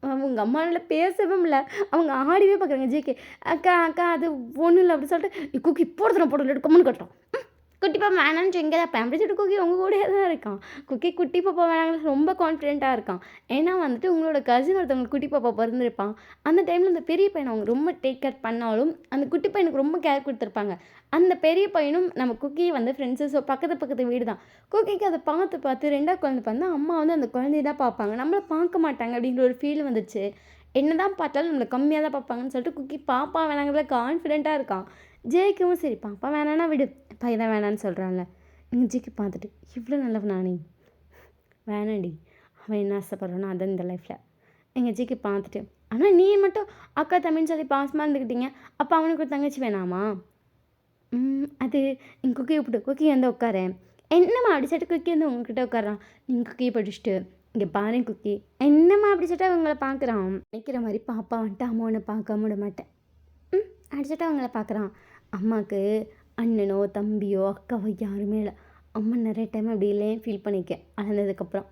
அவங்க அம்மாவில் பேசவே இல்லை. அவங்க ஆடிவே பார்க்குறாங்க. ஜேகே அக்கா அது ஒன்றும் இல்லை அப்படி சொல்லிட்டு குக்கி போடுறேன் கம்முன்னு கட்டுறோம். குட்டி பாப்பா வேணான்னு இங்கே தான் அப்படி சொல்லிட்டு குக்கி உங்கள் கூடயே தான் இருக்கான். குட்டி பாப்பா வேணாங்கன்னு ரொம்ப கான்ஃபிடென்ட்டாக இருக்கான். ஏன்னா வந்துட்டு உங்களோட கசின் ஒருத்தவங்களுக்கு குட்டி பாப்பா பிறந்திருப்பான். அந்த டைமில் அந்த பெரிய பையனை அவங்க ரொம்ப டேக் கேர் பண்ணாலும் அந்த குட்டி பையனுக்கு ரொம்ப கேர் கொடுத்துருப்பாங்க. அந்த பெரிய பையனும் நம்ம குக்கியை வந்து ஃப்ரெண்ட்ஸு ஸோ பக்கத்து வீடு தான். குக்கிக்கு அதை பார்த்து 2ஆவது குழந்தை பார்த்தா அம்மா வந்து அந்த குழந்தைய தான் பார்ப்பாங்க நம்மளை பார்க்க மாட்டாங்க அப்படிங்கிற ஒரு ஃபீல் வந்துச்சு. என்ன தான் பார்த்தாலும் நம்மளை கம்மியாக தான் பார்ப்பாங்கன்னு சொல்லிட்டு குக்கி பாப்பா வேணாங்கிறத கான்ஃபிடென்ட்டாக இருக்கான். ஜேக்கும் சரி பாப்பா வேணான்னா விடு பையன் தான் வேணான்னு சொல்கிறான்ல. நீங்கள் ஜேக்கு பார்த்துட்டு இவ்வளோ நல்லவன் நானே வேணாண்டி அவன் என்ன ஆசைப்படுறானோ அதான் இந்த லைஃப்பில். எங்கள் ஜேக்கு பார்த்துட்டு ஆனால் நீ மட்டும் அக்கா தம்பின்னு சொல்லி பாசமாக இருந்துக்கிட்டீங்க அப்போ அவனுக்கு ஒரு தங்கச்சி வேணாமா. அது நீங்கள் குக்கியை விட்டு குக்கி வந்து உட்காரேன் என்னம்மா அப்படி சொல்லிட்டு குக்கி வந்து உங்ககிட்ட உட்காரான். நீங்கள் குக்கியை படிச்சுட்டு இங்கே பாரு குக்கி என்னம்மா அப்படி சொல்லிட்டு அவங்கள பார்க்குறான். நினைக்கிற மாதிரி பாப்பா வந்துட்டு அம்மாவை பார்க்க விட மாட்டேன் அப்படி சொல்லிட்டு அவங்கள பார்க்குறான். அம்மாவுக்கு அண்ணனோ தம்பியோ அக்காவோ யாருமே இல்லை. அம்மா நிறைய டைம் அப்படி இல்லையே ஃபீல் பண்ணியிருக்கேன் வளர்ந்ததுக்கப்புறம்.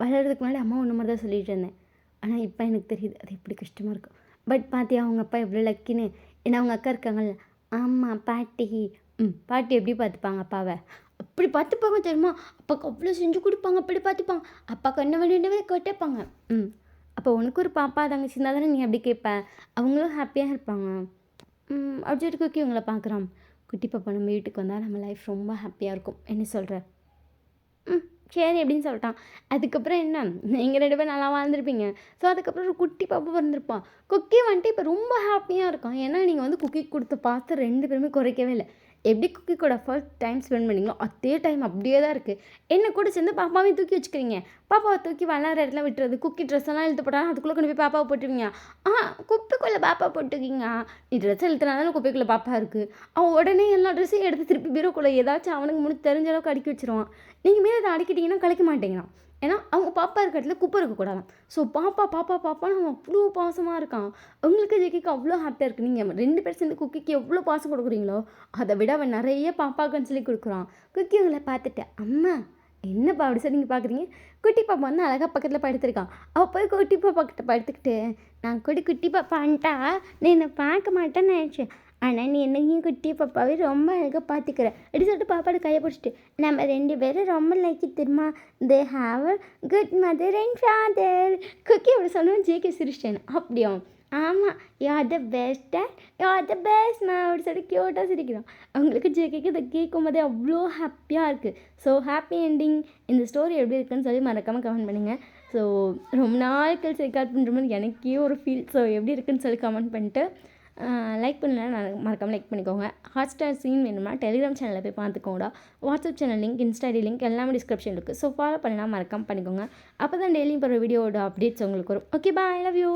வளர்கிறதுக்கு முன்னாடி அம்மா ஒன்று மாதிரி தான் சொல்லிட்டு இருந்தேன். ஆனால் இப்போ எனக்கு தெரியுது அது எப்படி கஷ்டமாக இருக்கும். பட் பாத்தியா அவங்க அப்பா எவ்வளோ லக்கின்னு. ஏன்னா அவங்க அக்கா இருக்காங்கல்ல ஆமாம் பாட்டி பாட்டி எப்படி பார்த்துப்பாங்க அப்பாவை அப்படி பார்த்துப்பாங்க தெரியுமா? அப்பாவுக்கு அவ்வளோ செஞ்சு கொடுப்பாங்க, அப்படி பார்த்துப்பாங்க. அப்பாவுக்கு என்ன வேணும்னு கேட்டேப்பாங்க. அப்போ உனக்கு ஒரு பாப்பா தங்கச்சி இருந்தால் தானே நீ அப்படி கேட்ப. அவங்களும் ஹாப்பியாக இருப்பாங்க. அப்படி சொல்லிட்டு குக்கி உங்களை பார்க்குறான். குட்டி பாப்பா நம்ம வீட்டுக்கு வந்தால் நம்ம லைஃப் ரொம்ப ஹாப்பியாக இருக்கும். என்ன சொல்கிற? சரி அப்படின்னு சொல்லிட்டான். அதுக்கப்புறம் என்ன, நீங்கள் 2 பேரும் நல்லா வாழ்ந்துருப்பீங்க. ஸோ அதுக்கப்புறம் ஒரு குட்டி பாப்பா பிறந்திருப்பான். குக்கி வந்துட்டு இப்போ ரொம்ப ஹாப்பியாக இருக்கான். ஏன்னா நீங்கள் வந்து குக்கிக்கு கொடுத்த பார்த்து 2 பேருமே குறைக்கவே இல்லை. எப்படி குக்கி கூட ஃபர்ஸ்ட் டைம் ஸ்பெண்ட் பண்ணீங்களோ அதே டைம் அப்படியே தான் இருக்குது. என்ன கூட சேர்ந்து பாப்பாவையும் தூக்கி வச்சுக்கிறீங்க. பாப்பாவை தூக்கி விளாட்ற இடத்துல விட்டுறது. குக்கி ட்ரெஸ் எல்லாம் இழுத்து போட்டாலும் அதுக்குள்ளே கொண்டு போய் பாப்பாவை போட்டுருவீங்க. குப்பைக்குள்ளே பாப்பா போட்டுக்கிங்க. நீ ட்ரெஸ் இழுத்துனாலும் குப்பைக்குள்ளே பாப்பா இருக்குது. அவன் உடனே எல்லா ட்ரெஸ்ஸையும் எடுத்து திருப்பி பீரோக்குள்ளே ஏதாச்சும் அவனுக்கு முடிஞ்சு தெரிஞ்ச அளவுக்கு அடுக்கி வச்சிருவான். நீங்கள் மீறி அதை அடிக்கிட்டீங்கன்னா கலைக்க மாட்டேங்கிறான். ஏன்னா அவங்க பாப்பா இருக்கிற இடத்துல குப்பை இருக்கக்கூடாதான். ஸோ பாப்பா பாப்பா பாப்பான்னு அவன் அவ்வளோ பாசமாக இருக்கான். உங்களுக்கு ஜெக்கிக்கு அவ்வளோ ஹாப்பியாக இருக்குது. நீங்கள் 2 பேர் சேர்ந்து குக்கிக்கு எவ்வளோ பாசம் கொடுக்குறீங்களோ அதை விட அவன் நிறைய பாப்பாக்குன்னு சொல்லி கொடுக்குறான். குக்கி உங்களை பார்த்துட்டு, அம்மா என்னப்பா அப்படி சொல்லி நீங்கள் பார்க்குறீங்க? குட்டி பாப்பா வந்து அழகாக பக்கத்தில் படுத்திருக்கான். அவள் போய் குட்டி பாப்பா கிட்ட படுத்துக்கிட்டு, நான் கூட குட்டி பாப்பான்ட்டா நீ என்னை பார்க்க மாட்டேன்னு நினச்சேன். ஆனால் நீ என்னையும் குட்டி பாப்பாவே ரொம்ப அழகாக பார்த்துக்கிற அப்படி சொல்லிட்டு பாப்பாவோட கையை பிடிச்சிட்டு, நம்ம 2 பேரும் ரொம்ப லைக்கி தெரியுமா, they have a good mother and father. Cookie அப்படி சொல்லுவேன். ஜேகே சிரிச்சிட்டேன். அப்படியா? ஆமாம், you are the best dad, you are the best ma'am அப்படி சொல்லி க்யூட்டாக சிரிக்கிறான். அவங்களுக்கு ஜேகேக்கு இதை கேட்கும் போதே அவ்வளோ ஹாப்பியாக இருக்குது. So happy ending. இந்த ஸ்டோரி எப்படி இருக்குன்னு சொல்லி மறக்காமல் கமெண்ட் பண்ணுங்கள். ஸோ ரொம்ப நாள் கழிச்சு ரெக்கார்ட் பண்ணுற மாதிரி எனக்கே ஒரு ஃபீல். ஸோ எப்படி இருக்குன்னு சொல்லி கமெண்ட் பண்ணிட்டு லைக் பண்ணலாம், மறக்காமல் லைக் பண்ணிக்கோங்க. ஹாட்ஸ்டார் சீன் வேணும்னா டெலிகிராம் சேனலில் போய் பார்த்துக்கோங்கடா. WhatsApp channel link, Insta ID link எல்லாமே டிஸ்கிரிப்ஷன் இருக்குது. ஸோ ஃபாலோ பண்ணலாம், மறக்காமல் பண்ணிக்கோங்க. அப்போ தான் டெய்லியும் போகிற வீடியோட அப்டேட்ஸ் உங்களுக்கு வரும். Okay, bye, I love you.